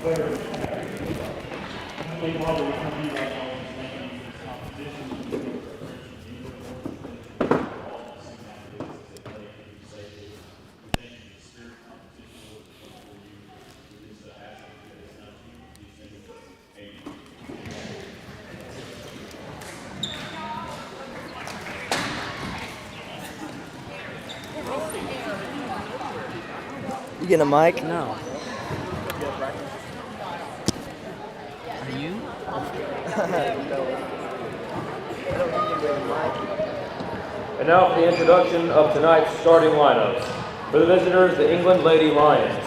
You getting a mic? No. Are you? And now for the introduction of tonight's starting lineups. For the visitors, the England Lady Lions.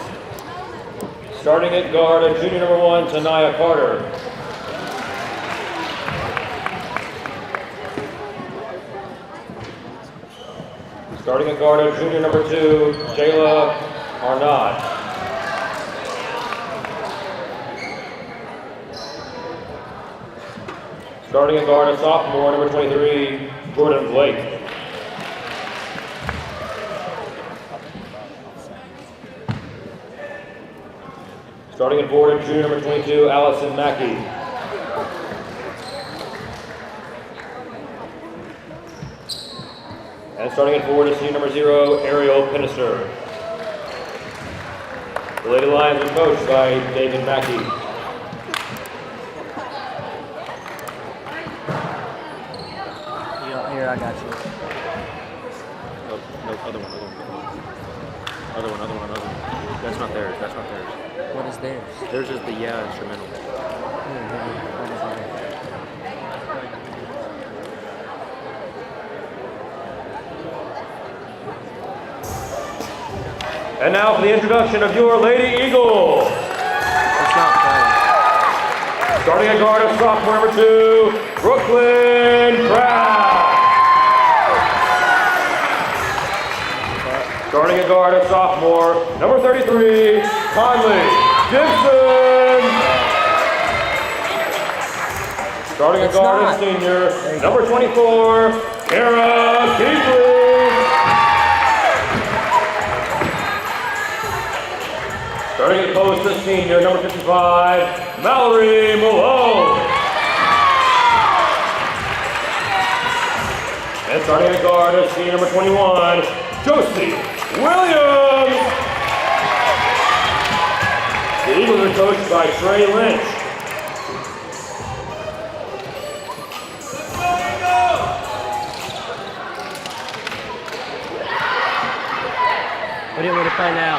Starting at guard, junior number 1, Tanaya Carter. Starting at guard, junior number 2, Jayla Arnott. Starting at guard, sophomore number 23, Jordan Blake. Starting at board, junior number 22, Allison Mackey. And starting at forward is senior number 0, Ariel Pinister. The Lady Lions are coached by David Mackey. Here, I got you. No, other one. That's not theirs. What is theirs? Theirs is the yeah instrumental. And now for the introduction of your Lady Eagles. It's not playing. Starting at guard of sophomore number 2, Brooklyn Pratt. Starting at guard of sophomore number 33, Conway Gibson. Starting at guard of senior number 24, Kara Keesley. Starting at post as senior, number 55, Mallory Malone. And starting at guard as senior, number 21, Josie Williams. The Eagles are coached by Trey Lynch. What do you want to play now?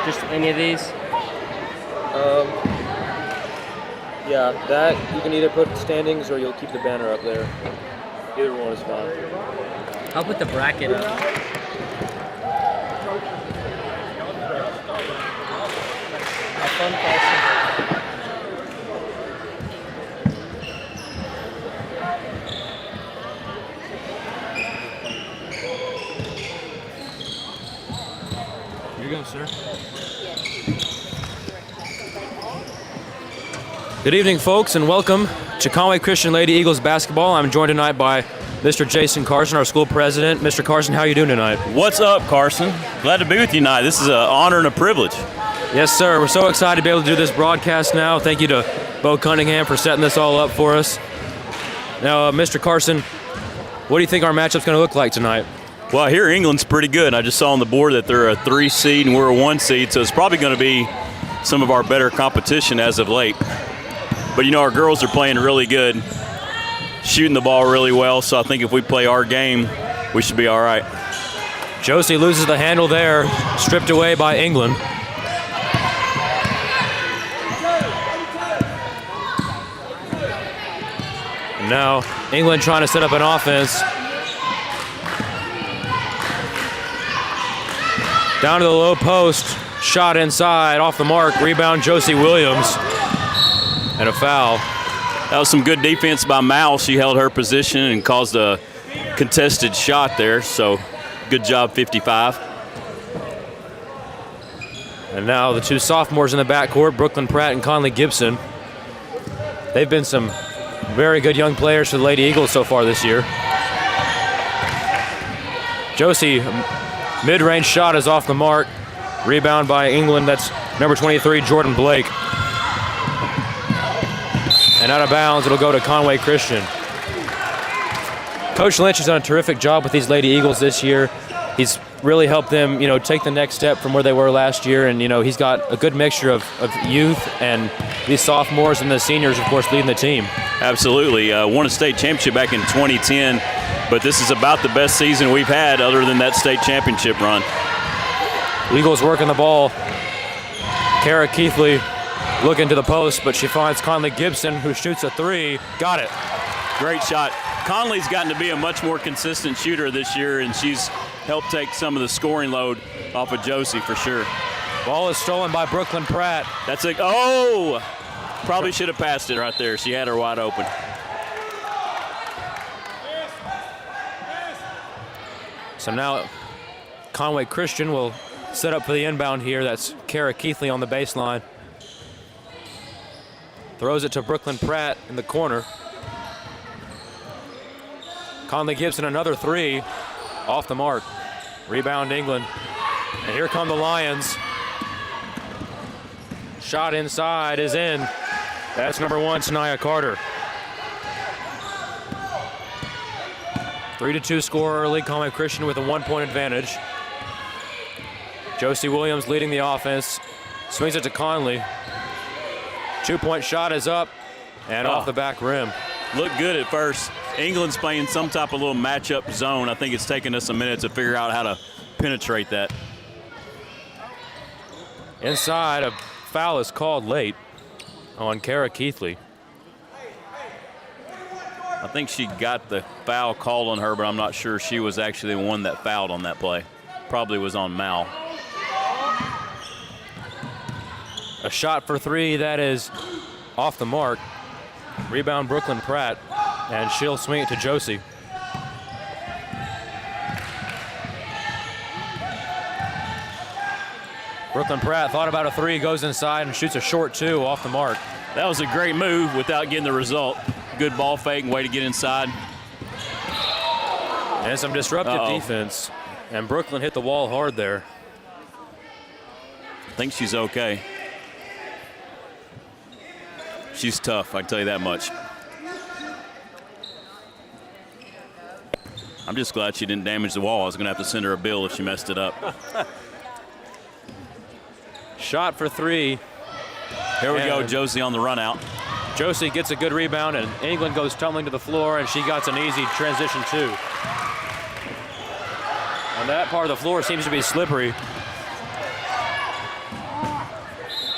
Just any of these? Yeah, that you can either put standings or you'll keep the banner up there. Either one is fine. I'll put the bracket up. Have fun, Carson. Here you go, sir. Good evening, folks, and welcome to Conway Christian Lady Eagles basketball. I'm joined tonight by Mr. Jason Carson, our school president. Mr. Carson, how are you doing tonight? What's up, Carson? Glad to be with you tonight. This is an honor and a privilege. Yes, sir. We're so excited to be able to do this broadcast now. Thank you to Bo Cunningham for setting this all up for us. Now, Mr. Carson, what do you think our matchup's going to look like tonight? Well, I hear England's pretty good. I just saw on the board that they're a 3 seed and we're a 1 seed, so it's probably going to be some of our better competition as of late. But, you know, our girls are playing really good, shooting the ball really well, so I think if we play our game, we should be all right. Josie loses the handle there, stripped away by England. And now England trying to set up an offense. Down to the low post, shot inside, off the mark, rebound Josie Williams. And a foul. That was some good defense by Mal. She held her position and caused a contested shot there, so good job, 55. And now the two sophomores in the backcourt, Brooklyn Pratt and Conley Gibson. They've been some very good young players for the Lady Eagles so far this year. Josie, mid-range shot is off the mark. Rebound by England, that's number 23, Jordan Blake. And out of bounds, it'll go to Conway Christian. Coach Lynch has done a terrific job with these Lady Eagles this year. He's really helped them, take the next step from where they were last year. And, he's got a good mixture of youth and these sophomores and the seniors, of course, leading the team. Absolutely. Won a state championship back in 2010, but this is about the best season we've had other than that state championship run. Eagles working the ball. Kara Keithley looking to the post, but she finds Conley Gibson, who shoots a three. Got it. Great shot. Conley's gotten to be a much more consistent shooter this year, and she's helped take some of the scoring load off of Josie for sure. Ball is stolen by Brooklyn Pratt. Probably should have passed it right there. She had her wide open. So now Conway Christian will set up for the inbound here. That's Kara Keithley on the baseline. Throws it to Brooklyn Pratt in the corner. Conley Gibson, another three, off the mark. Rebound England. And here come the Lions. Shot inside is in. That's number 1, Tanaya Carter. 3-2 score early. Conway Christian with a 1-point advantage. Josie Williams leading the offense. Swings it to Conley. 2-point shot is up and off the back rim. Looked good at first. England's playing some type of little matchup zone. I think it's taken us a minute to figure out how to penetrate that. Inside, a foul is called late on Kara Keithley. I think she got the foul called on her, but I'm not sure she was actually the one that fouled on that play. Probably was on Mal. A shot for three, that is off the mark. Rebound Brooklyn Pratt, and she'll swing it to Josie. Brooklyn Pratt thought about a three, goes inside and shoots a short two off the mark. That was a great move without getting the result. Good ball fake and way to get inside. And some disruptive defense. And Brooklyn hit the wall hard there. I think she's okay. She's tough, I can tell you that much. I'm just glad she didn't damage the wall. I was going to have to send her a bill if she messed it up. Shot for three. Here we go, Josie on the run out. Josie gets a good rebound, and England goes tumbling to the floor, and she got an easy transition too. And that part of the floor seems to be slippery.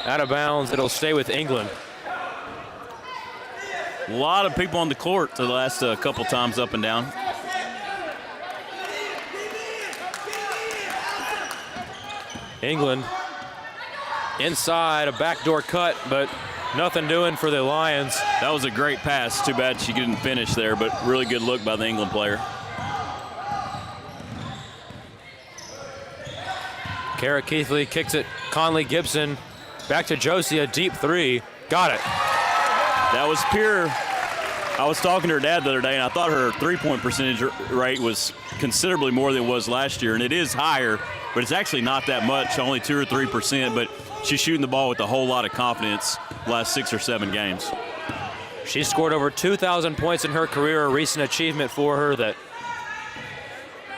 Out of bounds, it'll stay with England. A lot of people on the court the last couple times up and down. England inside, a backdoor cut, but nothing doing for the Lions. That was a great pass. Too bad she didn't finish there, but really good look by the England player. Kara Keithley kicks it. Conley Gibson back to Josie, a deep three. Got it. That was pure. I was talking to her dad the other day, and I thought her three-point percentage rate was considerably more than it was last year, and it is higher, but it's actually not that much, only 2 or 3%, but she's shooting the ball with a whole lot of confidence the last 6 or 7 games. She scored over 2,000 points in her career, a recent achievement for her that.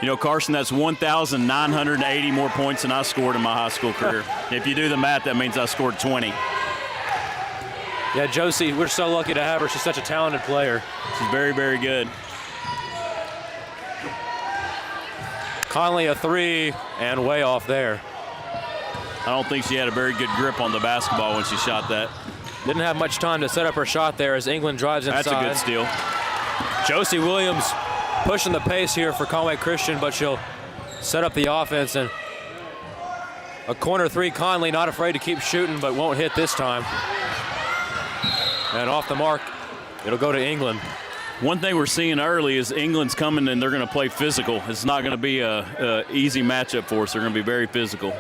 You know, Carson, that's 1,980 more points than I scored in my high school career. If you do the math, that means I scored 20. Yeah, Josie, we're so lucky to have her. She's such a talented player. She's very, very good. Conley a three, and way off there. I don't think she had a very good grip on the basketball when she shot that. Didn't have much time to set up her shot there as England drives inside. That's a good steal. Josie Williams pushing the pace here for Conway Christian, but she'll set up the offense. And a corner three, Conley not afraid to keep shooting, but won't hit this time. And off the mark, it'll go to England. One thing we're seeing early is England's coming and they're going to play physical. It's not going to be a easy matchup for us. They're going to be very physical.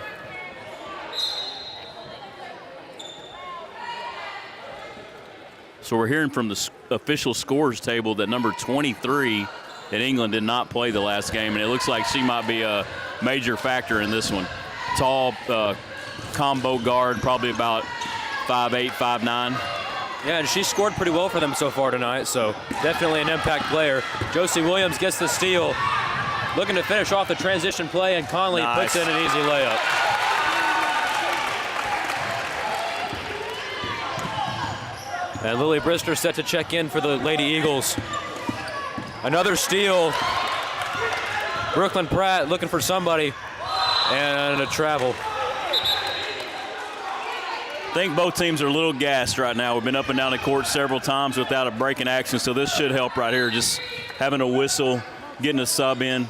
So we're hearing from the official scores table that number 23 that England did not play the last game, and it looks like she might be a major factor in this one. Tall combo guard, probably about 5'8", 5'9". Yeah, and she scored pretty well for them so far tonight, so definitely an impact player. Josie Williams gets the steal, looking to finish off the transition play, and Conley puts in an easy layup. And Lily Brister set to check in for the Lady Eagles. Another steal. Brooklyn Pratt looking for somebody, and a travel. I think both teams are a little gassed right now. We've been up and down the court several times without a break in action, so this should help right here. Just having a whistle, getting a sub in.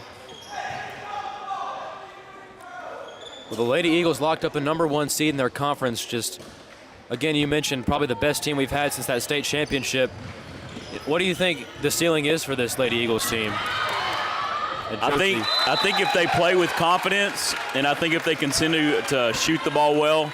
Well, the Lady Eagles locked up the #1 seed in their conference. Just, again, you mentioned probably the best team we've had since that state championship. What do you think the ceiling is for this Lady Eagles team? I think if they play with confidence, and I think if they continue to shoot the ball well,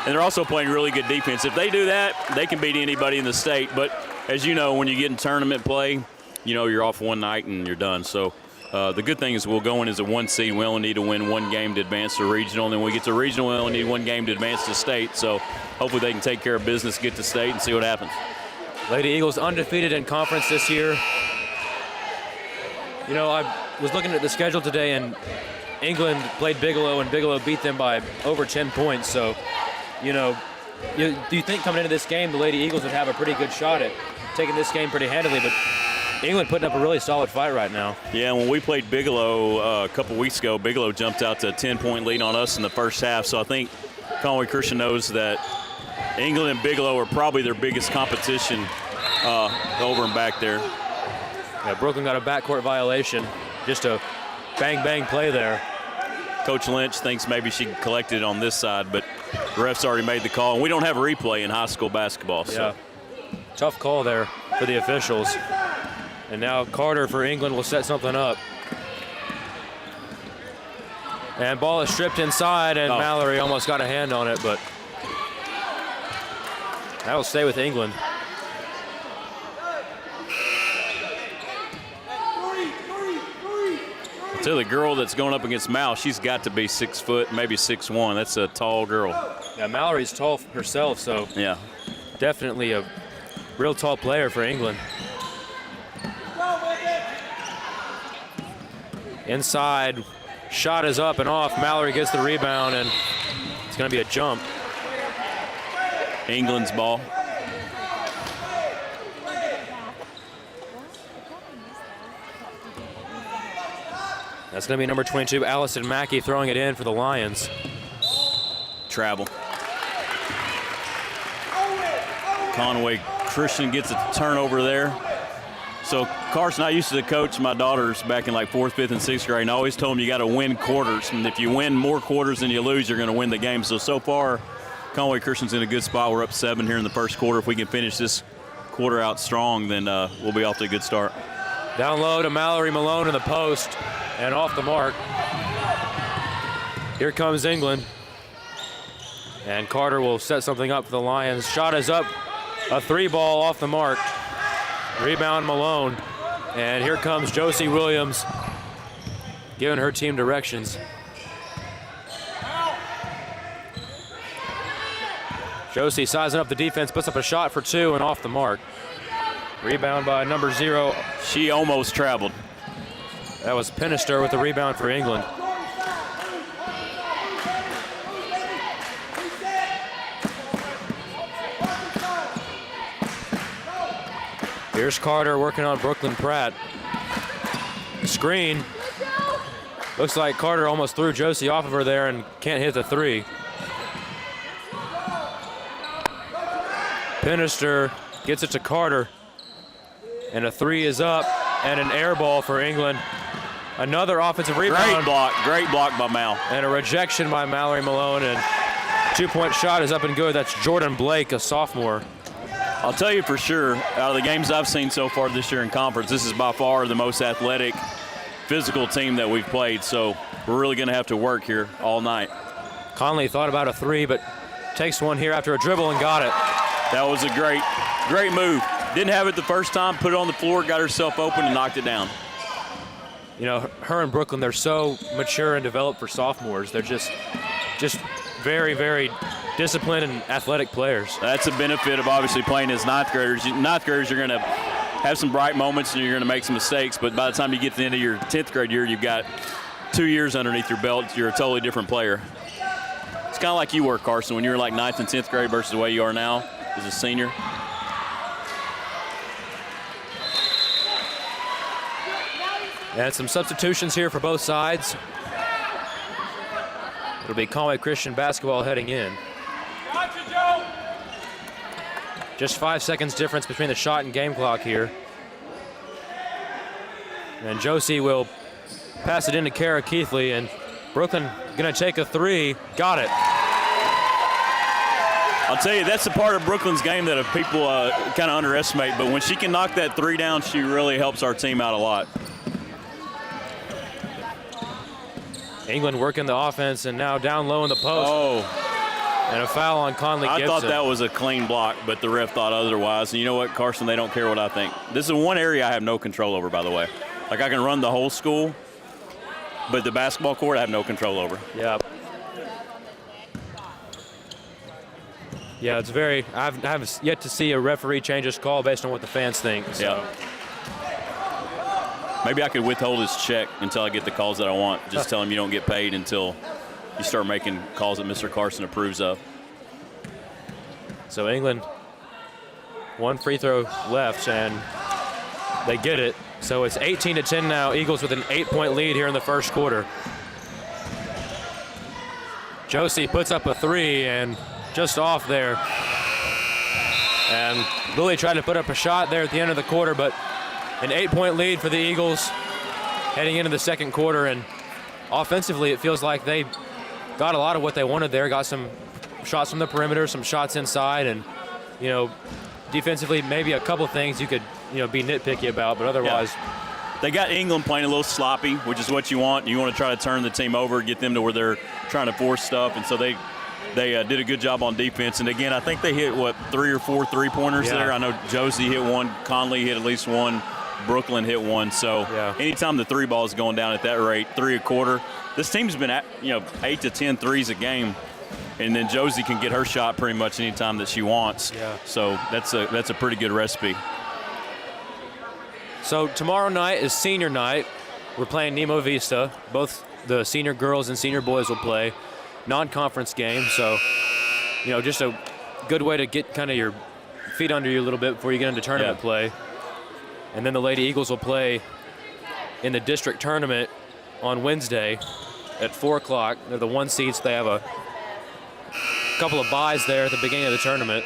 and they're also playing really good defense. If they do that, they can beat anybody in the state. But as you know, when you get in tournament play, you know you're off one night and you're done. So the good thing is we'll go in as a 1 seed. We only need to win 1 game to advance to regional. And then when we get to regional, we only need 1 game to advance to state. So hopefully they can take care of business, get to state, and see what happens. Lady Eagles undefeated in conference this year. You know, I was looking at the schedule today, and England played Bigelow, and Bigelow beat them by over 10 points. So, you know, do you think coming into this game the Lady Eagles would have a pretty good shot at taking this game pretty handily? But England putting up a really solid fight right now. Yeah, when we played Bigelow a couple weeks ago, Bigelow jumped out to a 10-point lead on us in the first half. So I think Conway Christian knows that England and Bigelow are probably their biggest competition over and back there. Yeah, Brooklyn got a backcourt violation. Just a bang-bang play there. Coach Lynch thinks maybe she collected it on this side, but the ref's already made the call. And we don't have a replay in high school basketball. So. Yeah, tough call there for the officials. And now Carter for England will set something up. And ball is stripped inside, and Mallory almost got a hand on it, but that'll stay with England. To the girl that's going up against Mal, she's got to be 6 foot, maybe 6'1". That's a tall girl. Yeah, Mallory's tall herself, so yeah, definitely a real tall player for England. Inside, shot is up and off. Mallory gets the rebound, and it's going to be a jump. England's ball. That's going to be number 22, Allison Mackey, throwing it in for the Lions. Travel. Conway Christian gets a turnover there. So Carson, I used to coach my daughters back in like 4th, 5th, and 6th grade, and I always told them you got to win quarters. And if you win more quarters than you lose, you're going to win the game. So far, Conway Christian's in a good spot. We're up 7 here in the first quarter. If we can finish this quarter out strong, then we'll be off to a good start. Down low to Mallory Malone in the post. And off the mark. Here comes England. And Carter will set something up for the Lions. Shot is up. A 3-ball off the mark. Rebound Malone. And here comes Josie Williams giving her team directions. Josie sizing up the defense, puts up a shot for 2 and off the mark. Rebound by number 0. She almost traveled. That was Pinister with the rebound for England. Here's Carter working on Brooklyn Pratt. Screen. Looks like Carter almost threw Josie off of her there and can't hit the 3. Pinister gets it to Carter. And a 3 is up, and an air ball for England. Another offensive rebound. Great block by Mal. And a rejection by Mallory Malone, and 2-point shot is up and good. That's Jordan Blake, a sophomore. I'll tell you for sure, out of the games I've seen so far this year in conference, this is by far the most athletic, physical team that we've played. So we're really going to have to work here all night. Conley thought about a 3, but takes one here after a dribble and got it. That was a great move. Didn't have it the first time, put it on the floor, got herself open, and knocked it down. You know, her and Brooklyn, they're so mature and developed for sophomores. They're just very, very disciplined and athletic players. That's a benefit of obviously playing as ninth graders. Ninth graders, you're going to have some bright moments and you're going to make some mistakes, but by the time you get to the end of your 10th grade year, you've got 2 years underneath your belt. You're a totally different player. It's kind of like you were, Carson, when you were like 9th and 10th grade versus the way you are now as a senior. And some substitutions here for both sides. It'll be Conway Christian basketball heading in. Just 5 seconds difference between the shot and game clock here. And Josie will pass it into Kara Keithley, and Brooklyn gonna take a three. Got it. I'll tell you, that's the part of Brooklyn's game that people kind of underestimate, but when she can knock that three down, she really helps our team out a lot. England working the offense, and now down low in the post. Oh. And a foul on Conley Gibson. I thought that was a clean block, but the ref thought otherwise. And you know what, Carson, they don't care what I think. This is one area I have no control over, by the way. Like, I can run the whole school, but the basketball court I have no control over. Yeah. Yeah, it's very, I have yet to see a referee change his call based on what the fans think. So. Yeah. Maybe I could withhold his check until I get the calls that I want. Just tell him you don't get paid until you start making calls that Mr. Carson approves of. So England, one free throw left, and they get it. So it's 18-10 now. Eagles with an 8-point lead here in the first quarter. Josie puts up a three and just off there. And Lily tried to put up a shot there at the end of the quarter, but an 8-point lead for the Eagles heading into the second quarter. And offensively, it feels like they got a lot of what they wanted there. Got some shots from the perimeter, some shots inside, and, you know, defensively, maybe a couple things you could, you know, be nitpicky about, but otherwise. Yeah. They got England playing a little sloppy, which is what you want. You want to try to turn the team over, get them to where they're trying to force stuff, and so they did a good job on defense. And again, I think they hit, 3 or 4 three-pointers there. I know Josie hit one, Conley hit at least one, Brooklyn hit one. So anytime the three ball is going down at that rate, 3 a quarter, this team's been at, 8 to 10 threes a game. And then Josie can get her shot pretty much any time that she wants. Yeah. So that's a pretty good recipe. So tomorrow night is senior night. We're playing Nemo Vista. Both the senior girls and senior boys will play. Non-conference game, so, you know, just a good way to get kind of your feet under you a little bit before you get into tournament play. And then the Lady Eagles will play in the district tournament on Wednesday at 4 o'clock. They're the 1 seeds. They have a couple of byes there at the beginning of the tournament.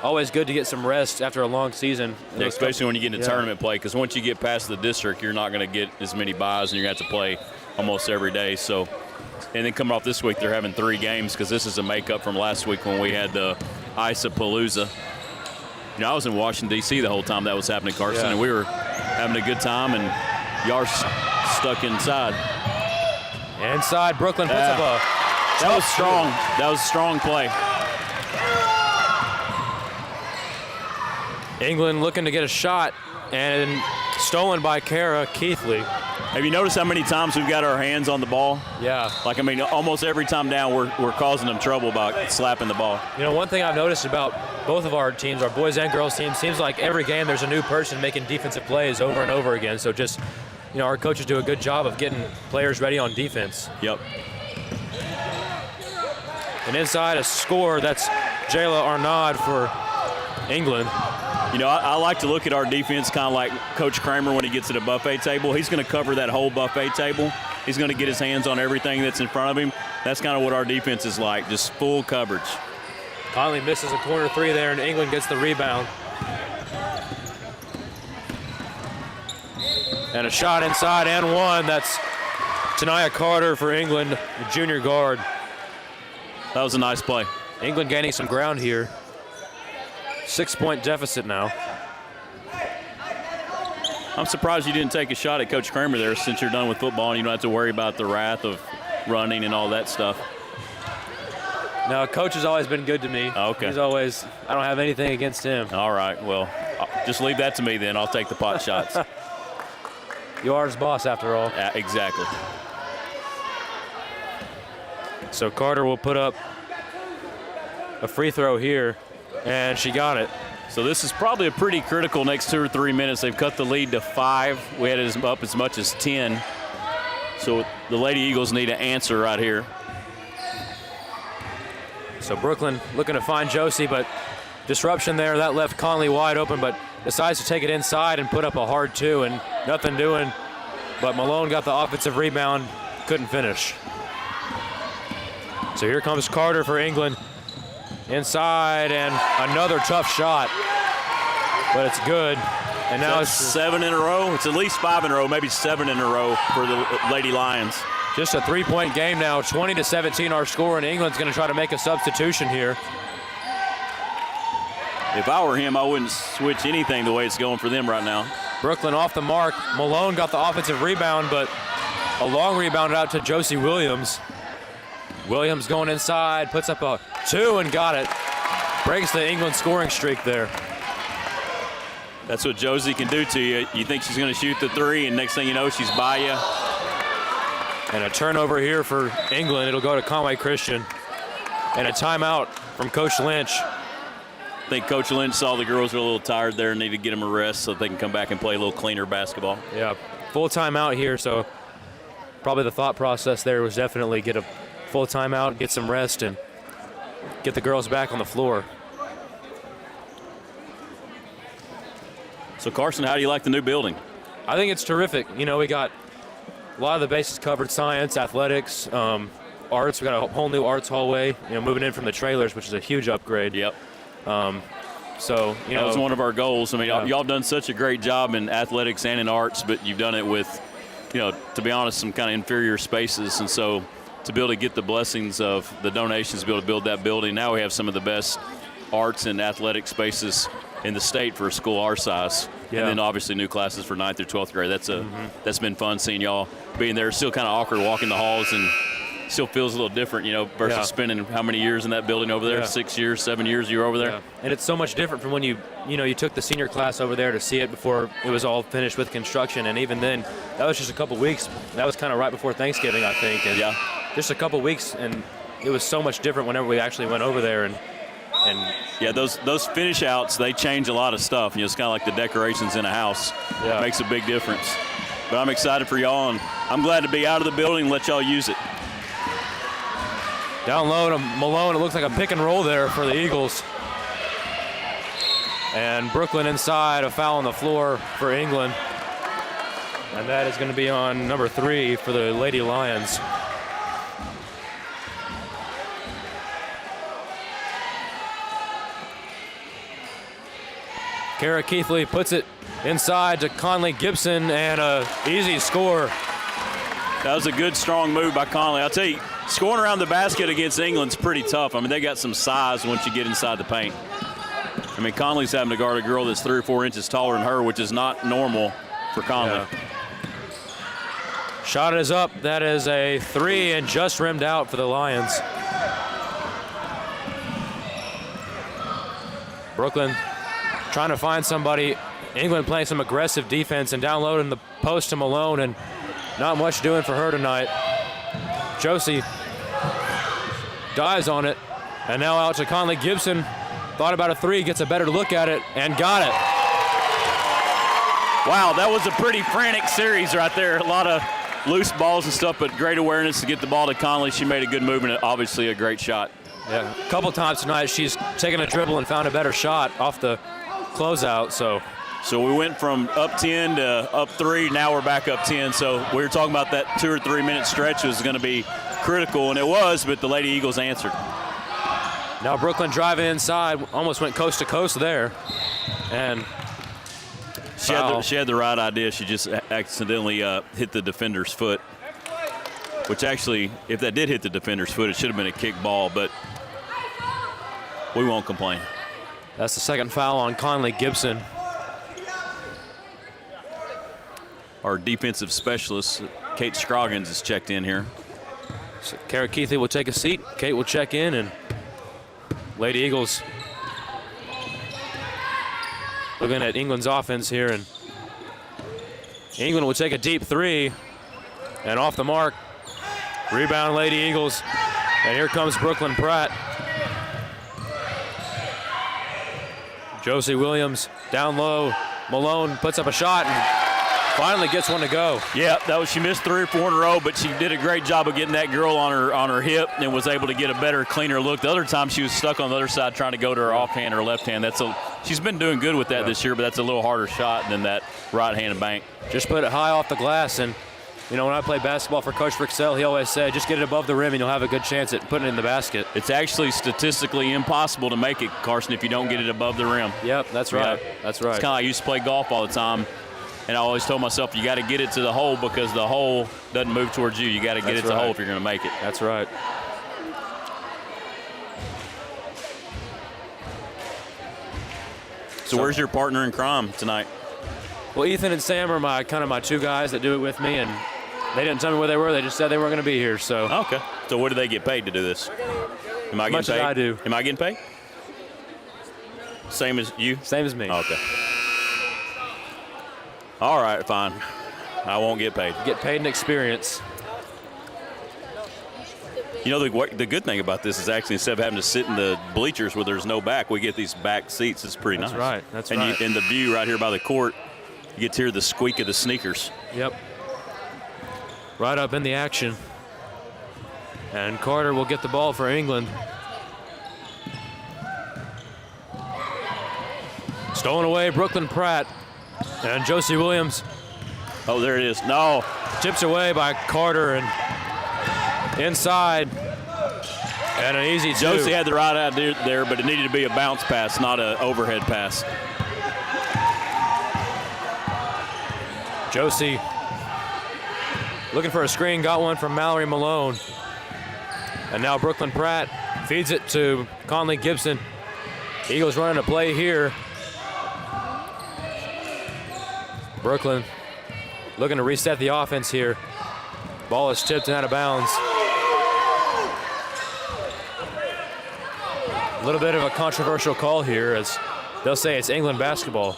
Always good to get some rest after a long season. Yeah, especially when you get into tournament play, because once you get past the district, you're not going to get as many byes, and you're going to have to play almost every day. So, and then coming off this week, they're having 3 games because this is a makeup from last week when we had the Isa-Palooza. You know, I was in Washington, D.C. the whole time that was happening, Carson, and we were having a good time, and y'all are stuck inside. Inside, Brooklyn puts up a... That was strong. That was a strong play. England looking to get a shot, and stolen by Kara Keithley. Have you noticed how many times we've got our hands on the ball? Yeah. Like, I mean, almost every time down we're causing them trouble by slapping the ball. You know, one thing I've noticed about both of our teams, our boys and girls teams, seems like every game there's a new person making defensive plays over and over again. So just, you know, our coaches do a good job of getting players ready on defense. Yep. And inside a score, that's Jayla Arnaud for England. You know, I like to look at our defense kind of like Coach Kramer when he gets at a buffet table. He's going to cover that whole buffet table. He's going to get his hands on everything that's in front of him. That's kind of what our defense is like, just full coverage. Conley misses a corner three there, and England gets the rebound. And a shot inside and one. That's Tania Carter for England, the junior guard. That was a nice play. England gaining some ground here. 6-point deficit now. I'm surprised you didn't take a shot at Coach Kramer there since you're done with football and you don't have to worry about the wrath of running and all that stuff. No, Coach has always been good to me. Okay. He's always, I don't have anything against him. All right, well, just leave that to me then. I'll take the pot shots. You are his boss after all. Yeah, exactly. So Carter will put up a free throw here, and she got it. So this is probably a pretty critical next 2 or 3 minutes. They've cut the lead to 5. We had it up as much as 10. So the Lady Eagles need to answer right here. So Brooklyn looking to find Josie, but disruption there. That left Conley wide open, but decides to take it inside and put up a hard 2, and nothing doing. But Malone got the offensive rebound, couldn't finish. So here comes Carter for England. Inside, and another tough shot, but it's good. And now it's 7 in a row. It's at least 5 in a row, maybe 7 in a row for the Lady Lions. Just a 3-point game now, 20-17 our score, and England's going to try to make a substitution here. If I were him, I wouldn't switch anything the way it's going for them right now. Brooklyn off the mark. Malone got the offensive rebound, but a long rebound out to Josie Williams. Williams going inside, puts up a 2 and got it. Breaks the England scoring streak there. That's what Josie can do to you. You think she's going to shoot the 3, and next thing you know, she's by you. And a turnover here for England. It'll go to Conway Christian. And a timeout from Coach Lynch. I think Coach Lynch saw the girls were a little tired there and needed to get them a rest so they can come back and play a little cleaner basketball. Yeah, full timeout here, so probably the thought process there was definitely get a full timeout, get some rest, and get the girls back on the floor. So, Carson, how do you like the new building? I think it's terrific. You know, we got a lot of the bases covered: science, athletics, arts. We got a whole new arts hallway. You know, moving in from the trailers, which is a huge upgrade. Yep. So you know, that was one of our goals. I mean, yeah. y'all done such a great job in athletics and in arts, but you've done it with, you know, to be honest, some kind of inferior spaces, and so to be able to get the blessings of the donations to be able to build that building, now we have some of the best arts and athletic spaces in the state for a school our size. Yeah. And then obviously new classes for 9th through 12th grade. That's been fun seeing y'all being there. It's still kind of awkward walking the halls, and still feels a little different, you know, versus spending how many years in that building over there? 6 years, 7 years you were over there? Yeah. And it's so much different from when you took the senior class over there to see it before it was all finished with construction. And even then, that was just a couple weeks. That was kind of right before Thanksgiving, I think. And just a couple weeks, and it was so much different whenever we actually went over there. And yeah, those finish outs, they change a lot of stuff. You know, it's kind of like the decorations in a house. Yeah. It makes a big difference. But I'm excited for y'all, and I'm glad to be out of the building and let y'all use it. Down low to Malone, it looks like a pick and roll there for the Eagles. And Brooklyn inside, a foul on the floor for England. And that is going to be on number 3 for the Lady Lions. Kara Keithley puts it inside to Conley Gibson, and a easy score. That was a good, strong move by Conley. I'll tell you, scoring around the basket against England's pretty tough. I mean, they got some size once you get inside the paint. I mean, Conley's having to guard a girl that's 3 or 4 inches taller than her, which is not normal for Conley. Yeah. Shot is up. That is a 3 and just rimmed out for the Lions. Brooklyn trying to find somebody. England playing some aggressive defense and downloading the post to Malone, and not much doing for her tonight. Josie dives on it, and now out to Conley Gibson. Thought about a 3, gets a better look at it, and got it. Wow, that was a pretty frantic series right there. A lot of loose balls and stuff, but great awareness to get the ball to Conley. She made a good move, and obviously a great shot. Yeah, a couple times tonight she's taken a dribble and found a better shot off the closeout. So we went from up 10 to up 3. Now we're back up 10. So we were talking about that 2 or 3 minute stretch was going to be critical, and it was, but the Lady Eagles answered. Now Brooklyn driving inside, almost went coast to coast there, and she had the right idea. She just accidentally hit the defender's foot, which actually, if that did hit the defender's foot, it should have been a kick ball, but we won't complain. That's the second foul on Conley Gibson. Our defensive specialist, Kate Scroggins, is checked in here. So Kara Keithley will take a seat. Kate will check in, and Lady Eagles looking at England's offense here, and England will take a deep 3, and off the mark. Rebound, Lady Eagles, and here comes Brooklyn Pratt. Josie Williams down low. Malone puts up a shot and finally gets one to go. Yeah, she missed 3 or 4 in a row, but she did a great job of getting that girl on her hip and was able to get a better, cleaner look. The other time she was stuck on the other side trying to go to her offhand or left hand. She's been doing good with that this year, but that's a little harder shot than that right-handed bank. Just put it high off the glass, and when I played basketball for Coach Fricksell, he always said, just get it above the rim and you'll have a good chance at putting it in the basket. It's actually statistically impossible to make it, Carson, if you don't get it above the rim. Yep, that's right. Yeah. That's right. It's kind of like I used to play golf all the time, and I always told myself, you got to get it to the hole because the hole doesn't move towards you. You got to get it to the hole if you're going to make it. That's right. So where's your partner in crime tonight? Well, Ethan and Sam are my 2 guys that do it with me, and they didn't tell me where they were. They just said they weren't going to be here. So okay. So what do they get paid to do this? Am I getting much paid? as I do. Am I getting paid? Same as you? Same as me. Okay. All right, fine. I won't get paid. Get paid in experience. The good thing about this is actually instead of having to sit in the bleachers where there's no back, we get these back seats. It's pretty nice. That's right. And the view right here by the court, you get to hear the squeak of the sneakers. Yep. Right up in the action. And Carter will get the ball for England. Stolen away, Brooklyn Pratt. And Josie Williams. Oh, there it is. No. Tips away by Carter and inside. And an easy 2. Josie had the right idea there, but it needed to be a bounce pass, not an overhead pass. Josie looking for a screen, got one from Mallory Malone. And now Brooklyn Pratt feeds it to Conley Gibson. Eagles running a play here. Brooklyn looking to reset the offense here. Ball is tipped and out of bounds. A little bit of a controversial call here, as they'll say it's England basketball.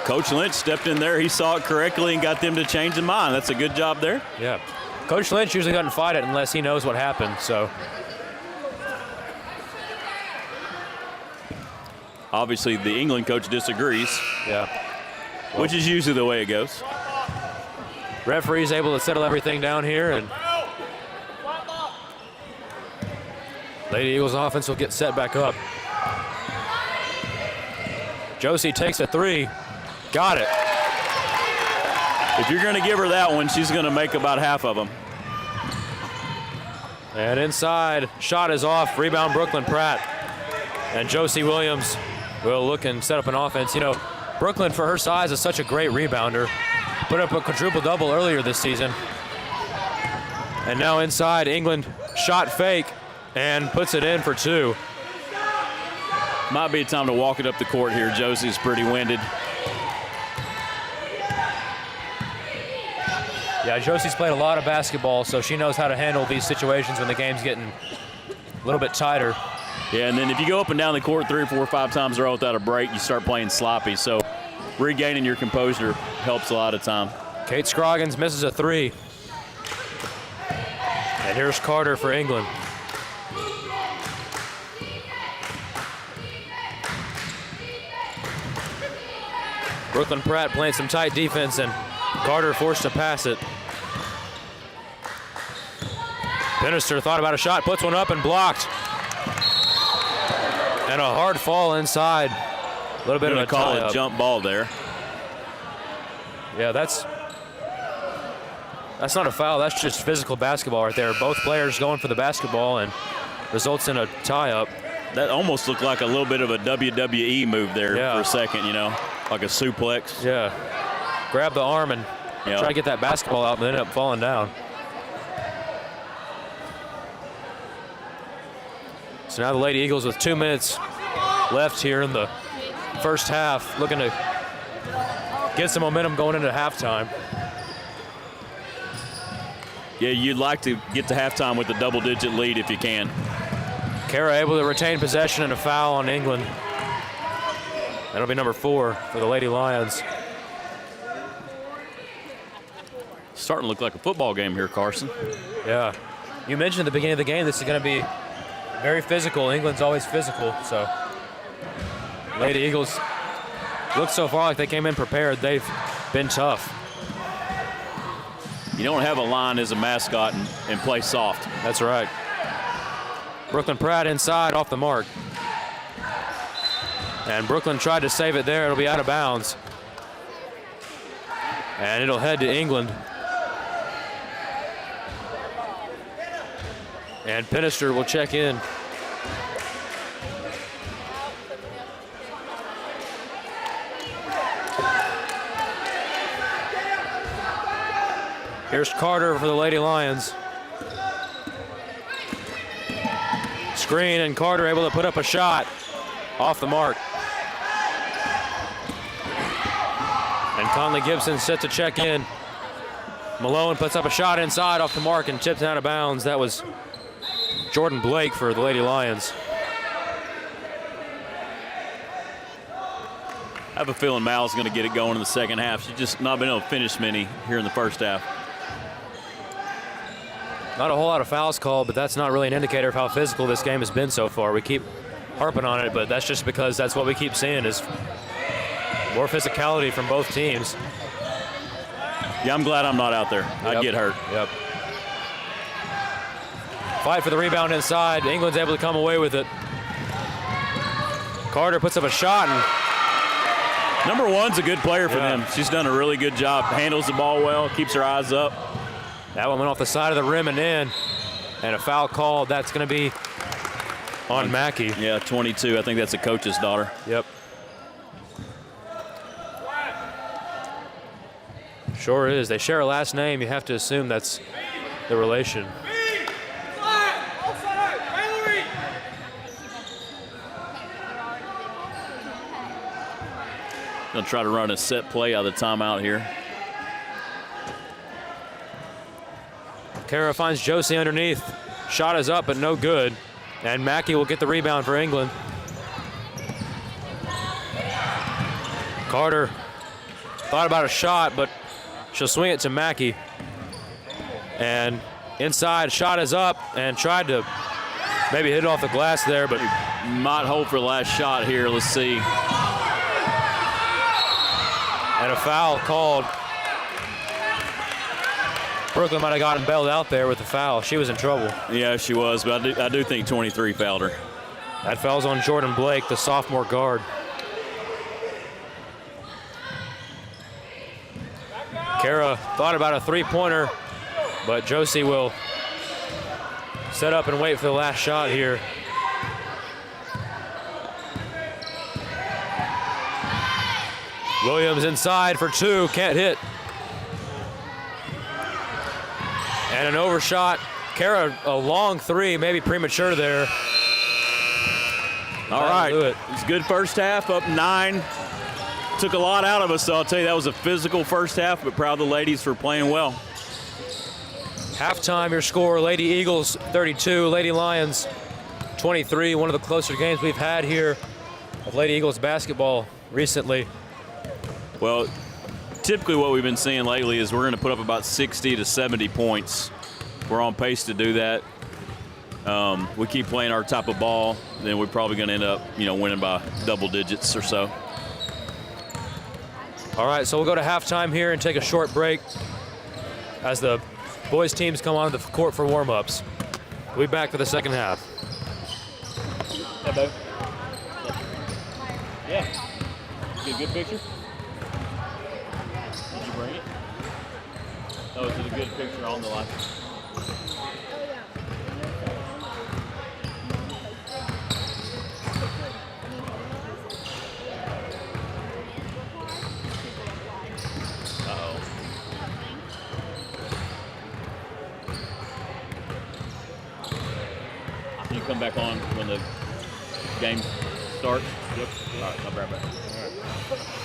Coach Lynch stepped in there. He saw it correctly and got them to change their mind. That's a good job there. Yeah. Coach Lynch usually doesn't fight it unless he knows what happened, so. Obviously, the England coach disagrees. Yeah. Which is usually the way it goes. Referee's able to settle everything down here, and Lady Eagles offense will get set back up. Josie takes a 3. Got it. If you're going to give her that one, she's going to make about half of them. And inside, shot is off. Rebound Brooklyn Pratt. And Josie Williams will look and set up an offense. Brooklyn, for her size, is such a great rebounder. Put up a quadruple-double earlier this season. And now inside, England shot fake and puts it in for 2. Might be time to walk it up the court here. Josie's pretty winded. Yeah, Josie's played a lot of basketball, so she knows how to handle these situations when the game's getting a little bit tighter. Yeah, and then if you go up and down the court 3 or 4 or 5 times in a row without a break, you start playing sloppy. So regaining your composure helps a lot of time. Kate Scroggins misses a 3. And here's Carter for England. Brooklyn Pratt playing some tight defense, and Carter forced to pass it. Pinnister thought about a shot, puts one up and blocked. And a hard fall inside. A little bit of a call tie-up. a jump ball there. Yeah, that's not a foul. That's just physical basketball right there. Both players going for the basketball, and results in a tie-up. That almost looked like a little bit of a WWE move there for a second, like a suplex. Yeah. Grab the arm and try to get that basketball out, but ended up falling down. So now the Lady Eagles with 2 minutes left here in the first half, looking to get some momentum going into halftime. Yeah, you'd like to get to halftime with a double-digit lead if you can. Kara able to retain possession and a foul on England. That'll be number 4 for the Lady Lions. Starting to look like a football game here, Carson. Yeah. You mentioned at the beginning of the game this is going to be very physical. England's always physical, so. Lady Eagles look so far like they came in prepared. They've been tough. You don't have a line as a mascot and play soft. That's right. Brooklyn Pratt inside off the mark. And Brooklyn tried to save it there. It'll be out of bounds. And it'll head to England. And Pinister will check in. Here's Carter for the Lady Lions. Screen, and Carter able to put up a shot off the mark. And Conley Gibson set to check in. Malone puts up a shot inside off the mark and tips out of bounds. That was Jordan Blake for the Lady Lions. I have a feeling Mal's going to get it going in the second half. She's just not been able to finish many here in the first half. Not a whole lot of fouls called, but that's not really an indicator of how physical this game has been so far. We keep harping on it, but that's just because that's what we keep seeing is more physicality from both teams. Yeah, I'm glad I'm not out there. I'd get hurt. Yep. Fight for the rebound inside. England's able to come away with it. Carter puts up a shot. And number one's a good player for them. She's done a really good job. Handles the ball well, keeps her eyes up. that one went off the side of the rim and in. And a foul called. That's going to be on Mackey. Yeah, 22. I think that's a coach's daughter. Yep. Sure is. They share a last name. You have to assume that's the relation. Gonna try to run a set play out of the timeout here. Kara finds Josie underneath. Shot is up, but no good. And Mackey will get the rebound for England. Carter thought about a shot, but she'll swing it to Mackey. And inside, shot is up, and tried to maybe hit it off the glass there, but might hold for the last shot here. Let's see. And a foul called. Brooklyn might have gotten bailed out there with the foul. She was in trouble. Yeah, she was, but I do think 23 fouled her. That foul's on Jordan Blake, the sophomore guard. Kara thought about a three-pointer, but Josie will set up and wait for the last shot here. Williams inside for two, can't hit. And an overshot. Kara, a long three, maybe premature there. All right, it's a good first half, up 9. Took a lot out of us, so I'll tell you that was a physical first half, but proud of the ladies for playing well. Halftime, your score, Lady Eagles 32, Lady Lions 23. One of the closer games we've had here of Lady Eagles basketball recently. Well, typically what we've been seeing lately is we're going to put up about 60 to 70 points. We're on pace to do that. We keep playing our type of ball, then we're probably going to end up, winning by double digits or so. All right, so we'll go to halftime here and take a short break as the boys' teams come onto the court for warm-ups. We'll be back for the second half. Yeah, Bo. Yeah. Get a good picture? Did you bring it? Oh, is it a good picture on the line? Can you come back on when the game starts? Yep. All right, I'll be right back. All right.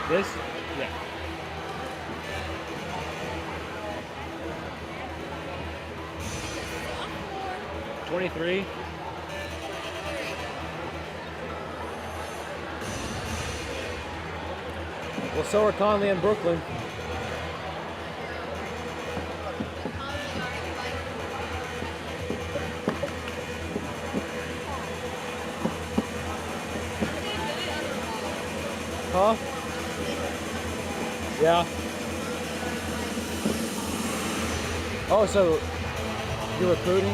This? Yeah. $23. Well, so are Conley and Brooklyn. Huh? Yeah. Oh, so you're recruiting?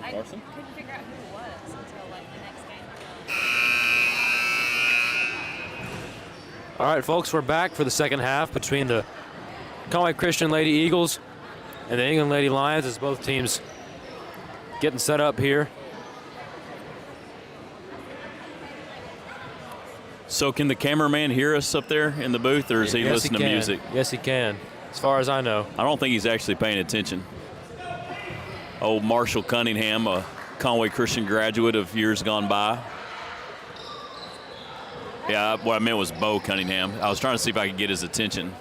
I couldn't figure out who it was until like the next game. All right, folks, we're back for the second half between the Conway Christian Lady Eagles and the England Lady Lions as both teams getting set up here. So can the cameraman hear us up there in the booth, or is he listening to music? Yes, he can, as far as I know. I don't think he's actually paying attention. Old Marshall Cunningham, a Conway Christian graduate of years gone by. Yeah, what I meant was Bo Cunningham. I was trying to see if I could get his attention.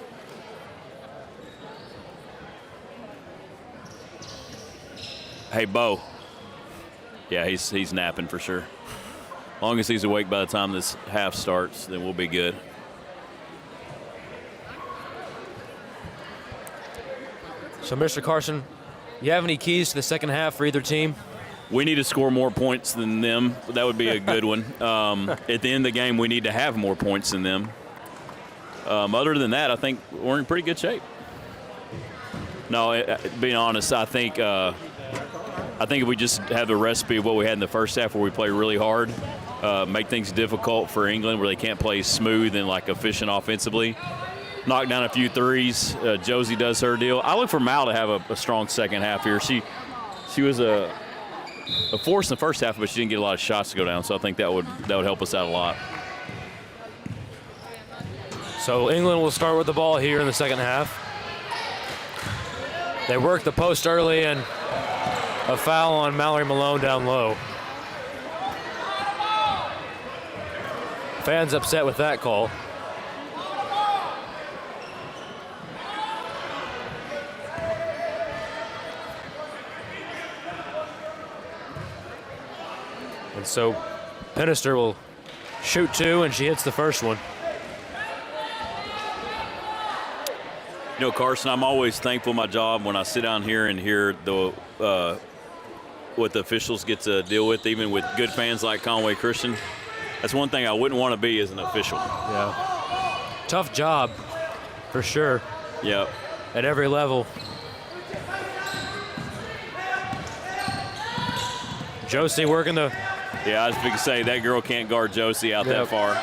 Hey, Bo. Yeah, he's napping for sure. As long as he's awake by the time this half starts, then we'll be good. So, Mr. Carson, you have any keys to the second half for either team? We need to score more points than them. That would be a good one. At the end of the game, we need to have more points than them. Other than that, I think we're in pretty good shape. No, being honest, I think if we just have the recipe of what we had in the first half where we play really hard, make things difficult for England where they can't play smooth and like efficient offensively, knock down a few threes. Josie does her deal. I look for Mal to have a strong second half here. She was a force in the first half, but she didn't get a lot of shots to go down, so I think that would help us out a lot. So England will start with the ball here in the second half. They work the post early and a foul on Mallory Malone down low. Fans upset with that call. And so Penister will shoot two, and she hits the first one. You know, Carson, I'm always thankful for my job when I sit down here and hear what the officials get to deal with, even with good fans like Conway Christian. That's one thing I wouldn't want to be as an official. Yeah. Tough job, for sure. Yeah. At every level. Josie working the... Yeah, I was going to say, that girl can't guard Josie out that far.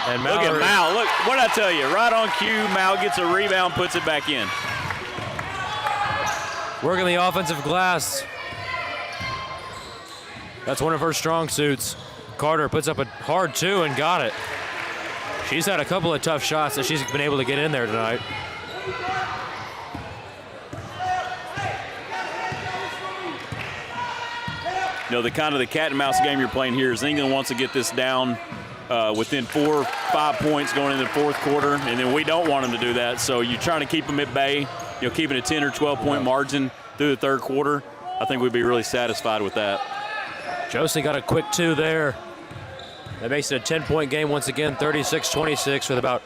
And look at Mal. Look, what did I tell you? Right on cue, Mal gets a rebound, puts it back in. Working the offensive glass. That's one of her strong suits. Carter puts up a hard two and got it. She's had a couple of tough shots that she's been able to get in there tonight. You know, the kind of the cat and mouse game you're playing here is England wants to get this down within 4 or 5 points going into the fourth quarter, and then we don't want them to do that. So you're trying to keep them at bay, you know, keeping a 10 or 12-point margin through the third quarter. I think we'd be really satisfied with that. Josie got a quick two there. That makes it a 10-point game once again, 36-26 with about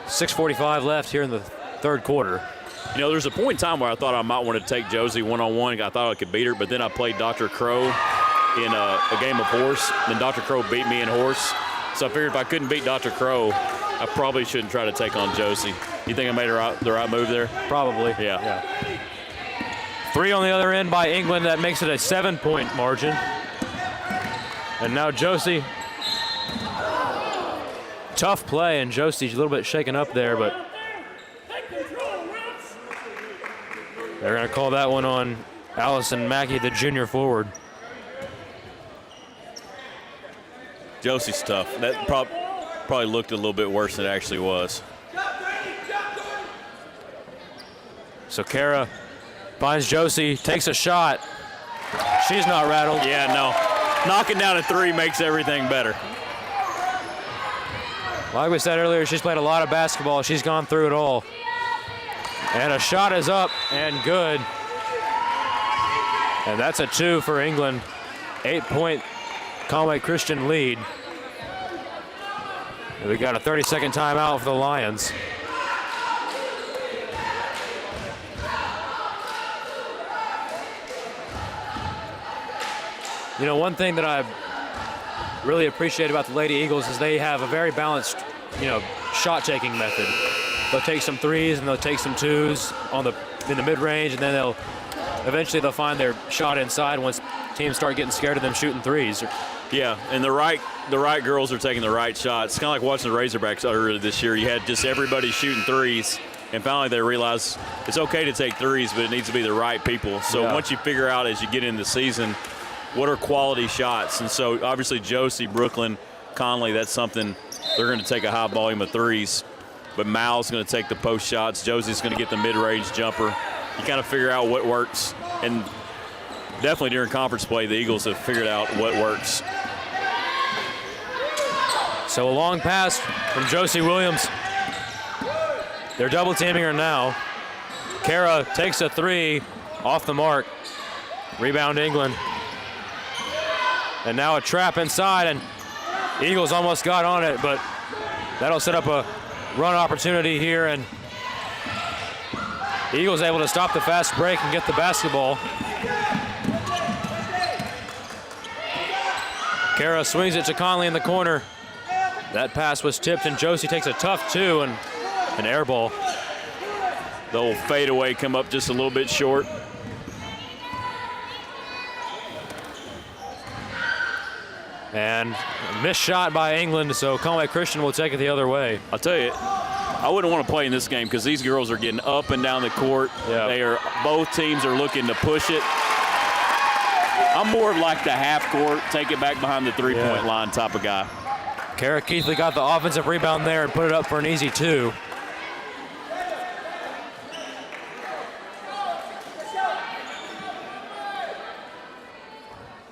6:45 left here in the third quarter. You know, there's a point in time where I thought I might want to take Josie one-on-one. I thought I could beat her, but then I played Dr. Crow in a game of horse. Then Dr. Crow beat me in horse. So I figured if I couldn't beat Dr. Crow, I probably shouldn't try to take on Josie. You think I made the right move there? Probably. Yeah. Three on the other end by England. That makes it a 7-point margin. And now Josie tough play, and Josie's a little bit shaken up there, but they're going to call that one on Allison Mackey, the junior forward. Josie's tough. That probably looked a little bit worse than it actually was. So Kara finds Josie, takes a shot. She's not rattled. Yeah, no. Knocking down a three makes everything better. Like we said earlier, she's played a lot of basketball. She's gone through it all. And a shot is up and good. And that's a 2 for England. 8-point Conway Christian lead. And we got a 30-second timeout for the Lions. You know, one thing that I really appreciate about the Lady Eagles is they have a very balanced, shot-taking method. They'll take some threes and they'll take some twos in the mid-range, and then eventually they'll find their shot inside once teams start getting scared of them shooting threes. Yeah, and the right girls are taking the right shots. It's kind of like watching the Razorbacks earlier this year. You had just everybody shooting threes, and finally they realized it's okay to take threes, but it needs to be the right people. So once you figure out as you get into the season what are quality shots, and so obviously Josie, Brooklyn, Conley, that's something they're going to take a high volume of threes. But Mal's going to take the post shots. Josie's going to get the mid-range jumper. You kind of figure out what works. And definitely during conference play, the Eagles have figured out what works. So a long pass from Josie Williams. They're double teaming her now. Kara takes a three off the mark. Rebound England. And now a trap inside, and Eagles almost got on it, but that'll set up a run opportunity here, and the Eagles able to stop the fast break and get the basketball. Kara swings it to Conley in the corner. That pass was tipped, and Josie takes a tough two and an air ball. The old fadeaway come up just a little bit short. And a missed shot by England, so Conway Christian will take it the other way. I'll tell you, I wouldn't want to play in this game because these girls are getting up and down the court. Yeah. Both teams are looking to push it. I'm more of like the half court, take it back behind the three-point line type of guy. Kara Keithley got the offensive rebound there and put it up for an easy 2.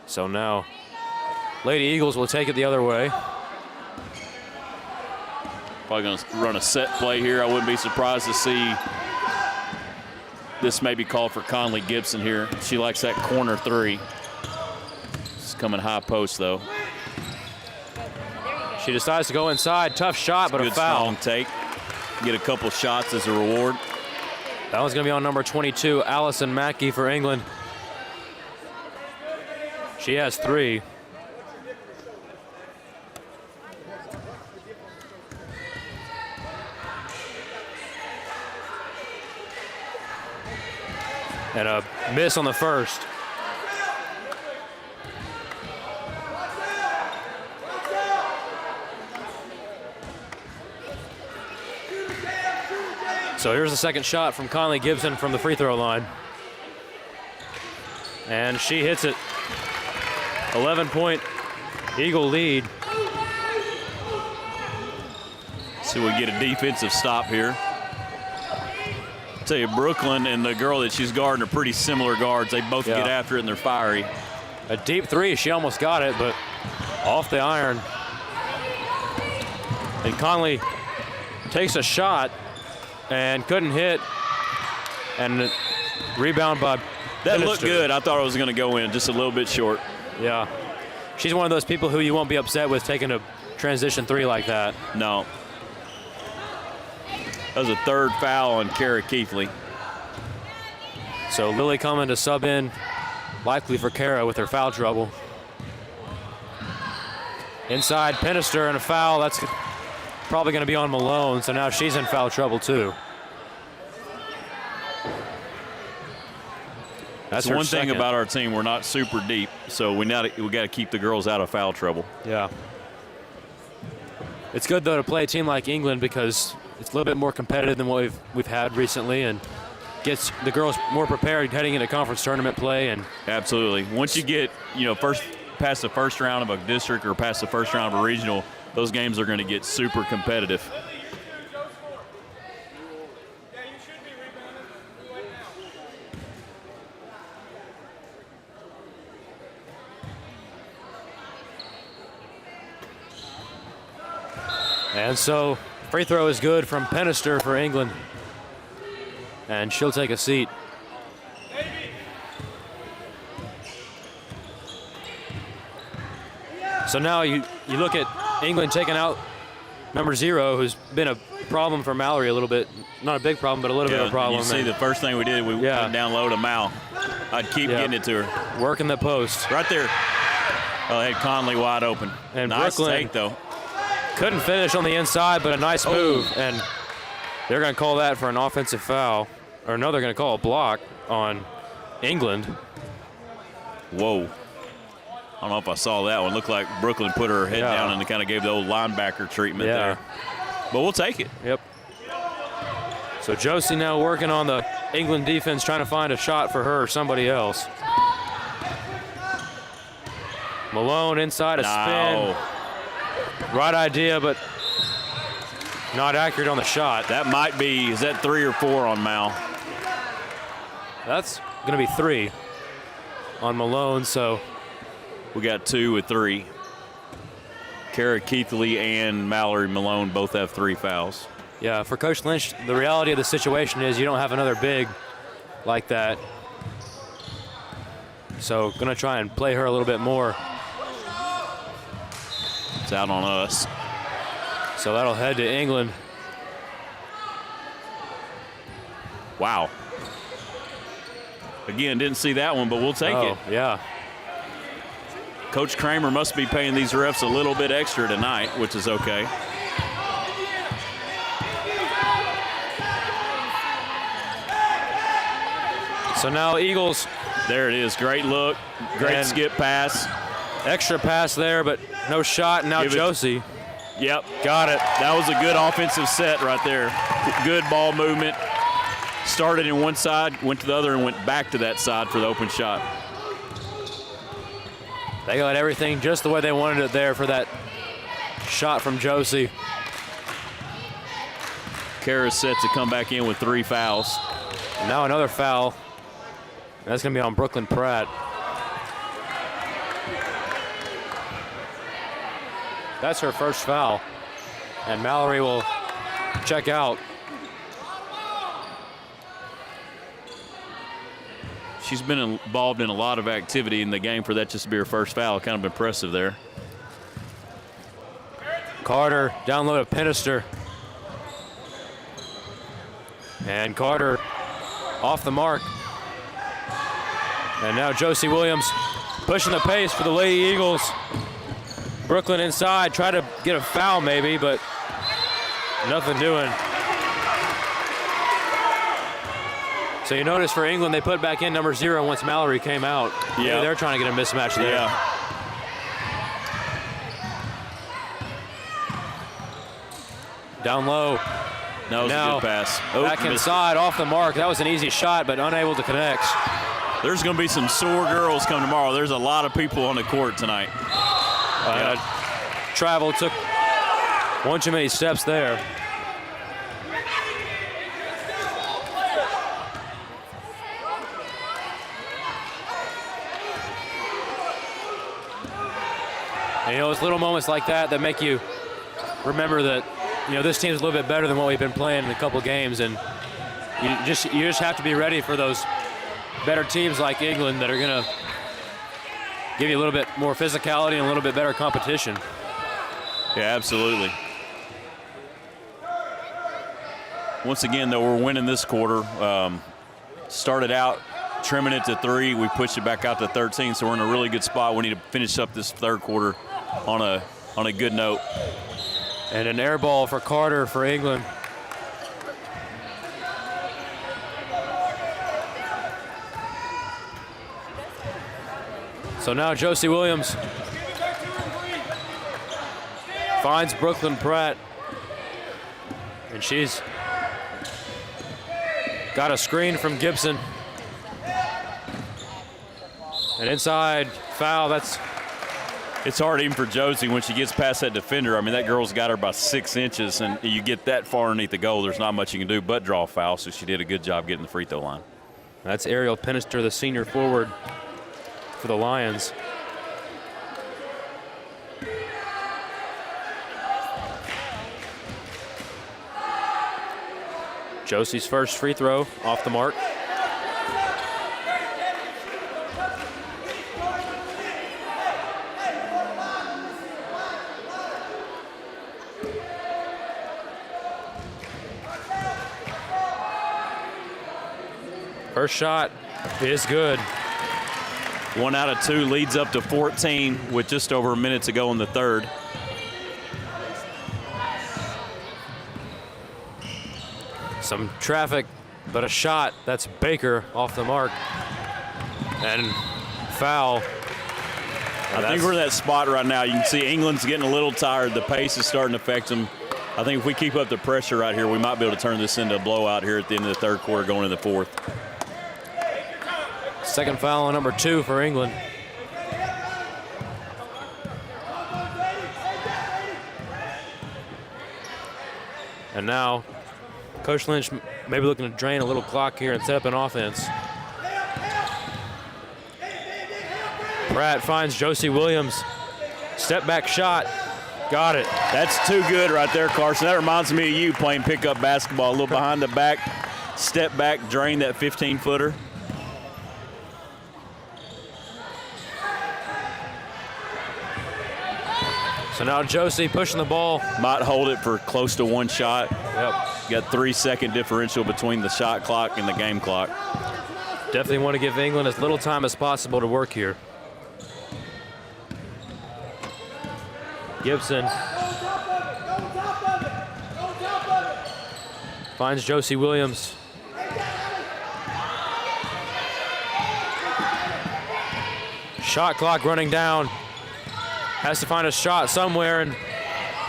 So now Lady Eagles will take it the other way. Probably going to run a set play here. I wouldn't be surprised to see this may be called for Conley Gibson here. She likes that corner three. It's coming high post, though. She decides to go inside. Tough shot, but a foul. Strong take. Get a couple shots as a reward. That one's going to be on number 22, Allison Mackey for England. She has 3. And a miss on the first. So here's the second shot from Conley Gibson from the free throw line. And she hits it. 11-point Eagle lead. See, we get a defensive stop here. Tell you, Brooklyn and the girl that she's guarding are pretty similar guards. They both get after it and they're fiery. A deep three, she almost got it, but off the iron. And Conley takes a shot and couldn't hit. And rebound by That looked good. I thought it was going to go in just a little bit short. Yeah. She's one of those people who you won't be upset with taking a transition three like that. No. That was a third foul on Kara Keithley. So Lily coming to sub in, likely for Kara with her foul trouble. Inside Penister and a foul. That's probably going to be on Malone, so now she's in foul trouble too. That's one thing about our team. We're not super deep, so we got to keep the girls out of foul trouble. Yeah. It's good, though, to play a team like England because it's a little bit more competitive than what we've had recently and gets the girls more prepared heading into conference tournament play. And absolutely. Once you get, past the first round of a district or past the first round of a regional, those games are going to get super competitive. And so free throw is good from Pennister for England. And she'll take a seat. So now you look at England taking out number 0, who's been a problem for Mallory a little bit. Not a big problem, but a little bit of a problem. You see, the first thing we did, we went down low to Mal. I'd keep getting it to her. Working the post. Right there. Oh, they had Conley wide open. And nice Brooklyn take, though. Couldn't finish on the inside, but a nice move. And they're going to call that for an offensive foul. Or no, they're going to call a block on England. Whoa. I don't know if I saw that one. Looked like Brooklyn put her head down and kind of gave the old linebacker treatment there. But we'll take it. Yep. So Josie now working on the England defense, trying to find a shot for her or somebody else. Malone inside a spin. Right idea, but not accurate on the shot. That might be, is that 3 or 4 on Mal? That's going to be 3 on Malone, so. We got 2 with 3. Kara Keithley and Mallory Malone both have 3 fouls. Yeah, for Coach Lynch, the reality of the situation is you don't have another big like that. So going to try and play her a little bit more. It's out on us. So that'll head to England. Wow. Again, didn't see that one, but we'll take it. Yeah. Coach Kramer must be paying these refs a little bit extra tonight, which is okay. So now Eagles. There it is. Great look. Great skip pass. Extra pass there, but no shot. Now Josie. Yep. Got it. That was a good offensive set right there. Good ball movement. Started in one side, went to the other, and went back to that side for the open shot. They got everything just the way they wanted it there for that shot from Josie. Kara's set to come back in with 3 fouls. Now another foul. That's going to be on Brooklyn Pratt. That's her first foul. And Mallory will check out. She's been involved in a lot of activity in the game for that just to be her first foul. Kind of impressive there. Carter down low to Pennister. And Carter off the mark. And now Josie Williams pushing the pace for the Lady Eagles. Brooklyn inside, try to get a foul maybe, but nothing doing. So you notice for England, they put back in number 0 once Mallory came out. Yeah, they're trying to get a mismatch there. Yeah. Down low. That was a good pass. Back inside, off the mark. That was an easy shot, but unable to connect. There's going to be some sore girls come tomorrow. There's a lot of people on the court tonight. Travel took one too many steps there. And, it's little moments like that that make you remember that, this team's a little bit better than what we've been playing in a couple games, and you just have to be ready for those better teams like England that are going to give you a little bit more physicality and a little bit better competition. Yeah, absolutely. Once again, though, we're winning this quarter. Started out trimming it to 3. We pushed it back out to 13, so we're in a really good spot. We need to finish up this third quarter on a good note. And an air ball for Carter for England. So now Josie Williams finds Brooklyn Pratt. And she's got a screen from Gibson. And inside foul, it's hard even for Josie when she gets past that defender. I mean, that girl's got her by 6 inches, and you get that far underneath the goal, there's not much you can do but draw a foul, so she did a good job getting the free throw line. That's Ariel Penister, the senior forward for the Lions. Josie's first free throw off the mark. First shot is good. 1 out of 2 leads up to 14 with just over a minute to go in the third. Some traffic, but a shot. That's Baker off the mark. And foul. I think we're in that spot right now. You can see England's getting a little tired. The pace is starting to affect them. I think if we keep up the pressure right here, we might be able to turn this into a blowout here at the end of the third quarter going into the fourth. Second foul on number 2 for England. And now Coach Lynch maybe looking to drain a little clock here and set up an offense. Pratt finds Josie Williams. Step back shot. Got it. That's too good right there, Carson. That reminds me of you playing pickup basketball. A little behind the back, step back, drain that 15-footer. So now Josie pushing the ball. Might hold it for close to 1 shot. Yep. Got 3-second differential between the shot clock and the game clock. Definitely want to give England as little time as possible to work here. Gibson finds Josie Williams. Shot clock running down. Has to find a shot somewhere and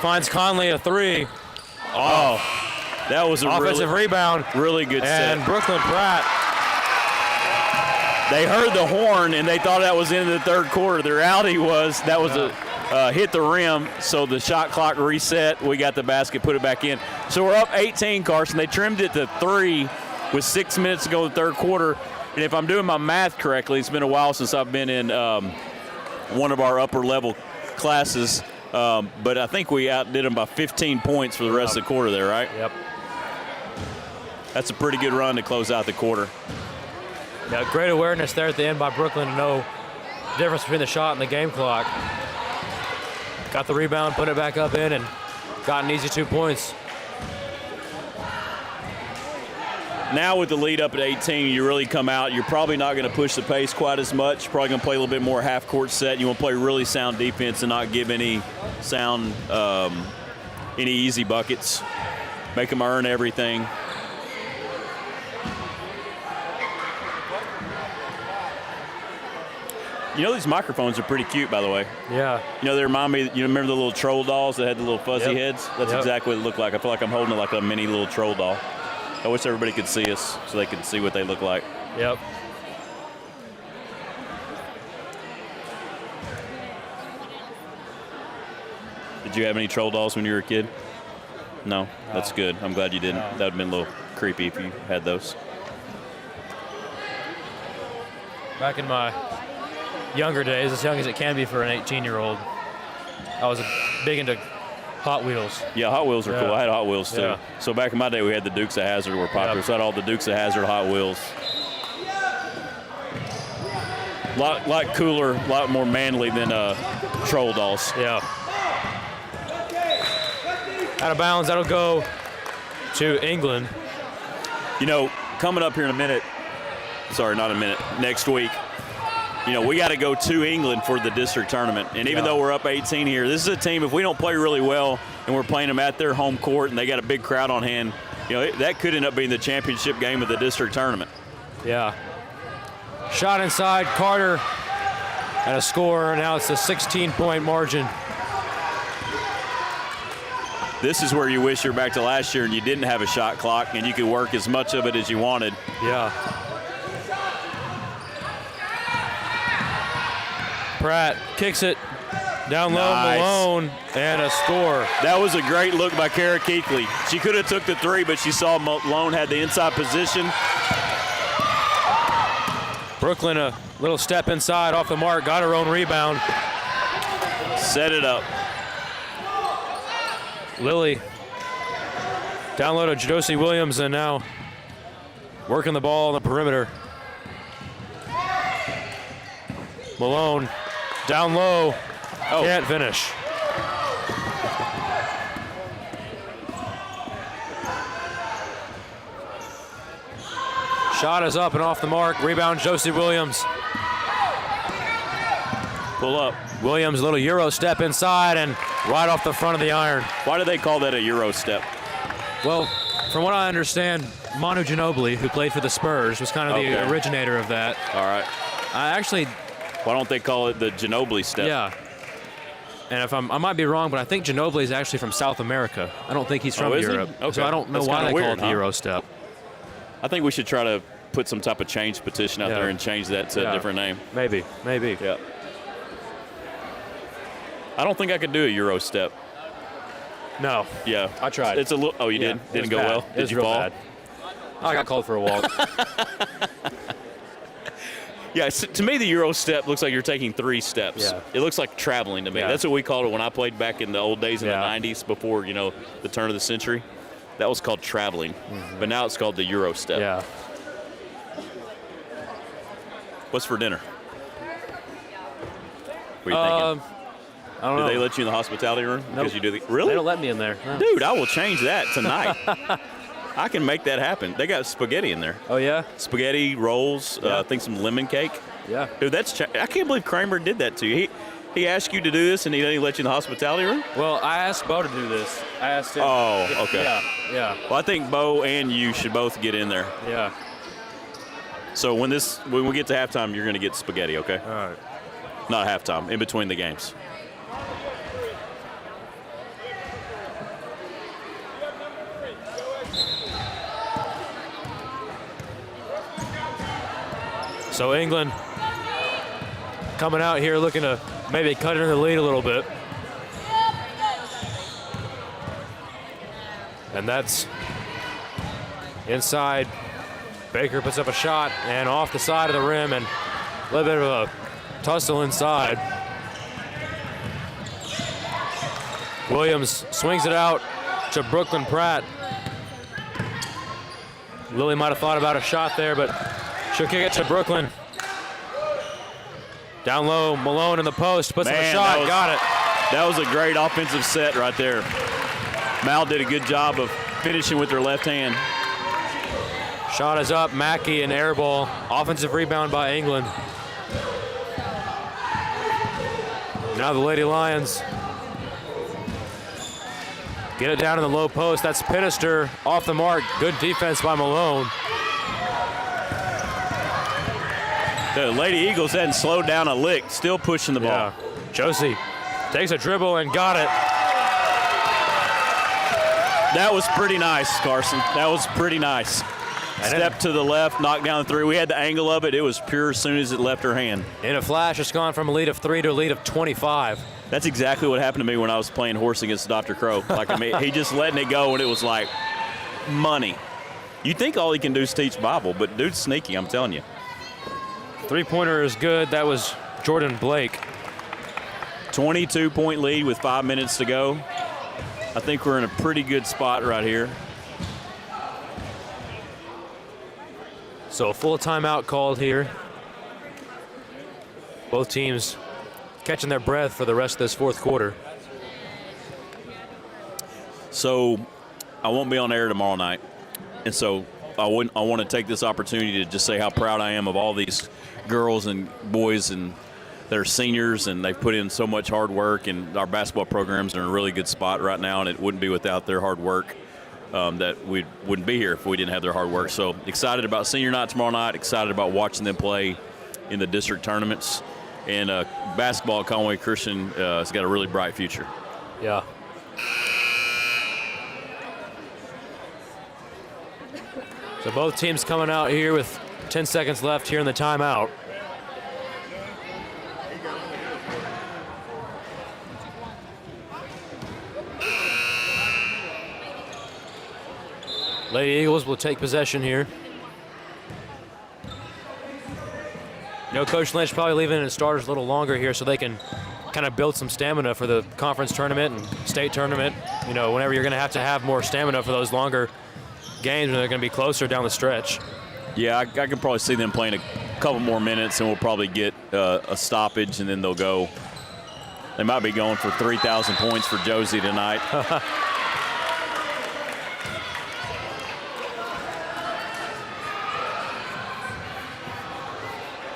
finds Conley a 3. Oh, that was a offensive rebound. Really good set. And Brooklyn Pratt. They heard the horn and they thought that was in the third quarter. The reality was that was a hit the rim, so the shot clock reset. We got the basket, put it back in. So we're up 18, Carson. They trimmed it to 3 with 6 minutes to go in the third quarter. And if I'm doing my math correctly, it's been a while since I've been in one of our upper level classes, but I think we outdid them by 15 points for the rest of the quarter there, right? Yep. That's a pretty good run to close out the quarter. Yeah, great awareness there at the end by Brooklyn to know the difference between the shot and the game clock. Got the rebound, put it back up in, and got an easy 2 points. Now with the lead up at 18, you really come out. You're probably not going to push the pace quite as much. You're probably going to play a little bit more half-court set. You want to play really sound defense and not give any sound, any easy buckets. Make them earn everything. You know, these microphones are pretty cute, by the way. Yeah. You know, they remind me, you remember the little troll dolls that had the little fuzzy heads? That's exactly what it looked like. I feel like I'm holding it like a mini little troll doll. I wish everybody could see us so they could see what they look like. Yep. Did you have any troll dolls when you were a kid? No? That's good. I'm glad you didn't. That would have been a little creepy if you had those. Back in my younger days, as young as it can be for an 18-year-old, I was big into Hot Wheels. Yeah, Hot Wheels are cool. I had Hot Wheels too. Yeah. So back in my day, we had the Dukes of Hazzard were popular. Yep. So I had all the Dukes of Hazzard Hot Wheels. Lot cooler, a lot more manly than troll dolls. Yeah. Out of bounds, that'll go to England. You know, coming up here in a minute, sorry, not a minute, next week, you know, we got to go to England for the district tournament. And even though we're up 18 here, this is a team, if we don't play really well and we're playing them at their home court and they got a big crowd on hand, you know, that could end up being the championship game of the district tournament. Yeah. Shot inside, Carter, and a score. Now it's a 16-point margin. This is where you wish you were back to last year and you didn't have a shot clock and you could work as much of it as you wanted. Yeah. Pratt kicks it down low, Nice. Malone, and a score. That was a great look by Kara Keekly. She could have took the three, but she saw Malone had the inside position. Brooklyn, a little step inside off the mark, got her own rebound. Set it up. Lily down low to Josie Williams, and now working the ball on the perimeter. Malone down low, can't finish. Shot is up and off the mark. Rebound, Josie Williams. Pull up. Williams, a little Euro step inside and right off the front of the iron. Why do they call that a Euro step? Well, from what I understand, Manu Ginobili, who played for the Spurs, was kind of the originator of that. All right. Why don't they call it the Ginobili step? Yeah. And I might be wrong, but I think Ginobili is actually from South America. I don't think he's from Europe. Okay. So I don't know why they call it the Euro step. I think we should try to put some type of change petition out there and change that to a different name. Maybe. Yeah. I don't think I could do a Euro step. No. Yeah. I tried. It's a little. Oh, you did? Didn't go well? Did you fall? Bad. I got called for a walk. Yeah, to me, the Euro step looks like you're taking 3 steps. Yeah. It looks like traveling to me. Yeah. That's what we called it when I played back in the old days in the 90s before, the turn of the century. That was called traveling. But now it's called the Euro step. Yeah. What's for dinner? What are you thinking? I don't know. Do they let you in the hospitality room? Nope. Because you do really? They don't let me in there. No. Dude, I will change that tonight. I can make that happen. They got spaghetti in there. Oh, yeah? Spaghetti, rolls, I think some lemon cake. Yeah. Dude, I can't believe Kramer did that to you. He asked you to do this, and he didn't let you in the hospitality room? Well, I asked Bo to do this. I asked him. Oh, okay. Yeah. Well, I think Bo and you should both get in there. Yeah. So when we get to halftime, you're going to get spaghetti, okay? All right. Not halftime, in between the games. So England coming out here looking to maybe cut into the lead a little bit. And that's inside. Baker puts up a shot and off the side of the rim, and a little bit of a tussle inside. Williams swings it out to Brooklyn Pratt. Lily might have thought about a shot there, but she'll kick it to Brooklyn. Down low, Malone in the post, puts up a shot, got it. That was a great offensive set right there. Mal did a good job of finishing with her left hand. Shot is up, Mackey, and air ball. Offensive rebound by England. Now the Lady Lions get it down in the low post. That's Pinnister off the mark. Good defense by Malone. The Lady Eagles hadn't slowed down a lick, still pushing the ball. Yeah. Josie takes a dribble and got it. That was pretty nice, Carson. That was pretty nice. Step to the left, knock down the three. We had the angle of it. It was pure as soon as it left her hand. In a flash, it's gone from a lead of 3 to a lead of 25. That's exactly what happened to me when I was playing horse against Dr. Crow. He just letting it go, and it was like money. You think all he can do is teach Bible, but dude's sneaky, I'm telling you. Three-pointer is good. That was Jordan Blake. 22-point lead with 5 minutes to go. I think we're in a pretty good spot right here. So a full timeout called here. Both teams catching their breath for the rest of this fourth quarter. So I won't be on air tomorrow night. And so I want to take this opportunity to just say how proud I am of all these girls and boys and that are seniors, and they've put in so much hard work, and our basketball programs are in a really good spot right now, and it wouldn't be without their hard work that we wouldn't be here if we didn't have their hard work. So excited about senior night tomorrow night, excited about watching them play in the district tournaments, and basketball at Conway Christian has got a really bright future. Yeah. So both teams coming out here with 10 seconds left here in the timeout. Lady Eagles will take possession here. You know, Coach Lynch probably leaving his starters a little longer here so they can kind of build some stamina for the conference tournament and state tournament. You know, whenever you're going to have more stamina for those longer games when they're going to be closer down the stretch. Yeah, I can probably see them playing a couple more minutes, and we'll probably get a stoppage, and then they'll go. They might be going for 3,000 points for Josie tonight.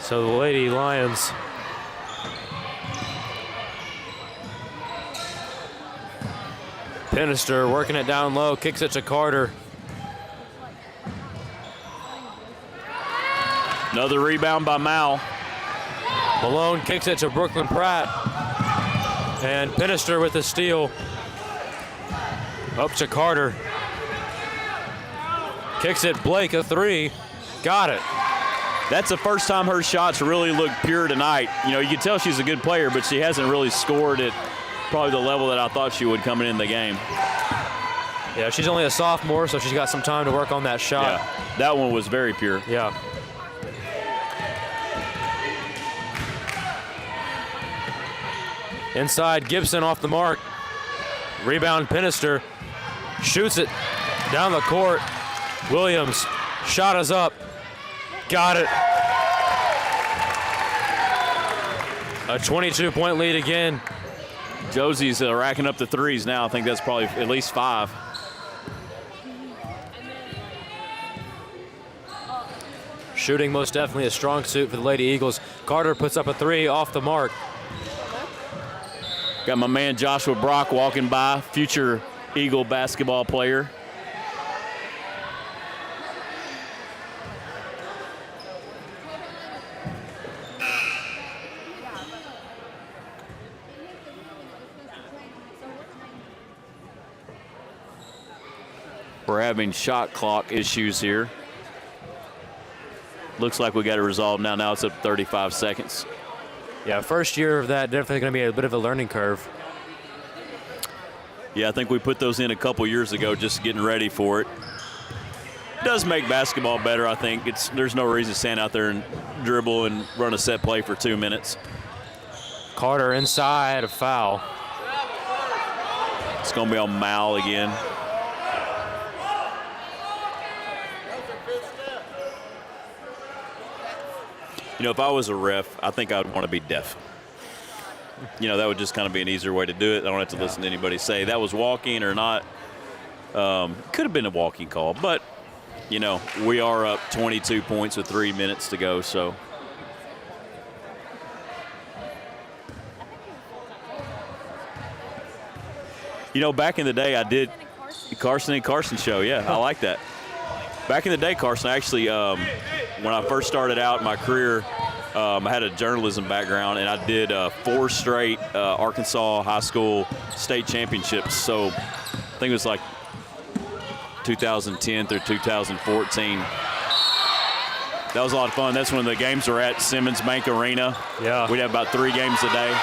So the Lady Lions Pinister working it down low, kicks it to Carter. Another rebound by Mal. Malone kicks it to Brooklyn Pratt. And Pinister with the steal. Up to Carter. Kicks it, Blake, a three. Got it. That's the first time her shots really look pure tonight. You know, you can tell she's a good player, but she hasn't really scored at probably the level that I thought she would coming in the game. Yeah, she's only a sophomore, so she's got some time to work on that shot. Yeah, that one was very pure. Yeah. Inside, Gibson off the mark. Rebound, Pinister. Shoots it down the court. Williams, shot is up. Got it. A 22-point lead again. Josie's racking up the threes now. I think that's probably at least 5. Shooting most definitely a strong suit for the Lady Eagles. Carter puts up a three off the mark. Got my man Joshua Brock walking by, future Eagle basketball player. We're having shot clock issues here. Looks like we got it resolved now. Now it's up 35 seconds. Yeah, first year of that, definitely going to be a bit of a learning curve. Yeah, I think we put those in a couple years ago, just getting ready for it. Does make basketball better, I think. There's no reason to stand out there and dribble and run a set play for 2 minutes. Carter inside, a foul. It's going to be on Mal again. You know, if I was a ref, I think I'd want to be deaf. You know, that would just kind of be an easier way to do it. I don't have to listen to anybody say that was walking or not. Could have been a walking call, but, you know, we are up 22 points with 3 minutes to go, so. You know, back in the day, I did Carson and Carson show. Yeah, I like that. Back in the day, Carson, actually, when I first started out my career, I had a journalism background, and I did 4 straight Arkansas high school state championships. So I think it was like 2010 through 2014. That was a lot of fun. That's when the games were at Simmons Bank Arena. Yeah. We'd have about 3 games a day.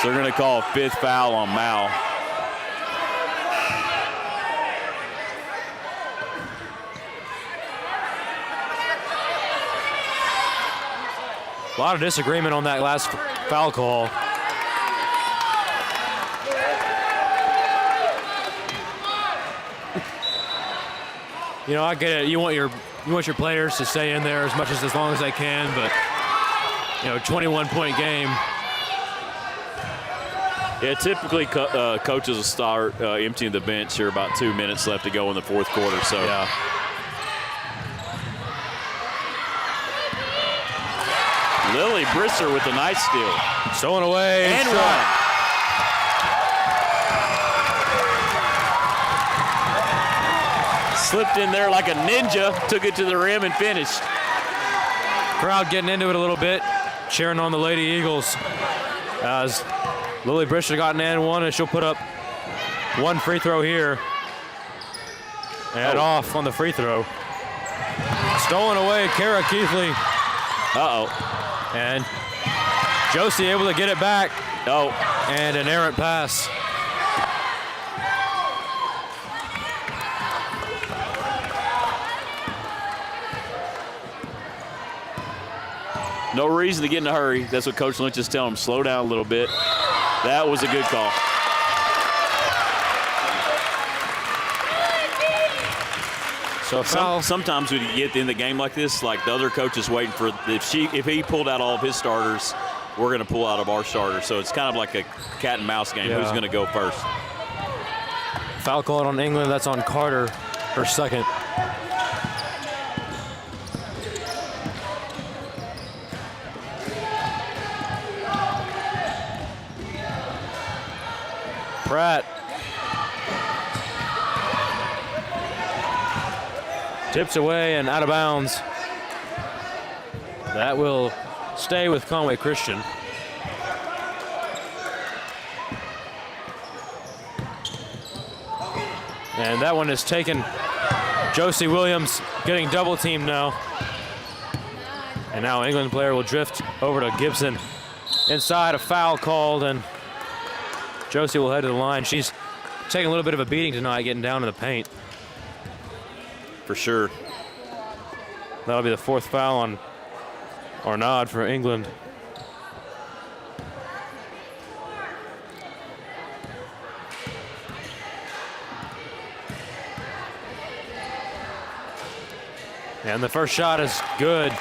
So they're going to call a 5th foul on Mal. A lot of disagreement on that last foul call. You know, I get it. You want your players to stay in there as long as they can, but you know, 21-point game. Yeah, typically coaches will start emptying the bench here. About 2 minutes left to go in the 4th quarter. So. Yeah. Lily Brisser with a nice steal. Stolen away. And one. Slipped in there like a ninja, took it to the rim and finished. Crowd getting into it a little bit, cheering on the Lady Eagles as Lily Brisser got an and one, and she'll put up One free throw here. And off on the free throw. Stolen away, Kara Keithley. Uh-oh. And Josie able to get it back. Oh. And an errant pass. No reason to get in a hurry. That's what Coach Lynch is telling him. Slow down a little bit. That was a good call. So foul. Sometimes when you get in the game like this, like the other coach is waiting for, if he pulled out all of his starters, we're going to pull out of our starters. So it's kind of like a cat and mouse game. Yeah. Who's going to go first? Foul called on England. That's on Carter, her second. Pratt tips away and out of bounds. That will stay with Conway Christian. And that one is taken. Josie Williams getting double teamed now. And now England player will drift over to Gibson. Inside, a foul called, and Josie will head to the line. She's taking a little bit of a beating tonight, getting down in the paint. For sure. That'll be the fourth foul on Arnaud for England. And the first shot is good.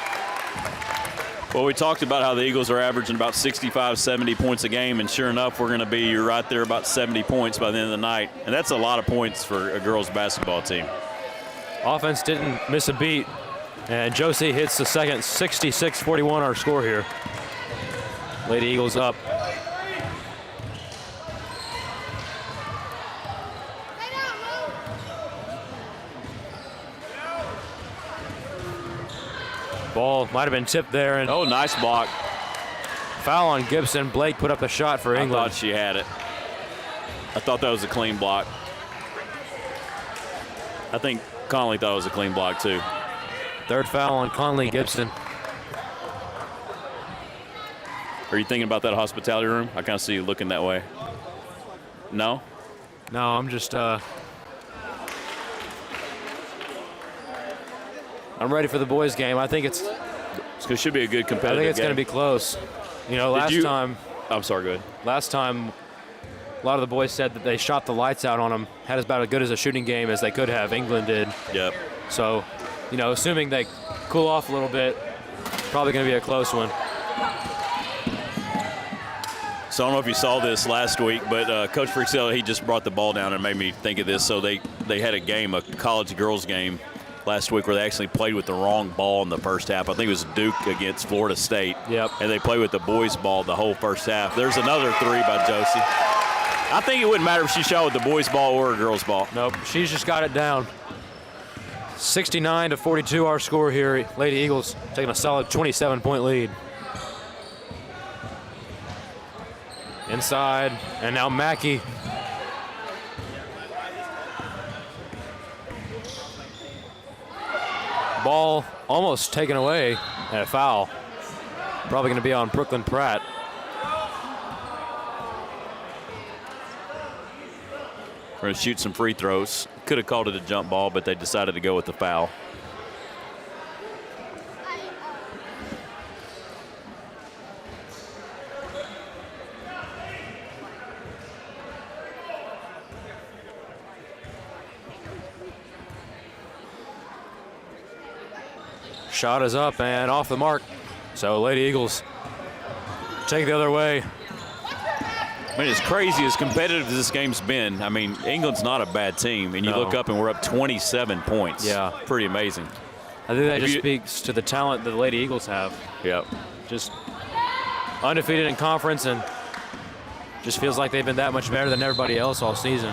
Well, we talked about how the Eagles are averaging about 65, 70 points a game, and sure enough, we're going to be right there about 70 points by the end of the night. And that's a lot of points for a girls' basketball team. Offense didn't miss a beat, and Josie hits the second. 66-41 our score here. Lady Eagles up. Ball might have been tipped there. And oh, nice block. Foul on Gibson. Blake put up the shot for England. I thought she had it. I thought that was a clean block. I think Conley thought it was a clean block too. Third foul on Conley Gibson. Are you thinking about that hospitality room? I kind of see you looking that way. No? No, I'm just I'm ready for the boys' game. I think it should be a good competitive game. I think it's going to be close. You know, last time. I'm sorry, go ahead. Last time, a lot of the boys said that they shot the lights out on them, had about as good as a shooting game as they could have. England did. Yep. So, you know, assuming they cool off a little bit, probably going to be a close one. So I don't know if you saw this last week, but Coach Frixell, he just brought the ball down and made me think of this. So they had a game, a college girls game last week where they actually played with the wrong ball in the first half. I think it was Duke against Florida State. Yep. And they played with the boys' ball the whole first half. There's another three by Josie. I think it wouldn't matter if she shot with the boys' ball or a girls' ball. Nope, she's just got it down. 69-42 our score here. Lady Eagles taking a solid 27-point lead. Inside, and now Mackey. Ball almost taken away, and a foul. Probably going to be on Brooklyn Pratt. We're going to shoot some free throws. Could have called it a jump ball, but they decided to go with the foul. Shot is up and off the mark. So Lady Eagles take the other way. I mean, as crazy, as competitive as this game's been, I mean, England's not a bad team. And you look up and we're up 27 points. Yeah. Pretty amazing. I think that just speaks to the talent that the Lady Eagles have. Yep. Just undefeated in conference and just feels like they've been that much better than everybody else all season.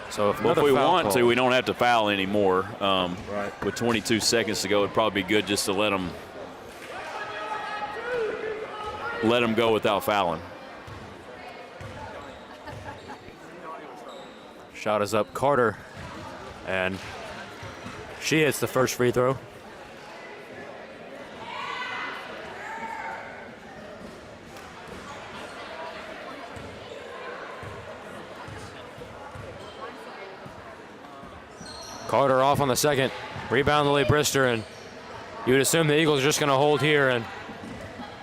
So if we want to, we don't have to foul anymore. Right. With 22 seconds to go, it'd probably be good just to let them let them go without fouling. Shot is up, Carter, and she hits the first free throw. Carter off on the second. Rebound Lily Brister, and you would assume the Eagles are just going to hold here and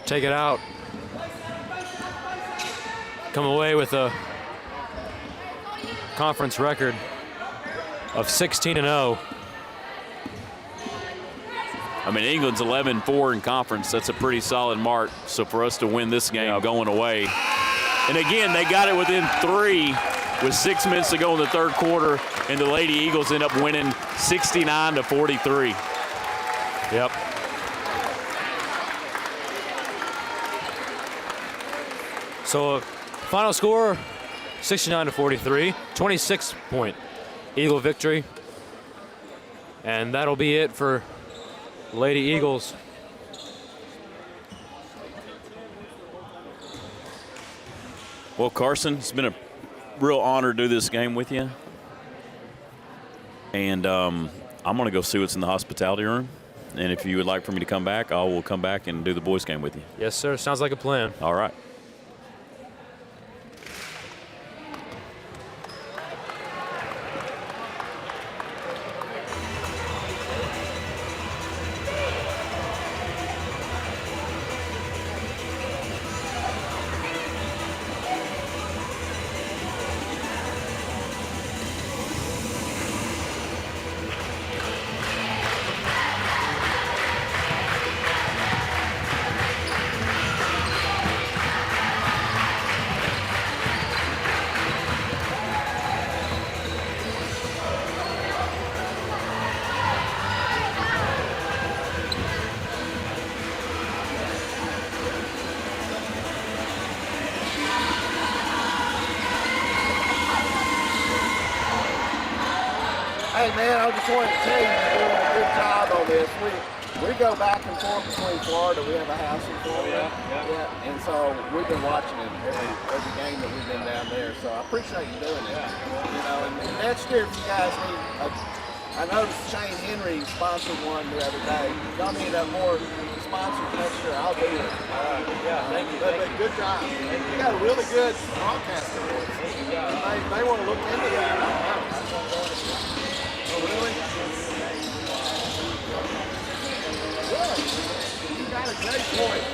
take it out. Come away with a conference record of 16-0. I mean, England's 11-4 in conference. That's a pretty solid mark. So for us to win this game going away. And again, they got it within 3 with 6 minutes to go in the third quarter, and the Lady Eagles end up winning 69-43. Yep. So final score, 69-43, 26-point Eagle victory. And that'll be it for Lady Eagles. Well, Carson, it's been a real honor to do this game with you. And I'm going to go see what's in the hospitality room. And if you would like for me to come back, I will come back and do the boys game with you. Yes, sir. Sounds like a plan. All right. Hey man, I just wanted to tell you you're doing a good job on this. We go back and forth between Florida. We have a house in Florida. Yeah. And so we've been watching it every game that we've been down there. So I appreciate you doing it. You know, and next year if you guys need I noticed Shane Henry sponsored one the other day. Y'all need more sponsors next year. I'll do it. Thank you. But good job. You got a really good broadcaster. They want to look into that. Oh, really? Good. You got a great point.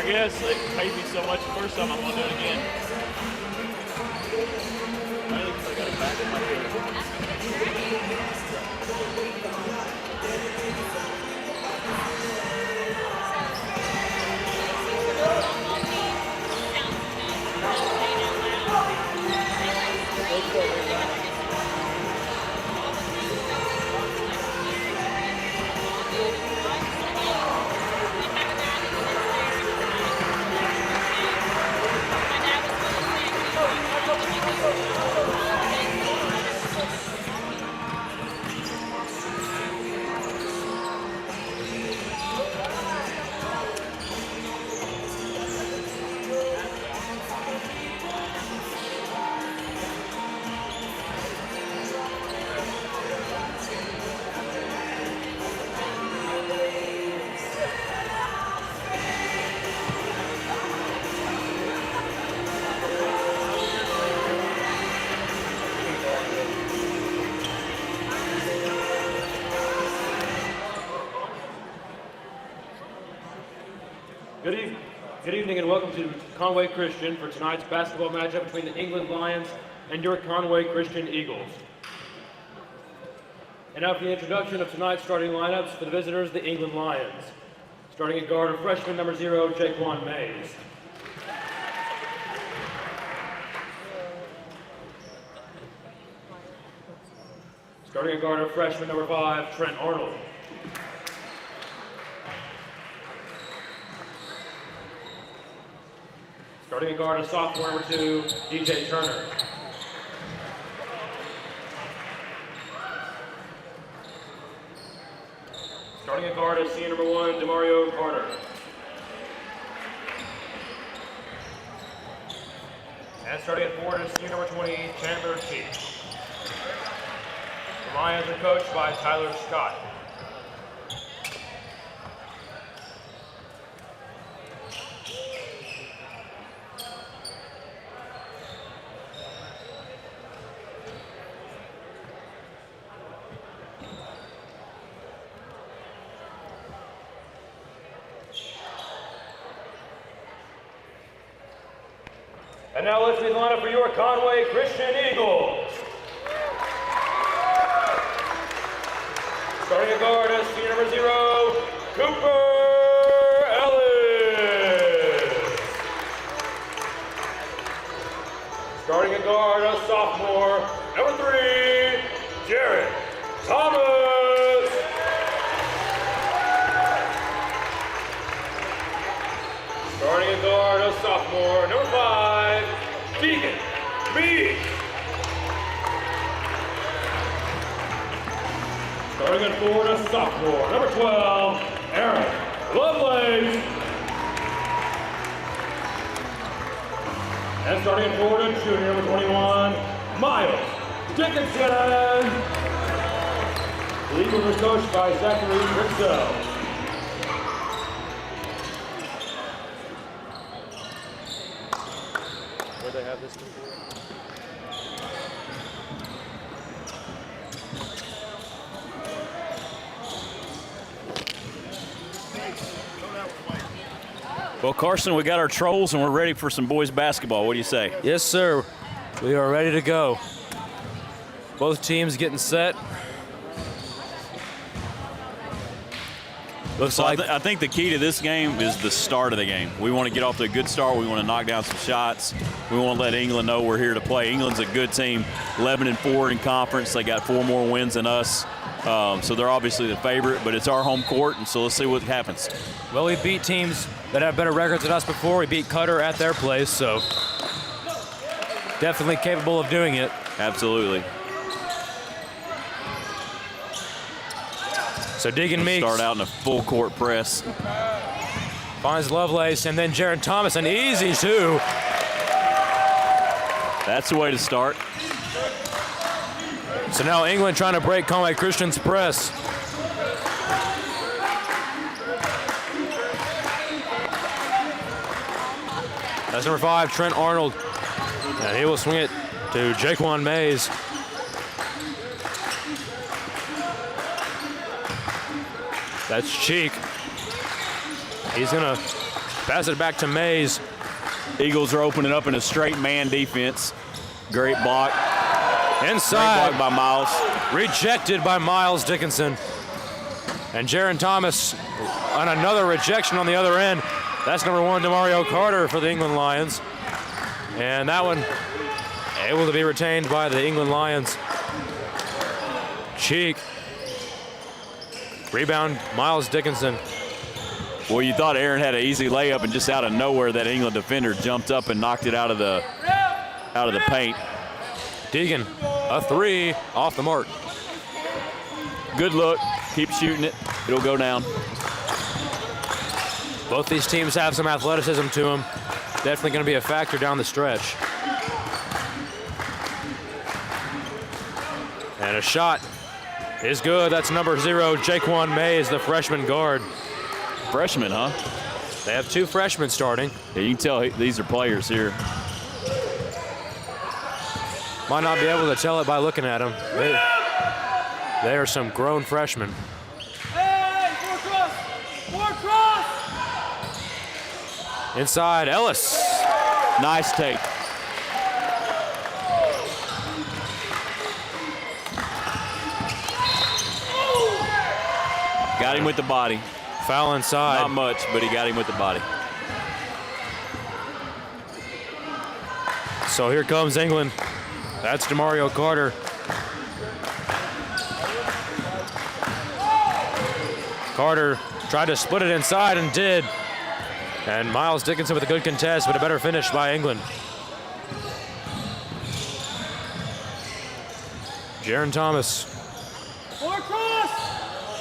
I guess they paid me so much the first time, I'm going to do it again. Mainly because I got a back in my head. Good evening and welcome to Conway Christian for tonight's basketball matchup between the England Lions and your Conway Christian Eagles. And now for the introduction of tonight's starting lineups for the visitors, the England Lions. Starting at guard, freshman number 0, Jaquan Mays. Starting at guard, freshman number 5, Trent Arnold. Starting at guard, sophomore number 2, DJ Turner. Starting at guard, senior number 1, DeMario Carter. And starting at forward, senior number 20, Chandler Cheek. The Lions are coached by Tyler Scott. And now let's meet the lineup for your Conway Christian Eagles. Starting at guard, senior number 0, Cooper Ellis. Starting at guard, sophomore number 3, Jared Thomas. Starting at guard, sophomore number 5, Deacon Meade. Starting at forward, sophomore number 12, Aaron Lovelace. And starting at forward, junior number 21, Miles Dickinson. The Eagles are coached by Zachary Rixell. Where'd they have this before? Well, Carson, we got our trolls and we're ready for some boys basketball. What do you say? Yes, sir. We are ready to go. Both teams getting set. Looks So like I think the key to this game is the start of the game. We want to get off to a good start. We want to knock down some shots. We want to let England know we're here to play. England's a good team, 11-4 in conference. They got 4 more wins than us. So they're obviously the favorite, but it's our home court, and so let's see what happens. well, we beat teams that have better records than us before. We beat Cutter at their place, so definitely capable of doing it. Absolutely. So Deacon Meeks Start out in a full court press. finds Lovelace, and then Jaron Thomas, an easy 2. That's the way to start. So now England trying to break Conway Christian's press. That's number 5, Trent Arnold. And he will swing it to Jaquan Mays. That's Cheek. He's gonna Pass it back to Mays. Eagles are opening up in a straight man defense. Great block. Inside. Great block by Miles. Rejected by Miles Dickinson. And Jaron Thomas on another rejection on the other end. That's number 1, Demario Carter for the England Lions. And that one able to be retained by the England Lions. Cheek. Rebound, Miles Dickinson. Well, you thought Aaron had an easy layup, and just out of nowhere, that England defender jumped up and knocked it out of the paint. Deegan, a 3 off the mark. Good look. Keep shooting it. It'll go down. Both these teams have some athleticism to them. Definitely going to be a factor down the stretch. And a shot is good. That's number 0, Jaquan Mays, the freshman guard. Freshman, huh? They have 2 freshmen starting. Yeah, you can tell these are players here. Might not be able to tell it by looking at them. They are some grown freshmen. More cross! Inside, Ellis. Nice take. Got him with the body. Foul inside. Not much, but he got him with the body. So here comes England. That's Demario Carter. Carter tried to split it inside and did. And Miles Dickinson with a good contest, but a better finish by England. Jaron Thomas.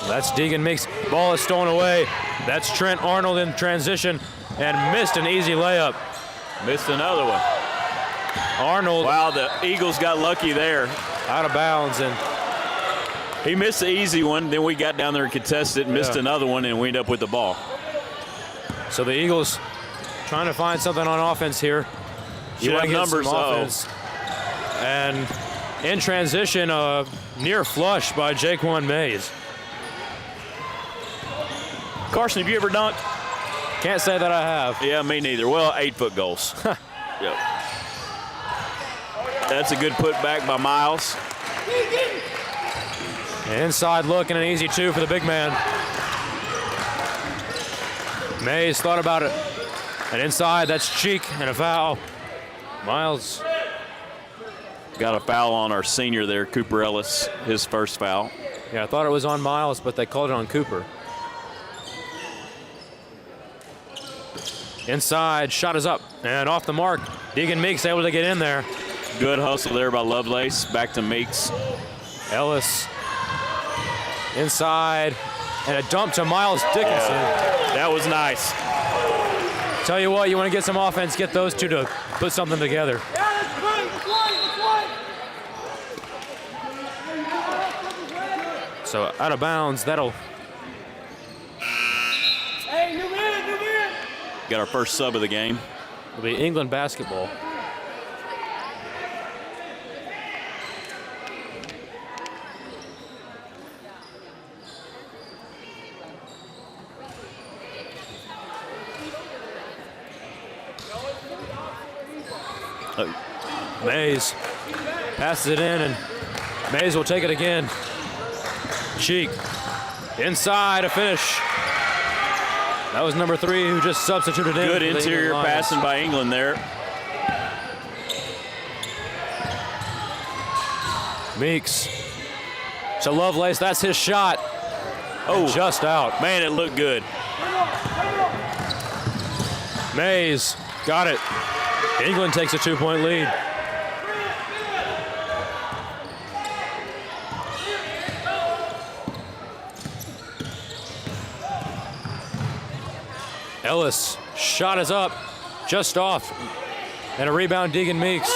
That's Deegan Meeks. Ball is stolen away. That's Trent Arnold in transition and missed an easy layup. Missed another one. Arnold. Wow, the Eagles got lucky there. Out of bounds, and he missed the easy one. Then we got down there and contested, missed another one, and we ended up with the ball. So the Eagles trying to find something on offense here. You want to get numbers, some offense. And in transition, a near flush by Jaquan Mays. Carson, have you ever dunked? Can't say that I have. Yeah, me neither. Well, 8-foot goals. Yep. That's a good putback by Miles. Inside look and an easy 2 for the big man. Mays thought about it. And inside, that's Cheek and a foul. Miles. Got a foul on our senior there, Cooper Ellis, his first foul. Yeah, I thought it was on Miles, but they called it on Cooper. Inside, shot is up and off the mark. Deegan Meeks able to get in there. Good hustle there by Lovelace. Back to Meeks. Ellis inside and a dump to Miles Dickinson. Yeah, that was nice. Tell you what, you want to get some offense, get those two to put something together. So out of bounds, that'll. Hey, you win. Got our first sub of the game. It'll be England basketball. Mays passes it in, and Mays will take it again. Cheek inside, a finish. That was number 3 who just substituted in. Good interior passing by England there. Meeks to Lovelace, that's his shot. Oh, and just out. Man, it looked good. Mays got it. England takes a 2-point lead. Ellis, shot is up, just off. And a rebound, Deegan Meeks.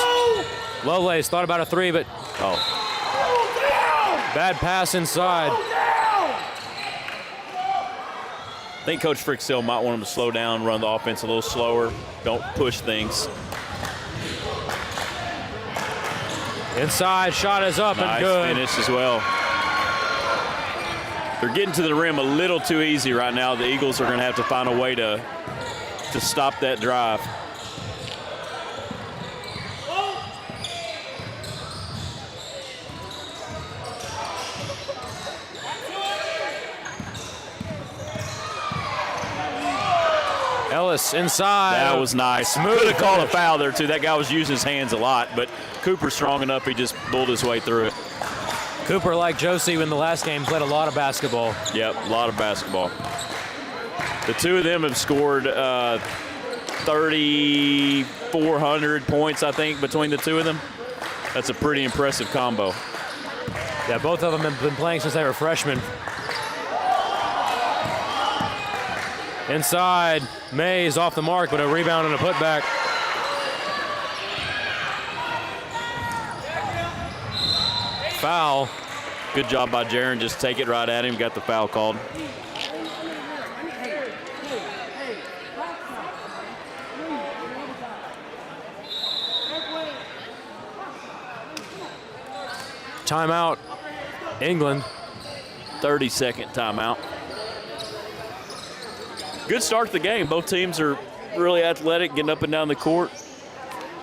Lovelace thought about a 3, but bad pass inside. I think Coach Frickstill might want him to slow down, run the offense a little slower. Don't push things. Inside, shot is up and good. Nice finish as well. They're getting to the rim a little too easy right now. The Eagles are going to have to find a way to to stop that drive. Ellis inside. That was nice. Could have called a foul there, too. That guy was using his hands a lot, but Cooper's strong enough, he just bulled his way through it. Cooper, like Josie in the last game, played a lot of basketball. Yep, a lot of basketball. The two of them have scored 3,400 points, I think, between the two of them. That's a pretty impressive combo. Yeah, both of them have been playing since they were freshmen. Inside, Mays off the mark, but a rebound and a putback. Foul. Good job by Jaron. Just take it right at him. Got the foul called. Timeout, England. 30-second timeout. Good start to the game. Both teams are really athletic, getting up and down the court.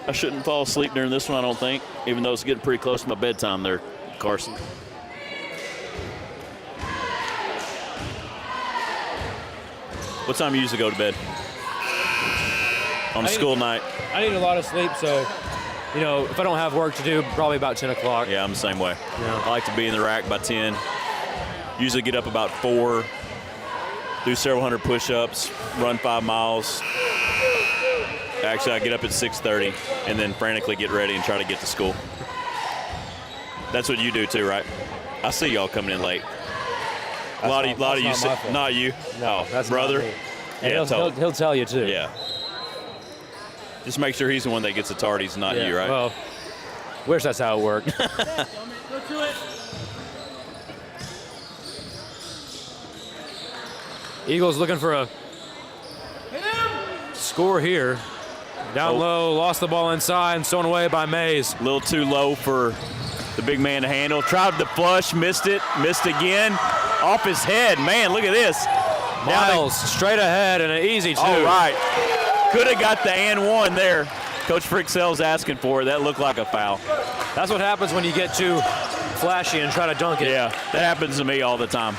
I shouldn't fall asleep during this one, I don't think, even though it's getting pretty close to my bedtime there, Carson. What time you usually go to bed? On a school night? I need a lot of sleep, so, you know, if I don't have work to do, probably about 10 o'clock. Yeah, I'm the same way. Yeah. I like to be in the rack by 10. Usually get up about 4, do several hundred push-ups, run 5 miles. Actually, I get up at 6:30 and then frantically get ready and try to get to school. That's what you do too, right? I see y'all coming in late. A lot of you, not you. No, that's brother. Not me. Yeah, he'll tell you too. Yeah. Just make sure he's the one that gets the tardies, not you, right? Well, wish that's how it worked. Eagles looking for a score here. Down low, lost the ball inside, and stolen away by Mays. A little too low for the big man to handle. Tried the flush, missed it, missed again. Off his head. Man, look at this. Miles straight ahead and an easy two. All right. Could have got the and one there. Coach Fricksel's asking for it. That looked like a foul. That's what happens when you get too flashy and try to dunk it. Yeah, that happens to me all the time.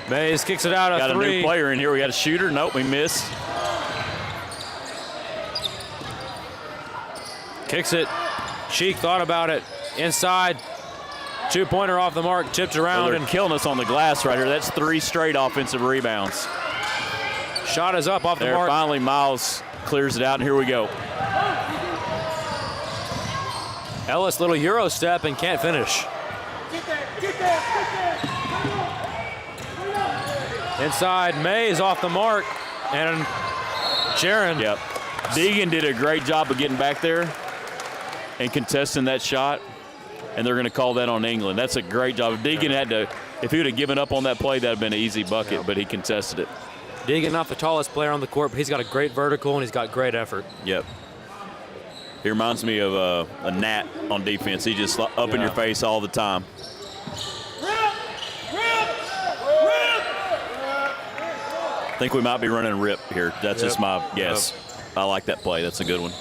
Mays kicks it out of got three. a new player in here. We got a shooter. Nope, we missed. Kicks it. Cheek thought about it. Inside. Two-pointer off the mark. Tipped around. They're killing us on the glass right here. That's 3 straight offensive rebounds. Shot is up off the There, mark. finally, Miles clears it out, and here we go. Ellis, little Euro step and can't finish. Inside, Mays off the mark, and Jaron. Yep. Deegan did a great job of getting back there and contesting that shot, and they're going to call that on England. That's a great job. If Deegan if he would have given up on that play, that would have been an easy bucket, but he contested it. Deegan, not the tallest player on the court, but he's got a great vertical and he's got great effort. Yep. He reminds me of a Nat on defense. He just up in your face all the time. I think we might be running rip here. That's just my guess. I like that play. That's a good one.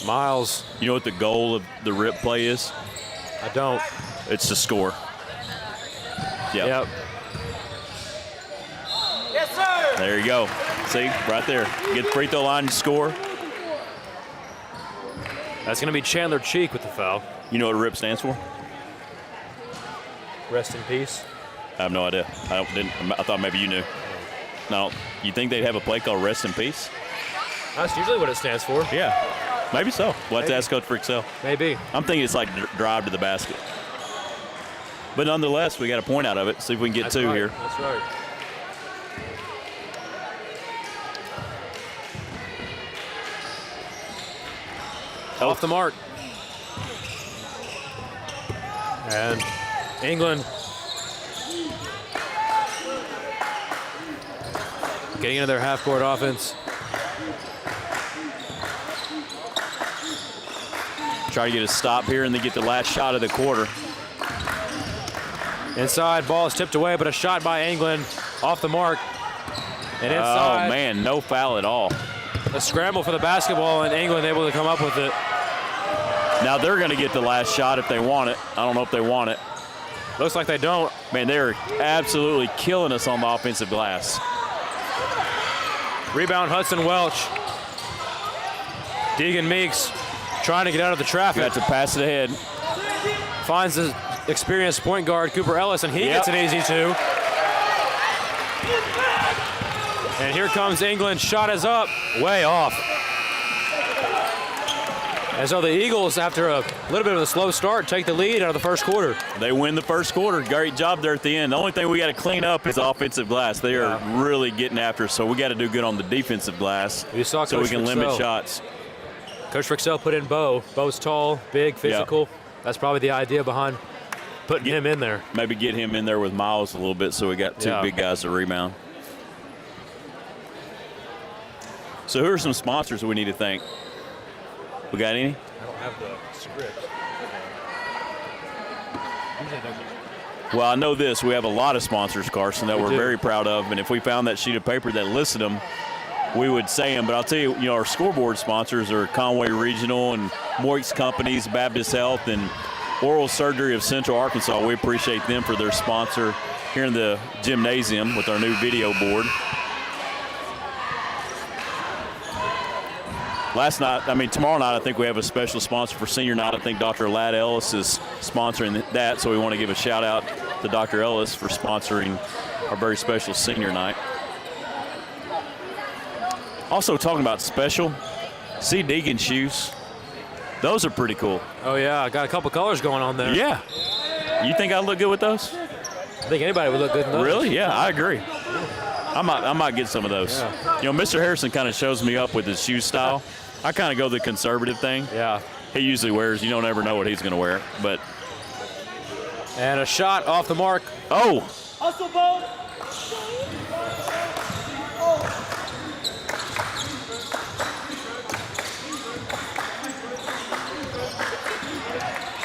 Miles. You know what the goal of the rip play is? I don't. It's to score. Yep. Yes, sir. There you go. See, right there. Get the free throw line and score. That's going to be Chandler Cheek with the foul. You know what RIP stands for? Rest in peace. I have no idea. I thought maybe you knew. No, you think they'd have a play called Rest in Peace? That's usually what it stands for. Yeah, maybe so. We'll have to ask Coach Fricksell. Maybe. I'm thinking it's like drive to the basket. But nonetheless, we got a point out of it. See if we can get two here. That's right. Off the mark. And England getting into their half-court offense. Try to get a stop here and then get the last shot of the quarter. Inside, ball is tipped away, but a shot by England off the mark. And inside. Oh, man, no foul at all. A scramble for the basketball, and England able to come up with it. Now they're going to get the last shot if they want it. I don't know if they want it. Looks like they don't. Man, they're absolutely killing us on the offensive glass. Rebound, Hudson Welch. Deegan Meeks trying to get out of the traffic. Got to pass it ahead. Finds the experienced point guard, Cooper Ellis, and he gets an easy two. And here comes England. Shot is up, way off. And so the Eagles, after a little bit of a slow start, take the lead out of the first quarter. They win the first quarter. Great job there at the end. The only thing we got to clean up is offensive glass. They are really getting after us, so we got to do good on the defensive glass so we can limit shots. Coach Rixell put in Bo. Bo's tall, big, physical. That's probably the idea behind putting him in there. Maybe get him in there with Miles a little bit so we got two big guys to rebound. So who are some sponsors we need to thank? We got any? I don't have the script. Well, I know this. We have a lot of sponsors, Carson, that we're very proud of. And if we found that sheet of paper that listed them, we would say them. But I'll tell you, our scoreboard sponsors are Conway Regional and Moix Companies, Baptist Health, and Oral Surgery of Central Arkansas. We appreciate them for their sponsor here in the gymnasium with our new video board. Tomorrow night, I think we have a special sponsor for senior night. I think Dr. Ladd Ellis is sponsoring that, so we want to give a shout out to Dr. Ellis for sponsoring our very special senior night. Also talking about special, see Deegan's shoes. Those are pretty cool. Oh yeah, I got a couple colors going on there. Yeah. You think I look good with those? I think anybody would look good in those. Really? Yeah, I agree. I might get some of those. Yeah. Mr. Harrison kind of shows me up with his shoe style. I kind of go the conservative thing. Yeah. He usually wears, you don't ever know what he's going to wear. But. And a shot off the mark. Oh. Hustle, Bo.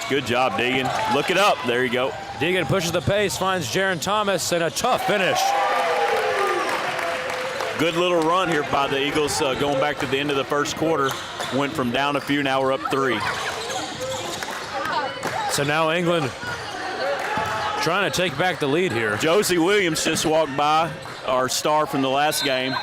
Good job, Deegan. Look it up. There you go. Deegan pushes the pace, finds Jaron Thomas, and a tough finish. Good little run here by the Eagles going back to the end of the first quarter. Went from down a few, now we're up 3. So now England trying to take back the lead here. Josie Williams just walked by, our star from the last game.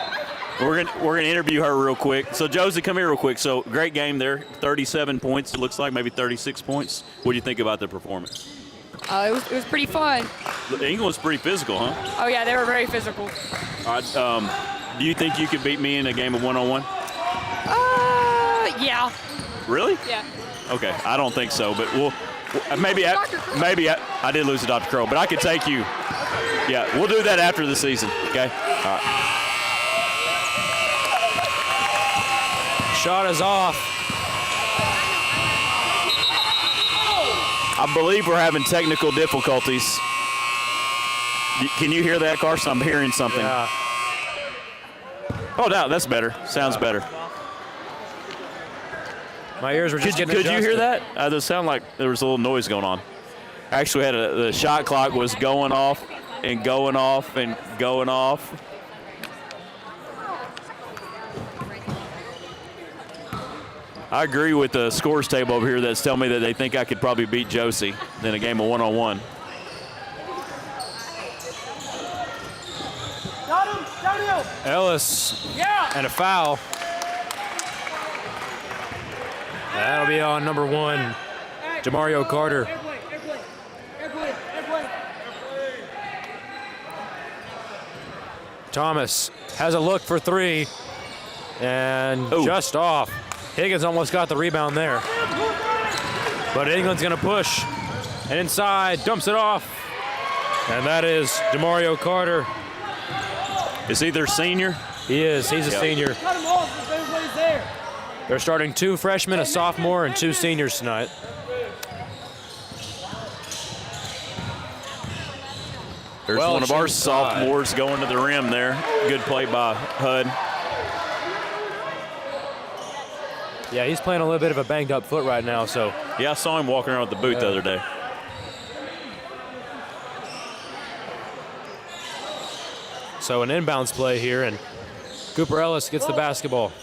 We're gonna interview her real quick. So Josie, come here real quick. So great game there, 37 points. It looks like maybe 36 points. What do you think about the performance? It was pretty fun. England's pretty physical, huh? Oh yeah, they were very physical. All right. Do you think you could beat me in a game of one-on-one? Yeah. Really? Yeah. Okay, I don't think so, but maybe I did lose to Dr. Crow, but I could take you. Yeah, we'll do that after the season. Okay. All right. Shot is off. I believe we're having technical difficulties. Can you hear that, Carson? I'm hearing something. Yeah. Oh, no, that's better. Sounds better. My ears were just getting Could you hear adjusted. that? It sounded like there was a little noise going on. Actually, the shot clock was going off and going off and going off. I agree with the scores table over here that's telling me that they think I could probably beat Josie in a game of one-on-one. Ellis and a foul. That'll be on number 1, Jamario Carter. Thomas has a look for 3 and just off. Higgins almost got the rebound there. But England's gonna push. And inside, dumps it off. And that is Jamario Carter. Is he their senior? He is, he's a senior. They're starting 2 freshmen, a sophomore, and 2 seniors tonight. There's one of our sophomores going to the rim there. Good play by Hud. Yeah, he's playing a little bit of a banged up foot right now, so. Yeah, I saw him walking around with the boot the other day. So an inbounds play here, and Cooper Ellis gets the basketball.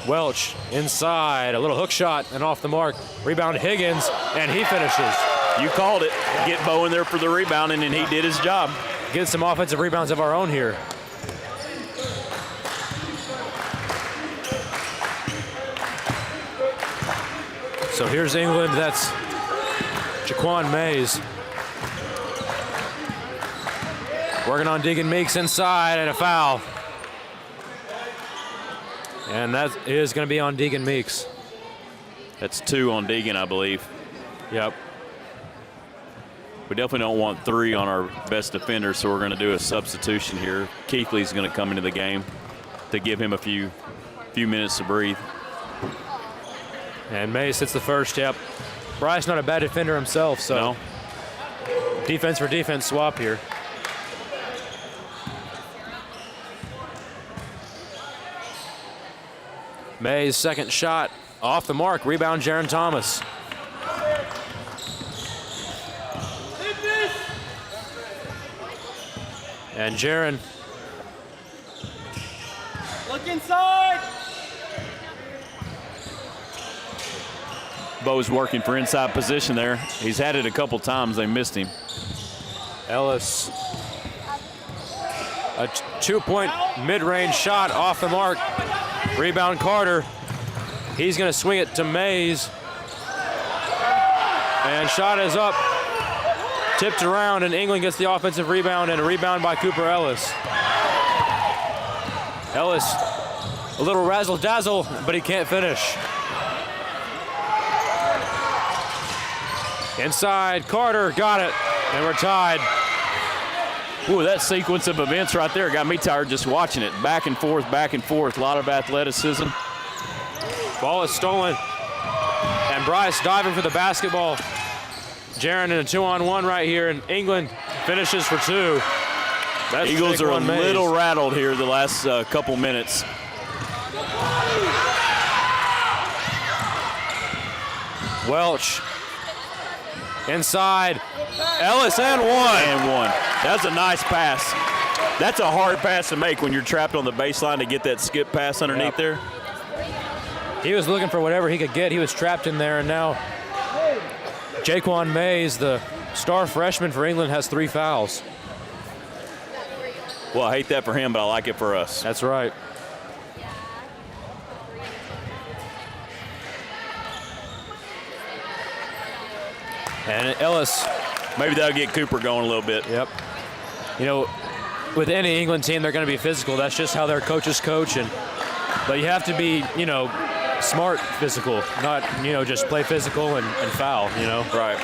Welch inside, a little hook shot and off the mark. Rebound Higgins, and he finishes. You called it. Get Bo in there for the rebounding, and he did his job. Get some offensive rebounds of our own here. So here's England. That's Jaquan Mays. Working on Deegan Meeks inside, and a foul. And that is going to be on Deegan Meeks. That's 2 on Deegan, I believe. Yep. We definitely don't want 3 on our best defender, so we're going to do a substitution here. Keithley's going to come into the game to give him a few minutes to breathe. And Mays hits the first, yep. Bryce not a bad defender himself, so no. Defense for defense swap here. Mays' second shot off the mark. Rebound, Jaron Thomas. And Jaron. Look inside. Bo's working for inside position there. He's had it a couple times. They missed him. Ellis. A 2-point mid-range shot off the mark. Rebound Carter. He's going to swing it to Mays. And shot is up. Tipped around, and England gets the offensive rebound, and a rebound by Cooper Ellis. Ellis, a little razzle-dazzle, but he can't finish. Inside, Carter got it, and we're tied. Ooh, that sequence of events right there got me tired just watching it. Back and forth, a lot of athleticism. Ball is stolen, and Bryce diving for the basketball. Jaron in a 2-on-1 right here, and England finishes for 2. That's Eagles are a Mays. little rattled here the last couple minutes. Welch inside, Ellis and one. That's a nice pass. That's a hard pass to make when you're trapped on the baseline to get that skip pass underneath there. He was looking for whatever he could get. He was trapped in there, and now Jaquan Mays, the star freshman for England, has 3 fouls. Well, I hate that for him, but I like it for us. That's right. And Ellis. Maybe that'll get Cooper going a little bit. Yep. You know, with any England team, they're going to be physical. That's just how their coaches coach. But you have to be, smart physical, not, just play physical and foul, Right.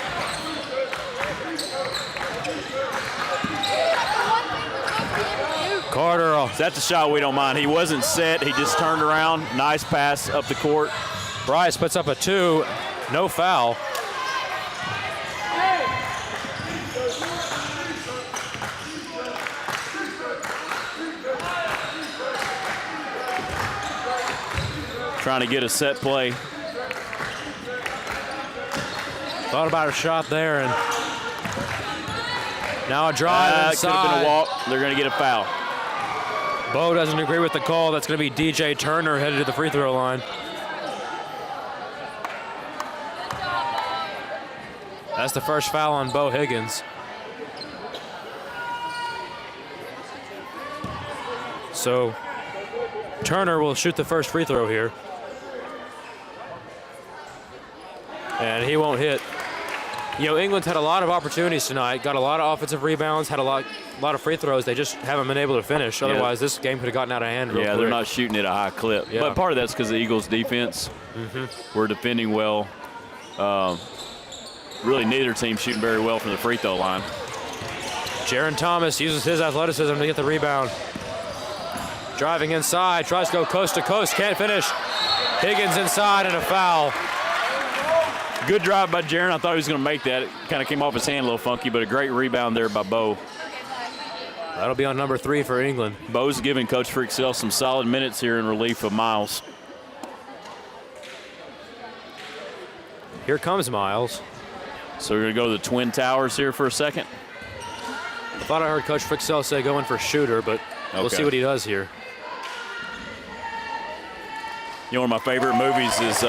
Carter. That's a shot we don't mind. He wasn't set. He just turned around. Nice pass up the court. Bryce puts up a 2. No foul. Trying to get a set play. Thought about a shot there, and now a drive inside. Could have been a walk. They're going to get a foul. Bo doesn't agree with the call. That's going to be DJ Turner headed to the free throw line. That's the first foul on Bo Higgins. So Turner will shoot the first free throw here. And he won't hit. England's had a lot of opportunities tonight, got a lot of offensive rebounds, had a lot of free throws. They just haven't been able to finish. Otherwise, this game could have gotten out of hand real quick. They're not shooting at a high clip. Yeah. But part of that's because of the Eagles' defense. We're defending well. Really, neither team shooting very well from the free throw line. Jaron Thomas uses his athleticism to get the rebound. Driving inside, tries to go coast to coast, can't finish. Higgins inside and a foul. Good drive by Jaron. I thought he was going to make that. It kind of came off his hand a little funky, but a great rebound there by Bo. That'll be on number 3 for England. Bo's giving Coach Freaksell some solid minutes here in relief of Miles. Here comes Miles. So we're going to go to the Twin Towers here for a second. I thought I heard Coach Frixell say go in for shooter, but we'll see what he does here. You know, one of my favorite movies is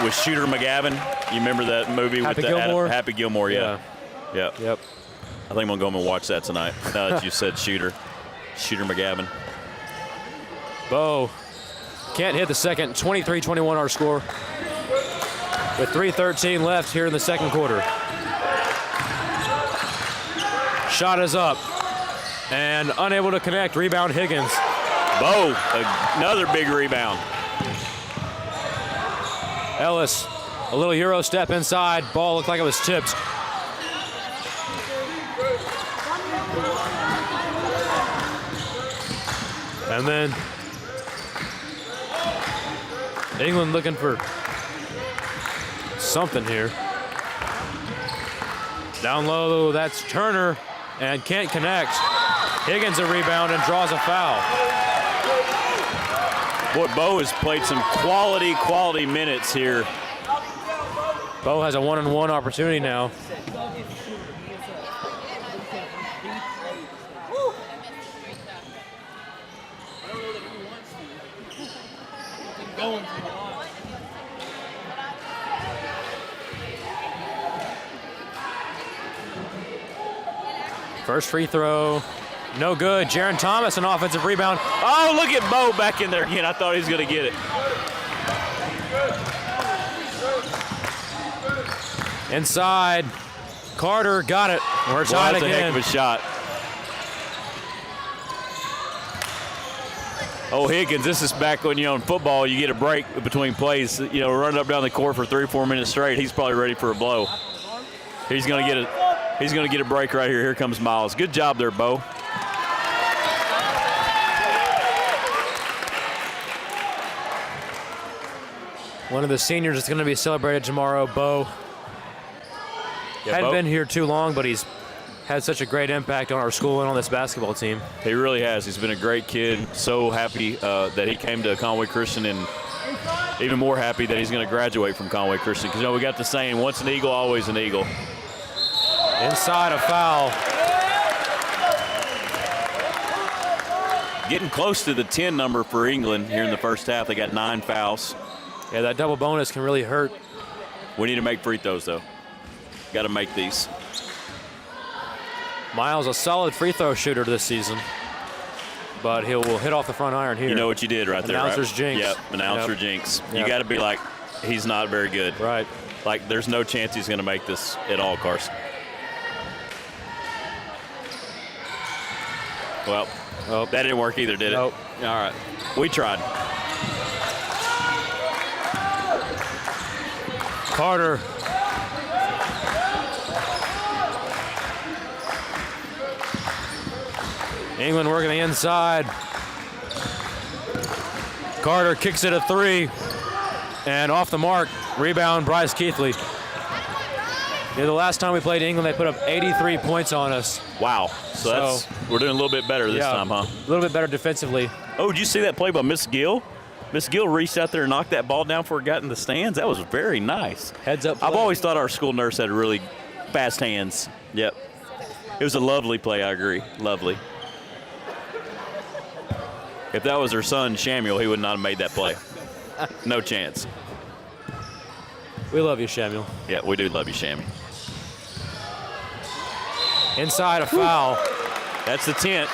with Shooter McGavin. You remember that movie Happy with Gilmore? Happy Gilmore, yeah. Yep. I think I'm going to go home and watch that tonight now that you said Shooter McGavin. Bo can't hit the second. 23-21 our score. With 3:13 left here in the second quarter. Shot is up and unable to connect. Rebound Higgins. Bo, another big rebound. Ellis, a little Euro step inside. Ball looked like it was tipped. And then England looking for something here. Down low, that's Turner, and can't connect. Higgins a rebound and draws a foul. Boy, Bo has played some quality minutes here. Bo has a one-on-one opportunity now. First free throw, no good. Jaron Thomas, an offensive rebound. Oh, look at Bo back in there again. I thought he was going to get it. Inside, Carter got it. We're tied That's again. a heck of a shot. Oh, Higgins, this is back when, in football, you get a break between plays. Running up down the court for 3 or 4 minutes straight. He's probably ready for a blow. He's going to get a break right here. Here comes Miles. Good job there, Bo. One of the seniors is going to be celebrated tomorrow, Bo. Hadn't been here too long, but he's had such a great impact on our school and on this basketball team. He really has. He's been a great kid. So happy that he came to Conway Christian, and even more happy that he's going to graduate from Conway Christian. Because, we got the saying, once an Eagle, always an Eagle. Inside, a foul. Getting close to the 10 number for England here in the first half. They got 9 fouls. Yeah, that double bonus can really hurt. We need to make free throws, though. Got to make these. Miles, a solid free throw shooter this season, but he will hit off the front iron here. You know what you did right there, Announcer's right? jinx. Yep, announcer jinx. Yep. You got to be like, he's not very good. Right. Like, there's no chance he's going to make this at all, Carson. Well, that didn't work either, did it? Nope. All right. We tried. Carter. England working the inside. Carter kicks it a 3. And off the mark, rebound Bryce Keithley. Yeah, the last time we played England, they put up 83 points on us. Wow. So we're doing a little bit better this time, huh? A little bit better defensively. Oh, did you see that play by Miss Gill? Miss Gill reached out there and knocked that ball down before it got in the stands. That was very nice. Heads up play. I've always thought our school nurse had really fast hands. Yep. It was a lovely play, I agree. Lovely. If that was her son, Shamuel, he would not have made that play. No chance. We love you, Shamuel. Yeah, we do love you, Shammy. Inside, a foul. That's the 10th.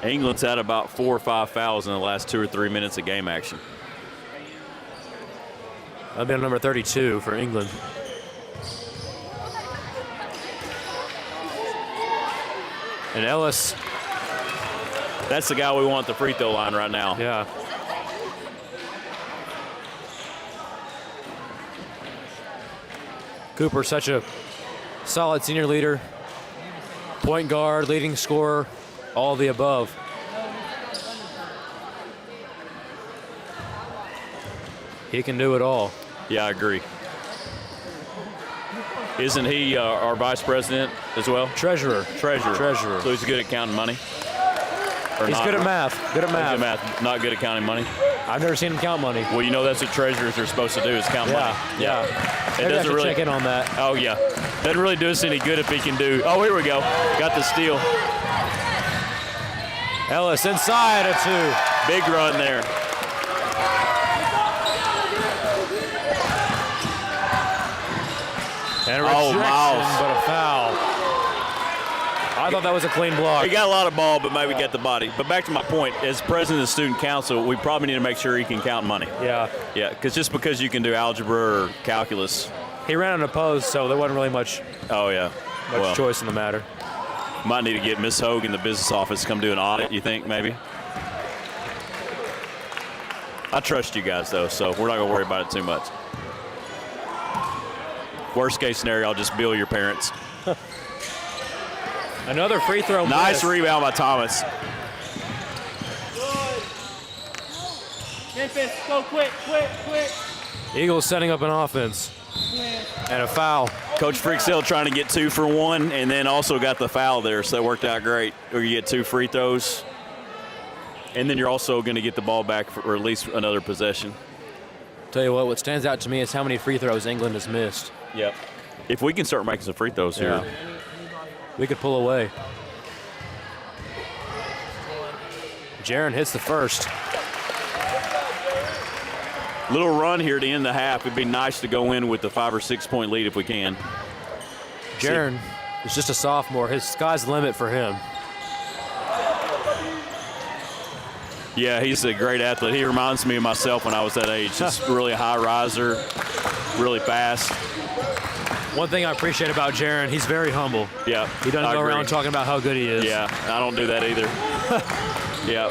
England's had about 4 or 5 fouls in the last 2 or 3 minutes of game action. That'll be number 32 for England. And Ellis. That's the guy we want at the free throw line right now. Yeah. Cooper, such a solid senior leader. Point guard, leading scorer, all of the above. He can do it all. Yeah, I agree. Isn't he our vice president as well? Treasurer. Treasurer. So he's good at counting money? He's good at math. Good at math. Good at math. Not good at counting money? I've never seen him count money. Well, you know that's what treasurers are supposed to do is count money. Yeah. It Maybe I doesn't should really check in on that. Oh yeah, doesn't really do us any good if he can do. Oh, here we go. Got the steal. Ellis inside a 2. Big run there. And a rejection, Miles. but a foul. I thought that was a clean block. He got a lot of ball, but maybe got the body. But back to my point, as president of the student council, we probably need to make sure he can count money. Yeah. Yeah, because just because you can do algebra or calculus. He ran unopposed, so there wasn't really much Oh, yeah. choice in the matter. Might need to get Miss Hogue in the business office to come do an audit, you think, maybe? I trust you guys, though, so we're not going to worry about it too much. Worst case scenario, I'll just bill your parents. Another free throw. Nice miss. rebound by Thomas. Memphis, go quick. Eagles setting up an offense. And a foul. Coach Fricksell trying to get 2 for 1, and then also got the foul there, so that worked out great. Or you get 2 free throws, and then you're also going to get the ball back for at least another possession. Tell you what stands out to me is how many free throws England has missed. Yep. If we can start making some free throws here. We could pull away. Jaron hits the first. Little run here to end the half. It'd be nice to go in with the 5 or 6 point lead if we can. Jaron is just a sophomore. His sky's the limit for him. Yeah, he's a great athlete. He reminds me of myself when I was that age. Just really a high riser, really fast. One thing I appreciate about Jaron, he's very humble. Yeah. He doesn't go around talking about how good he is. Yeah, I don't do that either. Yeah.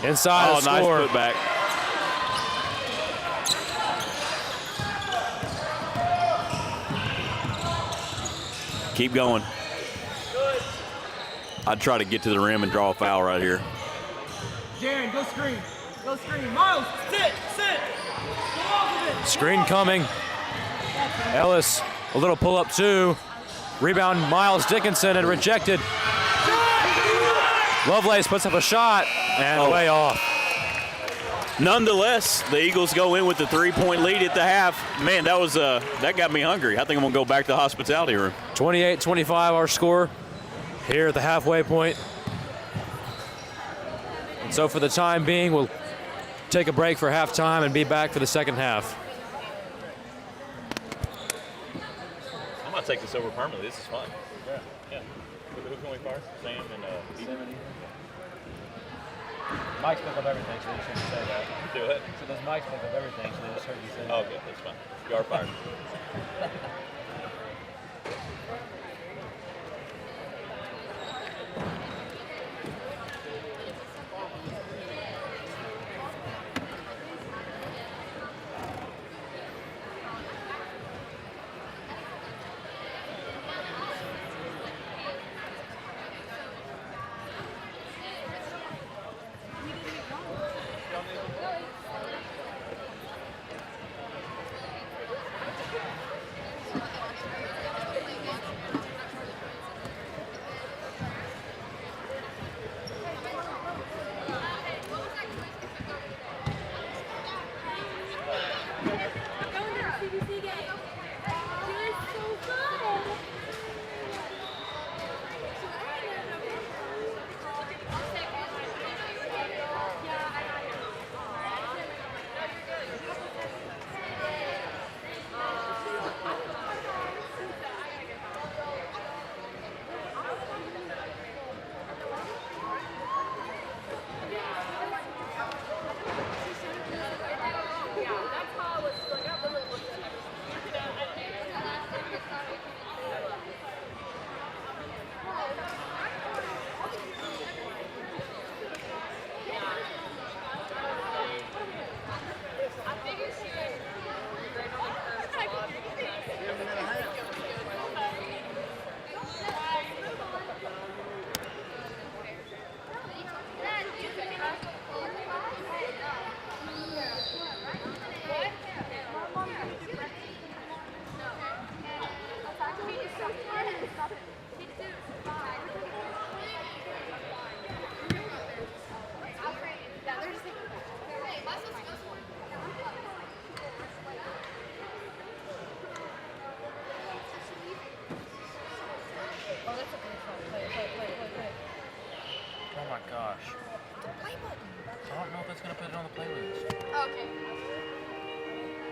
Inside nice score. putback. Keep going. I'd try to get to the rim and draw a foul right here. Jaron, go screen. Miles, sit. Go off of it. Screen coming. Ellis, a little pull-up 2. Rebound, Miles Dickinson, and rejected. Lovelace puts up a shot, and way off. Nonetheless, the Eagles go in with the 3-point lead at the half. Man, that was that got me hungry. I think I'm going to go back to the hospitality room. 28-25 our score here at the halfway point. And so for the time being, we'll take a break for halftime and be back for the second half. I'm going to take this over permanently. This is fun. Yeah. Who can we fire? Sam and Ethan? Mike's pick up everything, so you shouldn't say that. Do it. So those mics pick up everything, so they just heard you say that. Okay, that's fine. You are fired.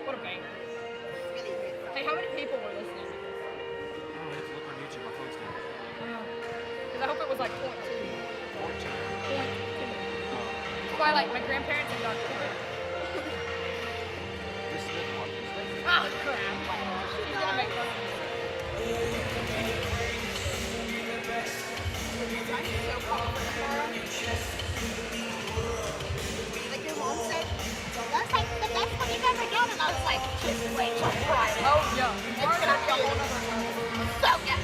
What a banger. Hey, how many people were listening to this? I don't have to look on YouTube. My phone's dead. Because I hope it was like 0.2. 0.2. By like my grandparents and Dr. This is the one. Oh, crap. She's gonna make fun of me. I'm so pumped for tomorrow. Like your mom said, that's like the best one you've ever done, and I was like, just wait till Friday. Oh, yeah. It's gonna be a whole nother level. So yeah.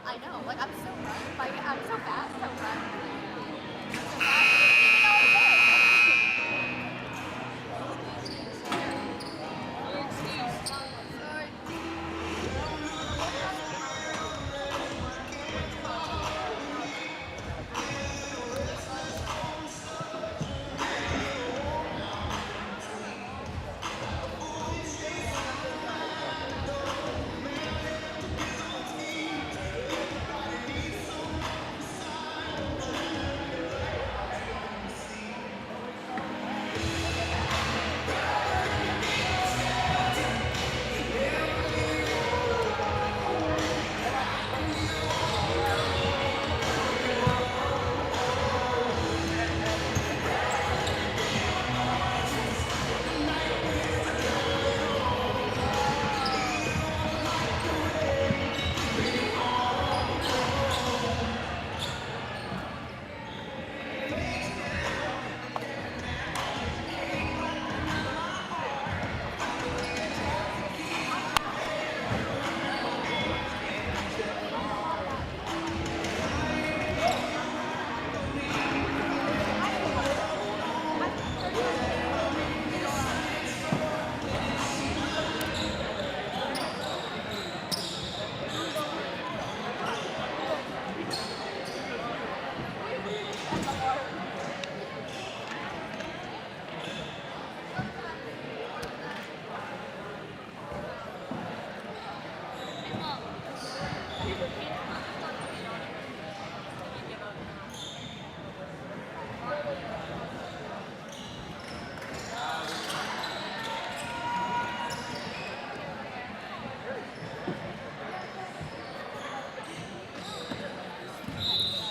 I know, like I'm so fast, so fast. So fast.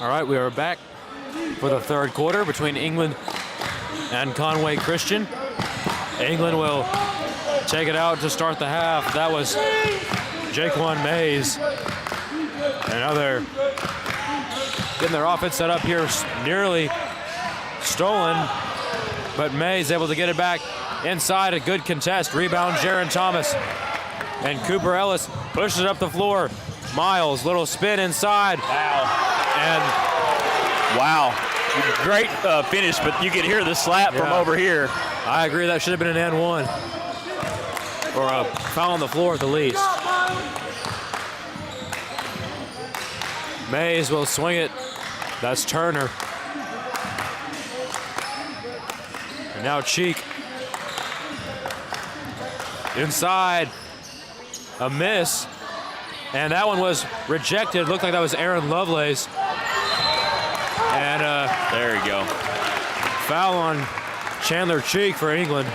All right, we are back for the third quarter between England and Conway Christian. England will take it out to start the half. That was Jaquan Mays. And now they're getting their offense set up here, nearly stolen, but Mays able to get it back inside. A good contest. Rebound, Jaron Thomas. And Cooper Ellis pushes it up the floor. Miles, little spin inside. Wow. Great finish, but you could hear the slap from over here. I agree, that should have been an and one. Or a foul on the floor at the least. Mays will swing it. That's Turner. And now Cheek. Inside. A miss. And that one was rejected. Looked like that was Aaron Lovelace. And there you go. Foul on Chandler Cheek for England.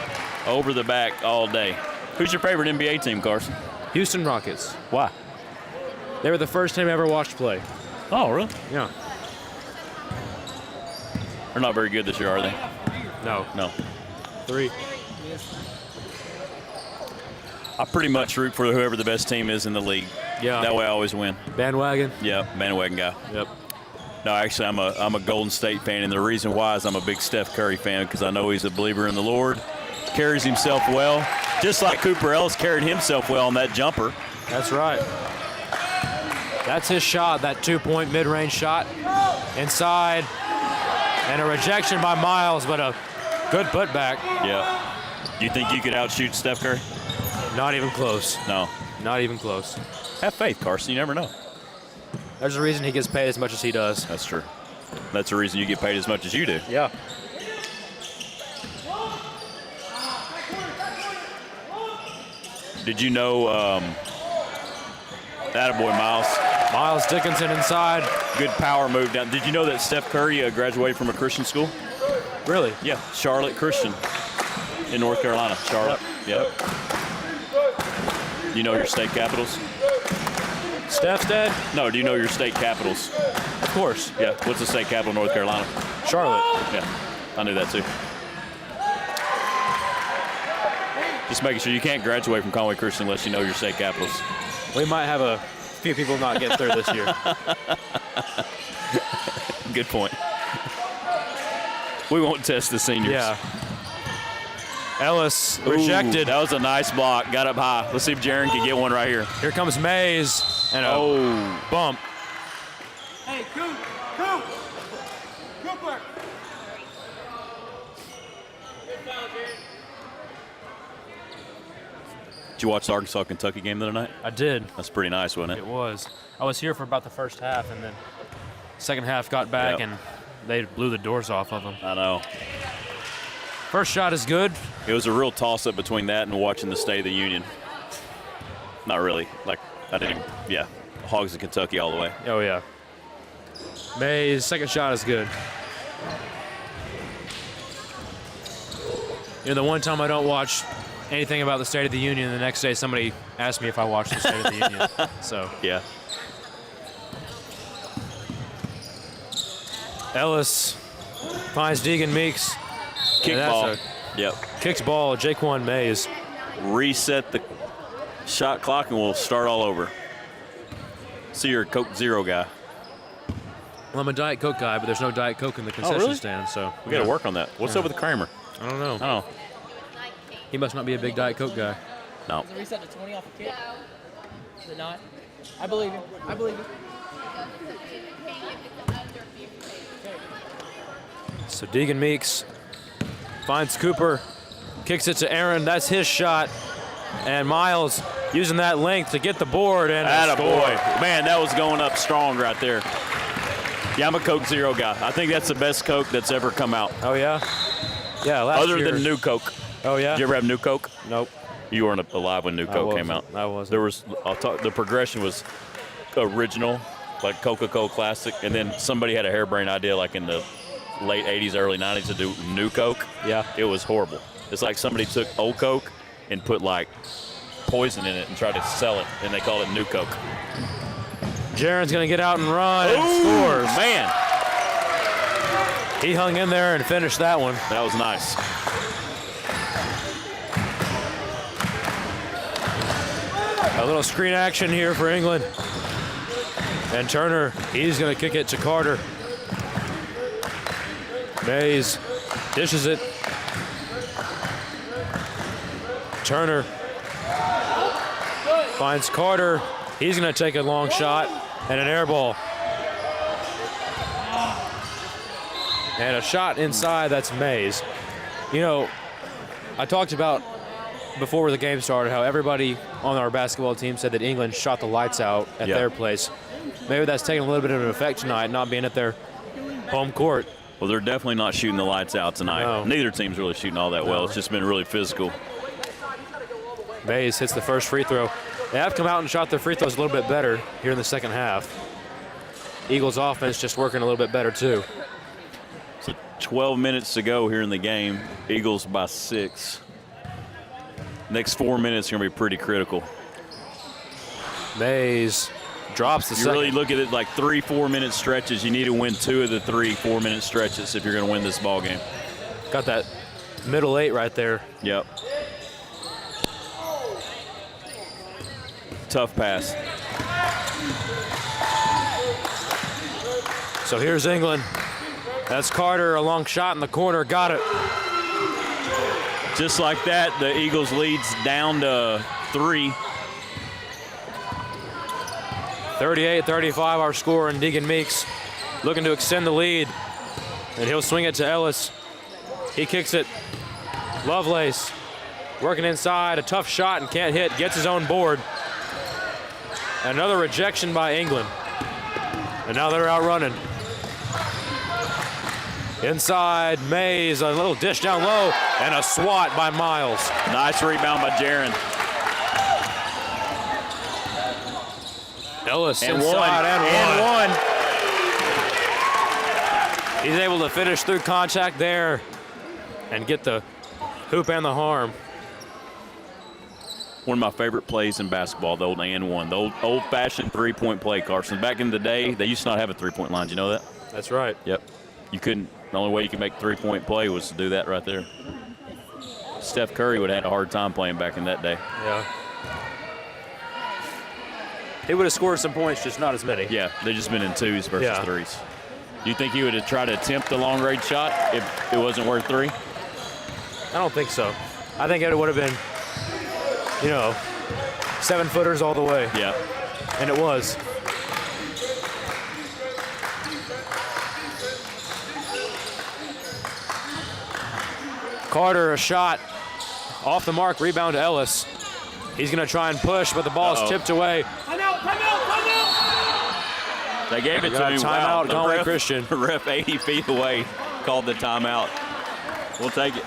Over the back all day. Who's your favorite NBA team, Carson? Houston Rockets. Why? They were the first team I ever watched play. Oh, really? Yeah. They're not very good this year, are they? No. No. 3. I pretty much root for whoever the best team is in the league. Yeah. That way I always win. Bandwagon? Yeah, bandwagon guy. Yep. No, actually, I'm a Golden State fan, and the reason why is I'm a big Steph Curry fan because I know he's a believer in the Lord, carries himself well, just like Cooper Ellis carried himself well on that jumper. That's right. That's his shot, that 2-point mid-range shot. Inside, and a rejection by Miles, but a good putback. Yeah. Do you think you could outshoot Steph Curry? Not even close. No. Not even close. Have faith, Carson. You never know. There's a reason he gets paid as much as he does. That's true. That's the reason you get paid as much as you do. Yeah. Did you know, attaboy, Miles. Miles Dickinson inside. Good power move down. Did you know that Steph Curry graduated from a Christian school? Really? Yeah, Charlotte Christian in North Carolina. Charlotte. Yep. Do you know your state capitals? Steph's dead? No, do you know your state capitals? Of course. Yeah, what's the state capital of North Carolina? Charlotte. Yeah, I knew that too. Just making sure you can't graduate from Conway Christian unless you know your state capitals. We might have a few people not get through this year. Good point. We won't test the seniors. Yeah. Ellis rejected. Ooh, that was a nice block. Got up high. Let's see if Jaron can get one right here. Here comes Mays. And a bump. Hey, Cooper! Did you watch the Arkansas-Kentucky game the other night? I did. That's pretty nice, wasn't it? It was. I was here for about the first half, and then second half got back, and they blew the doors off of them. I know. First shot is good. It was a real toss-up between that and watching the State of the Union. Not really. Like, I didn't even, yeah. Hogs of Kentucky all the way. Oh, yeah. Mays' second shot is good. You know, the one time I don't watch anything about the State of the Union, the next day somebody asked me if I watched the State of the Union. So. Yeah. Ellis finds Deegan Meeks. Kick ball. Yep. Kicks ball, Jaquan Mays. Reset the shot clock and we'll start all over. So you're a Coke Zero guy. Well, I'm a Diet Coke guy, but there's no Diet Coke in the concession stand, so. We got to work on that. What's up with Kramer? I don't know. Oh. He must not be a big Diet Coke guy. No. Does it reset to 20 off a kick? Is it not? I believe you. I believe you. So Deegan Meeks finds Cooper, kicks it to Aaron. That's his shot. And Miles using that length to get the board. And attaboy. Man, that was going up strong right there. Yeah, I'm a Coke Zero guy. I think that's the best Coke that's ever come out. Oh, yeah? Yeah, last Other year. than New Coke. Oh, yeah? Did you ever have New Coke? Nope. You weren't alive when New Coke came out. I wasn't. There was, the progression was original, like Coca-Cola Classic, and then somebody had a harebrained idea like in the late 80s, early 90s to do New Coke. Yeah. It was horrible. It's like somebody took old Coke and put like poison in it and tried to sell it, and they called it New Coke. Jaron's going to get out and run and scores. Man, He hung in there and finished that one. that was nice. A little screen action here for England. And Turner, he's going to kick it to Carter. Mays dishes it. Turner finds Carter. He's going to take a long shot and an air ball. And a shot inside, that's Mays. You know, I talked about before the game started how everybody on our basketball team said that England shot the lights out at their place. Maybe that's taking a little bit of an effect tonight, not being at their home court. Well, they're definitely not shooting the lights out tonight. No. Neither team's really shooting all that well. It's just been really physical. Mays hits the first free throw. They have come out and shot their free throws a little bit better here in the second half. Eagles offense just working a little bit better too. So 12 minutes to go here in the game. Eagles by 6. Next 4 minutes are going to be pretty critical. Mays drops the You second. really look at it like 3-4 minute stretches. You need to win 2 of the 3 4-minute stretches if you're going to win this ball game. Got that middle 8 right there. Yep. Tough pass. So here's England. That's Carter, a long shot in the corner, got it. Just like that, the Eagles leads down to 3. 38-35 our score, and Deegan Meeks looking to extend the lead. And he'll swing it to Ellis. He kicks it. Lovelace working inside, a tough shot and can't hit, gets his own board. Another rejection by England. And now they're out running. Inside, Mays, a little dish down low, and a swat by Miles. Nice rebound by Jaron. Ellis And inside one. and one. He's able to finish through contact there and get the hoop and the harm. One of my favorite plays in basketball, the old and one. The old-fashioned three-point play, Carson. Back in the day, they used to not have a three-point line. Do you know that? That's right. Yep. You couldn't. The only way you could make a three-point play was to do that right there. Steph Curry would have had a hard time playing back in that day. Yeah. He would have scored some points, just not as many. Yeah, they've just been in 2s versus Yeah. 3s. Do you think he would have tried to attempt the long-range shot if it wasn't worth 3? I don't think so. I think it would have been, 7-footers all the way. Yeah. And it was. Carter, a shot off the mark, rebound to Ellis. He's going to try and push, but the ball's tipped away. Time out, time out, time out! They gave it Got to a him. timeout, The Conway ref- Christian. The ref 80 feet away called the timeout. We'll take it.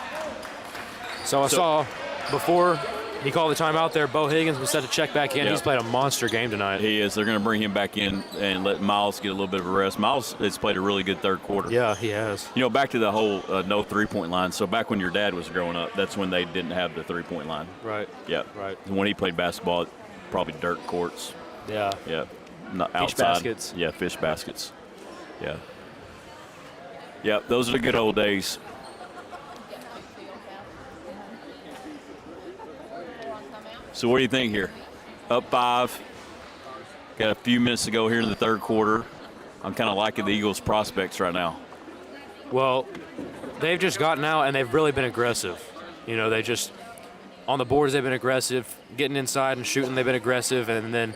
So I saw before he called the timeout there, Bo Higgins was set to check back in. Yeah. He's played a monster game tonight. He is. They're going to bring him back in and let Miles get a little bit of a rest. Miles has played a really good third quarter. Yeah, he has. Back to the whole no three-point line. So back when your dad was growing up, that's when they didn't have the three-point line. Right. Yeah. Right. When he played basketball, probably dirt courts. Yeah. Yeah. Not Fish outside. baskets. Yeah, fish baskets. Yeah. Yeah, those are the good old days. So what do you think here? Up 5. Got a few minutes to go here in the third quarter. I'm kind of liking the Eagles' prospects right now. Well, they've just gotten out and they've really been aggressive. They just, on the boards, they've been aggressive. Getting inside and shooting, they've been aggressive. And then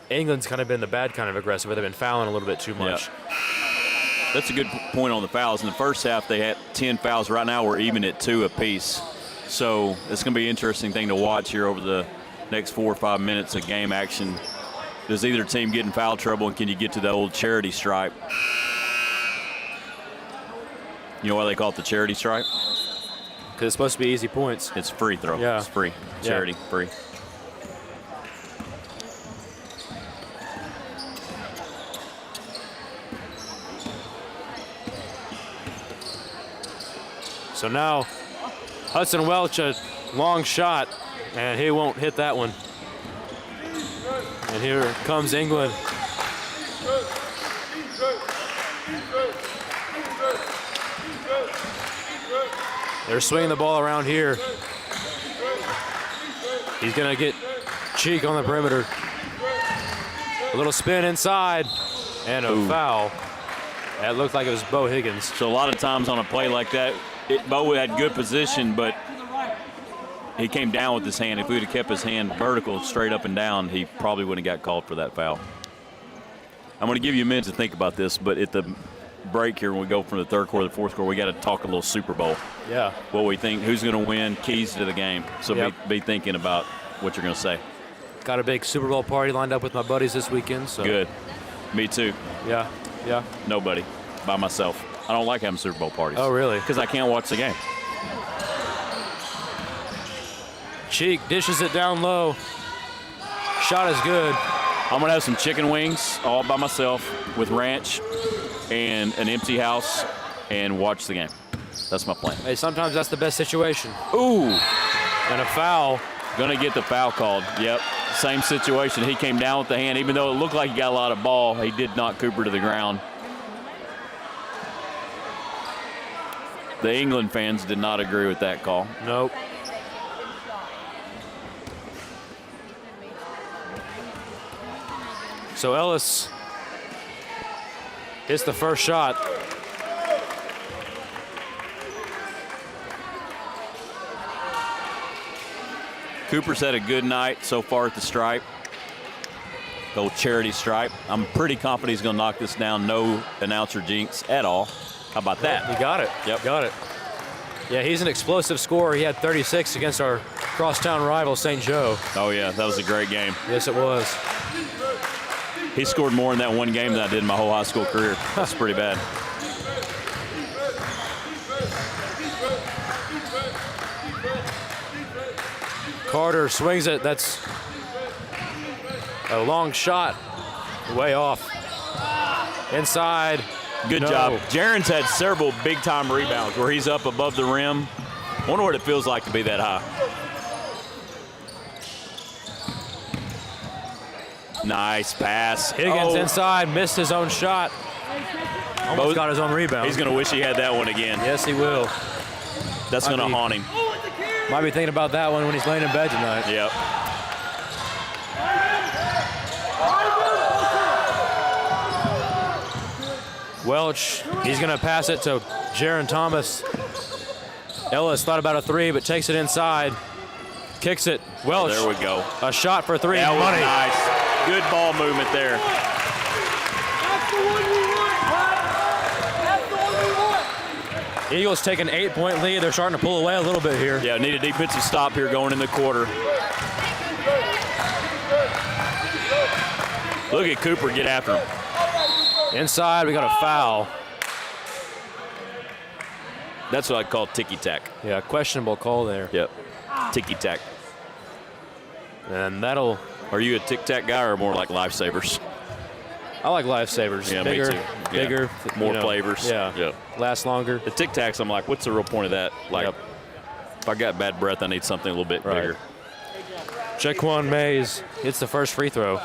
England's kind of been the bad kind of aggressive, but they've been fouling a little bit too much. Yeah. That's a good point on the fouls. In the first half, they had 10 fouls. Right now, we're even at 2 apiece. So it's going to be an interesting thing to watch here over the next 4 or 5 minutes of game action. Does either team get in foul trouble, and can you get to the old charity stripe? You know why they call it the charity stripe? Because it's supposed to be easy points. It's free throw. Yeah. It's free. Charity, free. So now Hudson Welch, a long shot, and he won't hit that one. And here comes England. They're swinging the ball around here. He's going to get Cheek on the perimeter. A little spin inside and a foul. That looked like it was Bo Higgins. So a lot of times on a play like that, Bo had good position, but he came down with his hand. If we would have kept his hand vertical, straight up and down, he probably wouldn't have got called for that foul. I'm going to give you a minute to think about this, but at the break here, when we go from the third quarter to the fourth quarter, we got to talk a little Super Bowl. Yeah. What we think, who's going to win, keys to the game. So be thinking about what you're going to say. Got a big Super Bowl party lined up with my buddies this weekend. So. Good. Me too. Yeah. Nobody. By myself. I don't like having Super Bowl parties. Oh, really? Because I can't watch the game. Cheek dishes it down low. Shot is good. I'm going to have some chicken wings all by myself with ranch and an empty house and watch the game. That's my plan. Hey, sometimes that's the best situation. Ooh. And a foul. Going to get the foul called. Yep. Same situation. He came down with the hand. Even though it looked like he got a lot of ball, he did knock Cooper to the ground. The England fans did not agree with that call. Nope. So Ellis hits the first shot. Cooper's had a good night so far at the stripe. The old charity stripe. I'm pretty confident he's going to knock this down. No announcer jinx at all. How about that? He got it. Yep. Got it. Yeah, he's an explosive scorer. He had 36 against our crosstown rival, St. Joe. Oh, yeah. That was a great game. Yes, it was. He scored more in that one game than I did in my whole high school career. That's pretty bad. Carter swings it. That's a long shot. Way off. Inside. Good job. Jaron's had several big-time rebounds where he's up above the rim. Wonder what it feels like to be that high. Nice pass. Higgins inside, missed his own shot. Almost got his own rebound. He's going to wish he had that one again. Yes, he will. That's going to haunt him. Might be thinking about that one when he's laying in bed tonight. Yep. Welch, he's going to pass it to Jaron Thomas. Ellis thought about a three, but takes it inside. Kicks it. Welch. There we go. A shot for three. That was Money. nice. Good ball movement there. Eagles take an 8-point lead. They're starting to pull away a little bit here. Yeah, need a defensive stop here going in the quarter. Look at Cooper get after him. Inside, we got a foul. That's what I call ticky-tack. Yeah, questionable call there. Yep. Ticky-tack. And that'll... Are you a tic-tac guy or more like lifesavers? I like lifesavers. Yeah, bigger, me too. bigger, more flavors. Yeah. Yep. Last longer. The Tic Tacs, I'm like, what's the real point of that? Like, if I got bad breath, I need something a little bit bigger. Jaquan Mays hits the first free throw.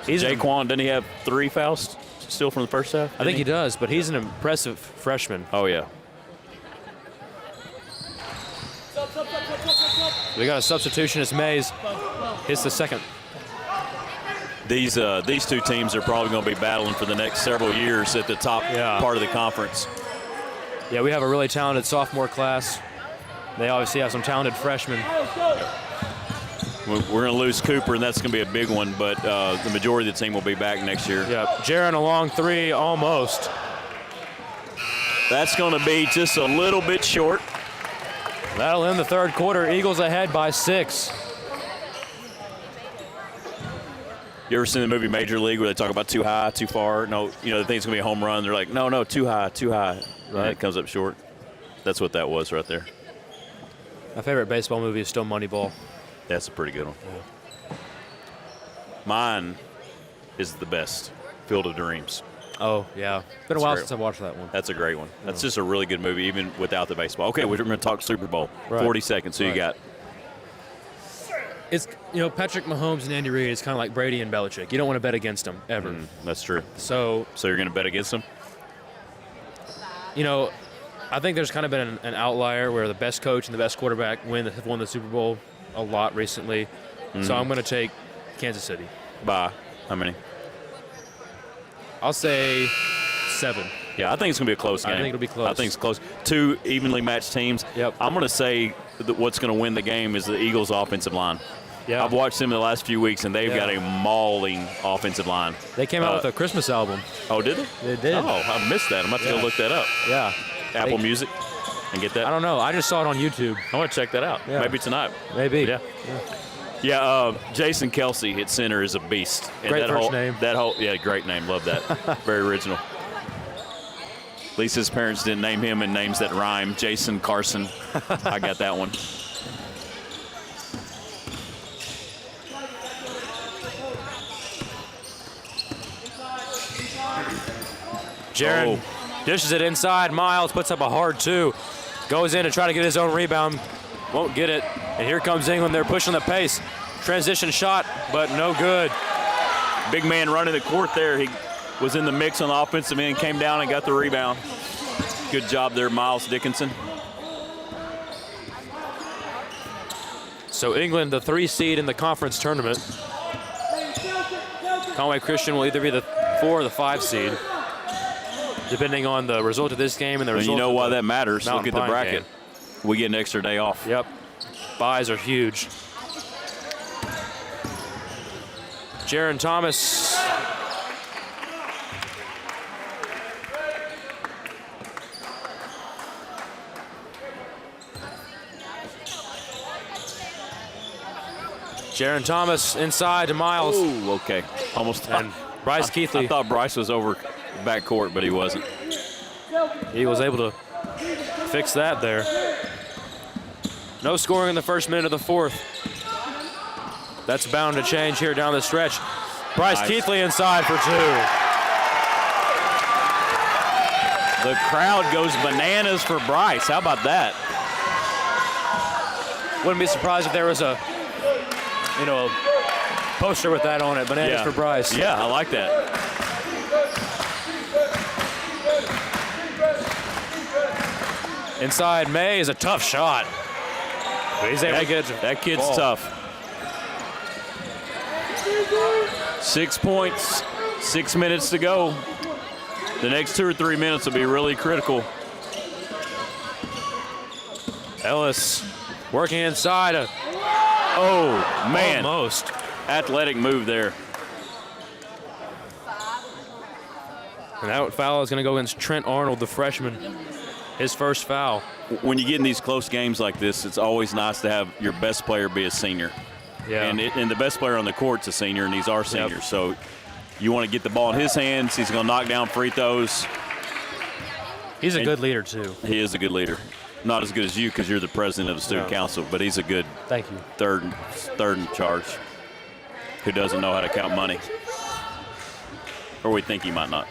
Jaquan, doesn't he have 3 fouls still from the first half? I think he does, but he's an impressive freshman. Oh, yeah. We got a substitution as Mays hits the second. These two teams are probably going to be battling for the next several years at the top part of the conference. Yeah, we have a really talented sophomore class. They obviously have some talented freshmen. We're going to lose Cooper, and that's going to be a big one, but the majority of the team will be back next year. Yeah, Jaron a long three, almost. That's going to be just a little bit short. That'll end the third quarter. Eagles ahead by 6. You ever seen the movie Major League where they talk about too high, too far? No, you know, the thing's going to be a home run. They're like, no, too high, too high. Right. And it comes up short. That's what that was right there. My favorite baseball movie is still Moneyball. That's a pretty good one. Yeah. Mine is the best, Field of Dreams. Oh, yeah. It's been a while since I've watched that one. That's a great one. That's just a really good movie, even without the baseball. Okay, we're going to talk Super Bowl. Right. 40 seconds. Who you got? It's, Patrick Mahomes and Andy Reid is kind of like Brady and Belichick. You don't want to bet against them, ever. That's true. So you're going to bet against them? I think there's kind of been an outlier where the best coach and the best quarterback have won the Super Bowl a lot recently. So I'm going to take Kansas City. By how many? I'll say 7. Yeah, I think it's going to be a close game. I think it'll be close. I think it's close. 2 evenly matched teams. Yep. I'm going to say that what's going to win the game is the Eagles' offensive line. Yeah. I've watched them in the last few weeks, and they've got a mauling offensive line. They came out with a Christmas album. Oh, did they? They did. Oh, I missed that. I'm about to go look that up. Yeah. Apple Music and get that. I don't know. I just saw it on YouTube. I want to check that out. Yeah. Maybe tonight. Maybe. Yeah. Jason Kelsey at center is a beast. And Great first name. Great name. Love that. Very original. At least his parents didn't name him in names that rhyme. Jason Carson. I got that one. Jaron dishes it inside. Miles puts up a hard 2. Goes in to try to get his own rebound. Won't get it. And here comes England. They're pushing the pace. Transition shot, but no good. Big man running the court there. He was in the mix on the offensive end, came down and got the rebound. Good job there, Miles Dickinson. So England, the 3 seed in the conference tournament. Conway Christian will either be the 4 or the 5 seed, depending on the result of this game and the result. And you know why that matters. Mountain Look at the Pine bracket. game. We get an extra day off. Yep. Buys are huge. Jaron Thomas. Jaron Thomas inside to Miles. Ooh, okay. Almost. And Bryce Keithley. I thought Bryce was over backcourt, but he wasn't. He was able to fix that there. No scoring in the first minute of the 4th. That's bound to change here down the stretch. Bryce Keithley inside for 2. The crowd goes bananas for Bryce. How about that? Wouldn't be surprised if there was a poster with that on it. Bananas for Bryce. Yeah, I like that. Inside May is a tough shot. But he's able to get it. That kid's tough. 6 points, 6 minutes to go. The next 2 or 3 minutes will be really critical. Ellis working inside. Oh, man. Almost. Athletic move there. And that foul is going to go against Trent Arnold, the freshman. His first foul. When you get in these close games like this, it's always nice to have your best player be a senior. Yeah. And the best player on the court's a senior, and he's our senior. Yep. So you want to get the ball in his hands. He's going to knock down free throws. He's a good leader, too. He is a good leader. Not as good as you because you're the president of the student council, but he's a good Thank you. third in charge who doesn't know how to count money. Or we think he might not.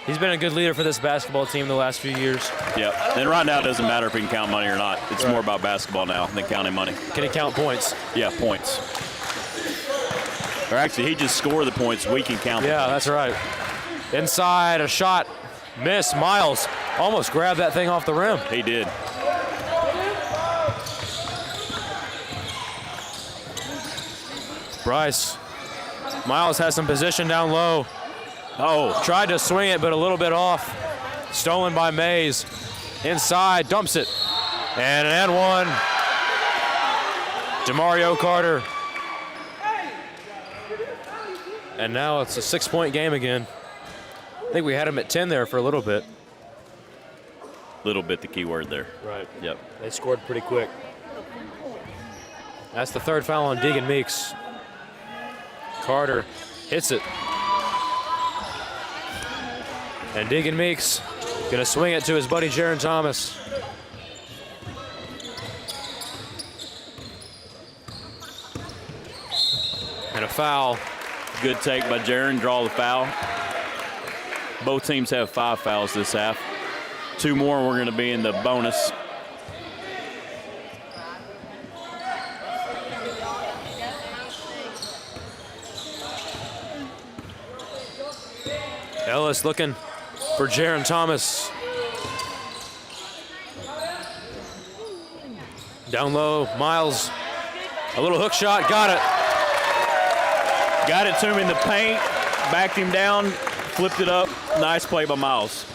He's been a good leader for this basketball team the last few years. Yep. And right now it doesn't matter if he can count money or not. It's more about basketball now than counting money. Can he count points? Yeah, points. Or actually, he just scored the points. We can count the points. That's right. Inside, a shot. Miss. Miles almost grabbed that thing off the rim. He did. Bryce. Miles has some position down low. Oh, tried to swing it, but a little bit off. Stolen by Mays. Inside, dumps it. And an and one. DeMario Carter. And now it's a 6-point game again. I think we had him at 10 there for a little bit. Little bit, the key word there. Right. Yep. They scored pretty quick. That's the 3rd foul on Deegan Meeks. Carter hits it. And Deegan Meeks gonna swing it to his buddy Jaron Thomas. And a foul. Good take by Jaron, draw the foul. Both teams have 5 fouls this half. 2 more and we're gonna be in the bonus. Ellis looking for Jaron Thomas. Down low, Miles. A little hook shot, got it. Got it to him in the paint, backed him down, flipped it up. Nice play by Miles.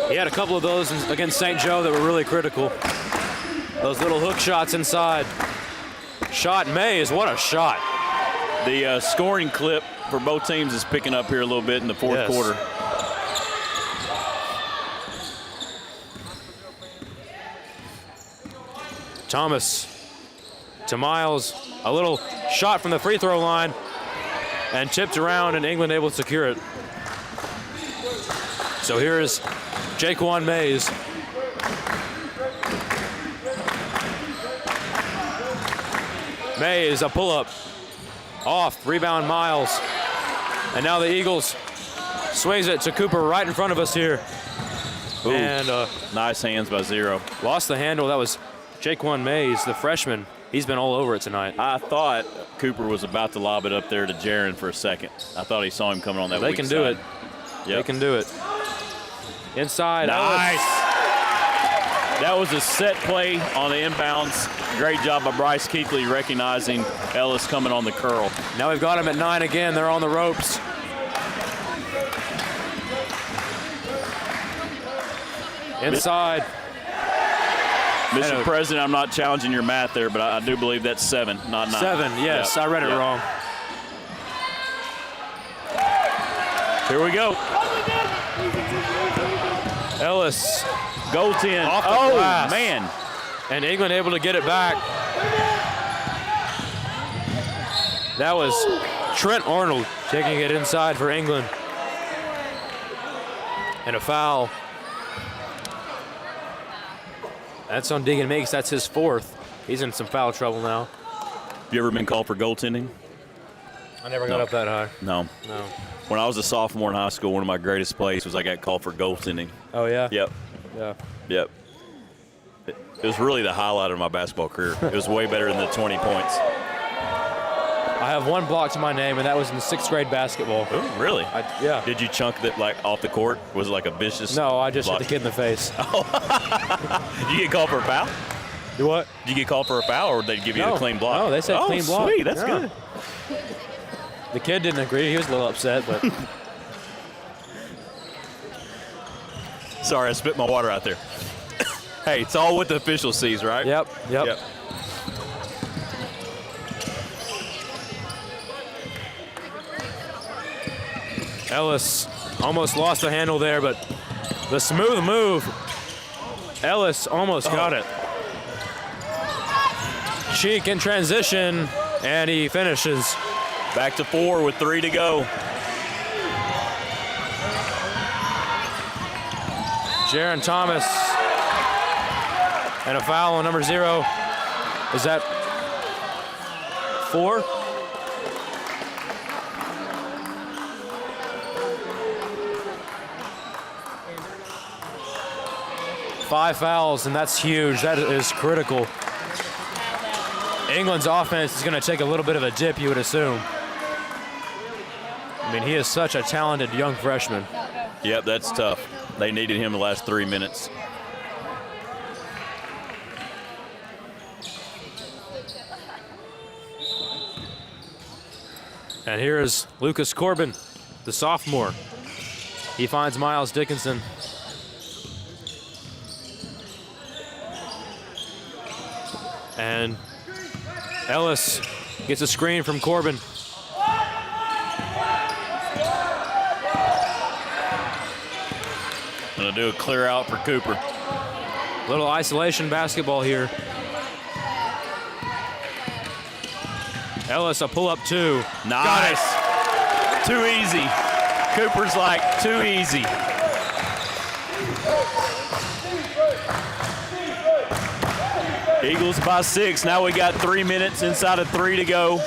He had a couple of those against St. Joe that were really critical. Those little hook shots inside. Shot Mays, what a shot. The scoring clip for both teams is picking up here a little bit in the fourth quarter. Thomas to Miles, a little shot from the free throw line and tipped around, and England able to secure it. So here is Jaquan Mays. Mays, a pull-up. Off, rebound Miles. And now the Eagles sways it to Cooper right in front of us here. Ooh, and nice hands by Zero. Lost the handle. That was Jaquan Mays, the freshman. He's been all over it tonight. I thought Cooper was about to lob it up there to Jaron for a second. I thought he saw him coming on that They weak can side. do it. Yep. They can do it. Inside. Nice. That was a set play on the inbounds. Great job by Bryce Keithley recognizing Ellis coming on the curl. Now we've got him at 9 again. They're on the ropes. Inside. Mr. President, I'm not challenging your math there, but I do believe that's 7, not 9. 7, yes. Yep. I read it Yep. wrong. Here we go. Ellis. Goaltend. Off the Oh, glass. man. And England able to get it back. That was Trent Arnold taking it inside for England. And a foul. That's on Deegan Meeks. That's his 4th. He's in some foul trouble now. Have you ever been called for goaltending? I never got up that high. No. No. When I was a sophomore in high school, one of my greatest plays was I got called for goaltending. Oh, yeah? Yep. Yeah. Yep. It was really the highlight of my basketball career. It was way better than the 20 points. I have one block to my name, and that was in 6th grade basketball. Oh, really? Yeah. Did you chunk that like off the court? Was it like a vicious? No, I just block? hit the kid in the face. Did you get called for a foul? You what? Did you get called for a foul, or did they give you No. a clean block? No, they said clean block. Sweet, that's Yeah. good. The kid didn't agree. He was a little upset, but Sorry, I spit my water out there. Hey, it's all what the official sees, right? Yep. Ellis almost lost the handle there, but the smooth move. Ellis almost got it. Cheek in transition, and he finishes. Back to 4 with 3 to go. Jaron Thomas. And a foul on number 0. Is that 4? Five fouls, and that's huge. That is critical. England's offense is going to take a little bit of a dip, you would assume. I mean, he is such a talented young freshman. Yep, that's tough. They needed him the last 3 minutes. And here is Lucas Corbin, the sophomore. He finds Miles Dickinson. And Ellis gets a screen from Corbin. Gonna do a clear out for Cooper. Little isolation basketball here. Ellis, a pull-up 2. Nice. Too easy. Cooper's like, too easy. Eagles by 6. Now we got 3 minutes inside of 3 to go.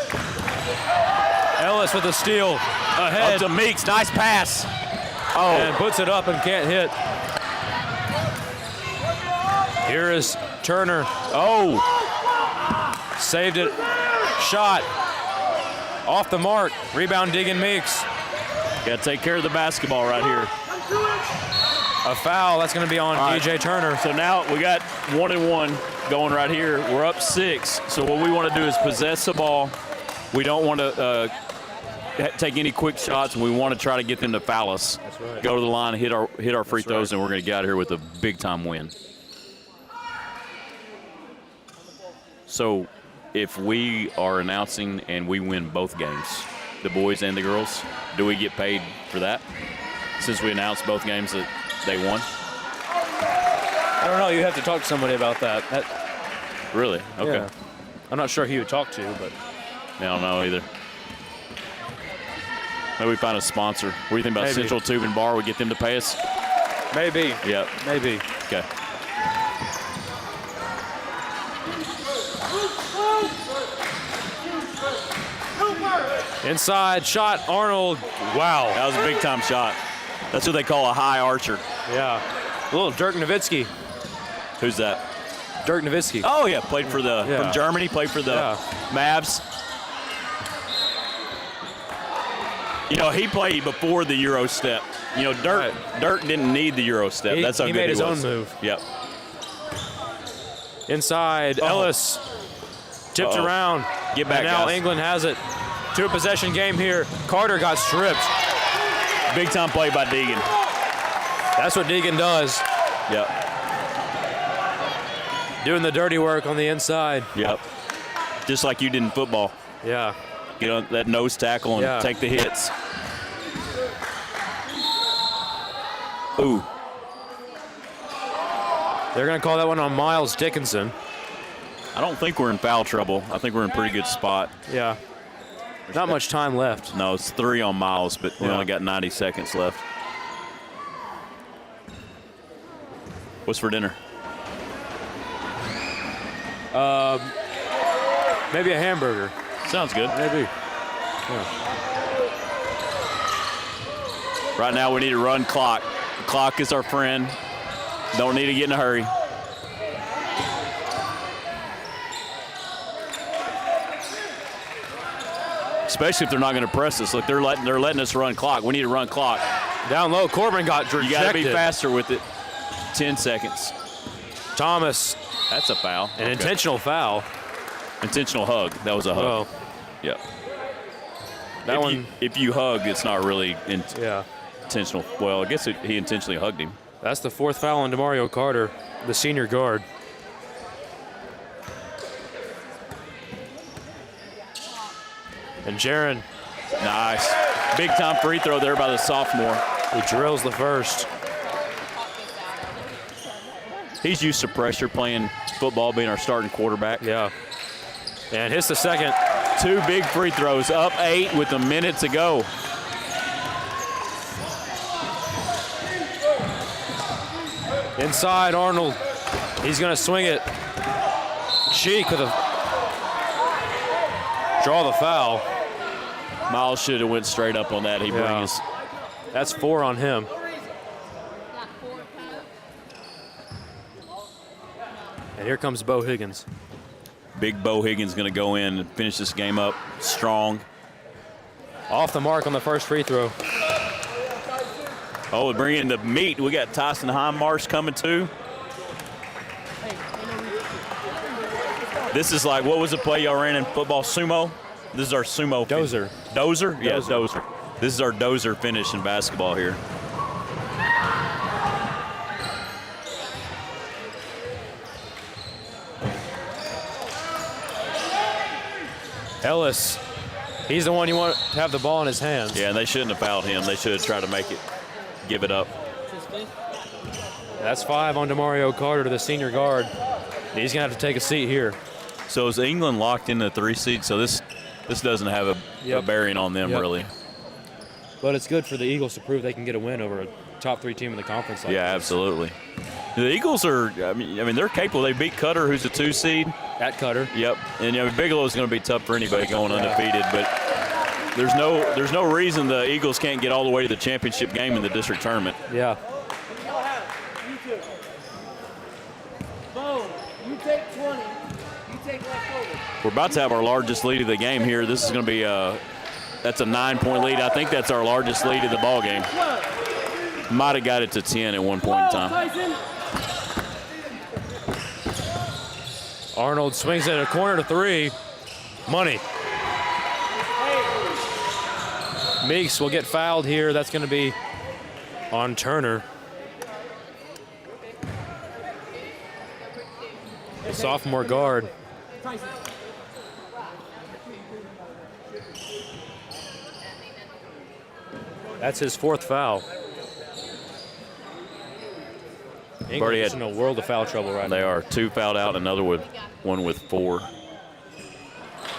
Ellis with a steal. Ahead. Up to Meeks. Nice pass. And puts it up and can't hit. Here is Turner. Oh. Saved it. Shot. Off the mark. Rebound Deegan Meeks. Got to take care of the basketball right here. A foul. That's going to be on DJ Turner. So now we got 1-and-1. going right here. We're up 6. So what we want to do is possess the ball. We don't want to take any quick shots, and we want to try to get them to foul us. That's right. Go to the line, hit our free throws, and we're going to get out of here with a big-time win. So if we are announcing and we win both games, the boys and the girls, do we get paid for that since we announced both games that they won? I don't know. You have to talk to somebody about that. Really? Okay. Yeah. I'm not sure who you would talk to, but I don't know either. Maybe we find a sponsor. What do you think about Maybe. Central Tube and Bar? We get them to pay us? maybe. Yep. Maybe. Okay. Inside shot, Arnold. Wow. That was a big-time shot. That's what they call a high archer. Yeah. A little Dirk Nowitzki. Who's that? Dirk Nowitzki. Oh, yeah, played for from Germany, played for the Mavs. You know, he played before the Euro step. You know, Dirk didn't need the Euro step. That's how he good made he his was. own move. Yep. Inside, Ellis tipped around. Get back, and now guys. England has it. 2-possession game here. Carter got stripped. Big time play by Deegan. That's what Deegan does. Yep. Doing the dirty work on the inside. Yep. Just like you did in football. Yeah. Get on that nose tackle and take the hits. Ooh. They're going to call that one on Miles Dickinson. I don't think we're in foul trouble. I think we're in a pretty good spot. Yeah. Not much time left. No, it's 3 on Miles, but we only got 90 seconds left. What's for dinner? Maybe a hamburger. Sounds good. Maybe. Right now we need to run clock. The clock is our friend. Don't need to get in a hurry. Especially if they're not going to press us. Look, they're letting us run clock. We need to run clock. Down low, Corbin got rejected. You got to be faster with it. 10 seconds. Thomas. That's a foul. An intentional foul. Intentional hug. That was a hug. Oh. Yep. If you, if you hug, it's not really intentional. Well, I guess he intentionally hugged him. That's the 4th foul on DeMario Carter, the senior guard. And Jaron. Nice. Big time free throw there by the sophomore. He drills the first. He's used to pressure playing football, being our starting quarterback. Yeah. And hits the second. 2 big free throws, up 8 with a minute to go. Inside, Arnold. He's going to swing it. Cheek with a draw the foul. Miles should have went straight up on that. He brings. That's 4 on him. And here comes Bo Higgins. Big Bo Higgins going to go in and finish this game up strong. Off the mark on the first free throw. Oh, bring in the meat. We got Tyson Highmarsh coming too. This is like, what was the play y'all ran in football? Sumo? This is our sumo. Dozer. Dozer? Yeah, dozer. This is our dozer finish in basketball here. Ellis. He's the one you want to have the ball in his hands. Yeah, and they shouldn't have fouled him. They should have tried to make it, give it up. That's 5 on DeMario Carter, the senior guard. He's going to have to take a seat here. So is England locked in the 3 seed? So this doesn't have a bearing on them, really. But it's good for the Eagles to prove they can get a win over a top 3 team in the conference. Like yeah, this. Absolutely. The Eagles are, I mean, they're capable. They beat Cutter, who's a 2 seed. At Cutter. Yep. And Bigelow is going to be tough for anybody going undefeated, but there's no reason the Eagles can't get all the way to the championship game in the district tournament. Yeah. Boom. You take 20. You take leftover. We're about to have our largest lead of the game here. This is going to be that's a 9-point lead. I think that's our largest lead of the ball game. Might have got it to 10 at one point in time. Arnold swings it a corner to 3. Money. Meeks will get fouled here. That's going to be on Turner. The sophomore guard. That's his 4th foul. England's in a world of foul trouble right now. They are 2 fouled out, another with 1 with 4.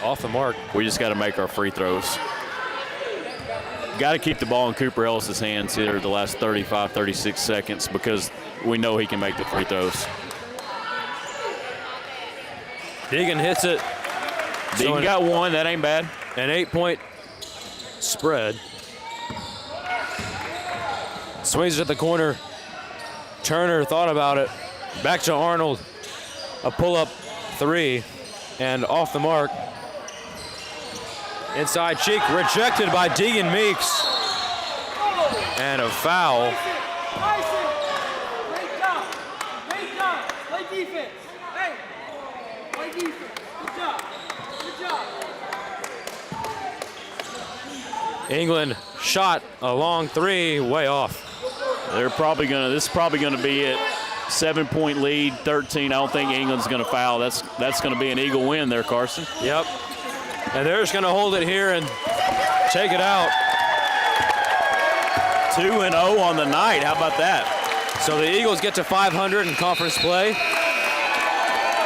Off the mark. We just got to make our free throws. Got to keep the ball in Cooper Ellis's hands here the last 35, 36 seconds because we know he can make the free throws. Deegan hits it. Deegan got 1. That ain't bad. An 8-point spread. Swings it at the corner. Turner thought about it. Back to Arnold. A pull-up 3 and off the mark. Inside cheek rejected by Deegan Meeks. And a foul. Great job. Great job. Play defense. Hey. Play defense. Good job. Good job. England shot a long 3, way off. This is probably gonna be it. 7-point lead, 13. I don't think England's gonna foul. That's gonna be an Eagle win there, Carson. Yep. And they're just gonna hold it here and take it out. 2-0 on the night. How about that? So the Eagles get to 500 in conference play.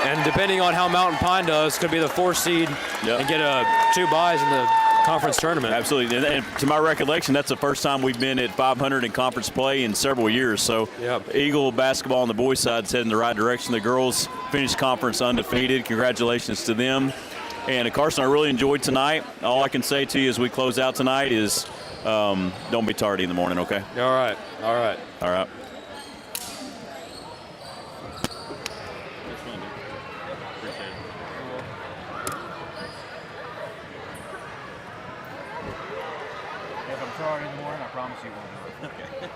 And depending on how Mountain Pine does, could be the 4th seed and get 2 byes in the conference tournament. Absolutely. And to my recollection, that's the first time we've been at 500 in conference play in several years. So Eagle basketball on the boys' side is heading in the right direction. The girls finished conference undefeated. Congratulations to them. And Carson, I really enjoyed tonight. All I can say to you as we close out tonight is don't be tardy in the morning, okay? All right. All right. All right. If I'm sorry in the morning, I promise you won't do it. Okay.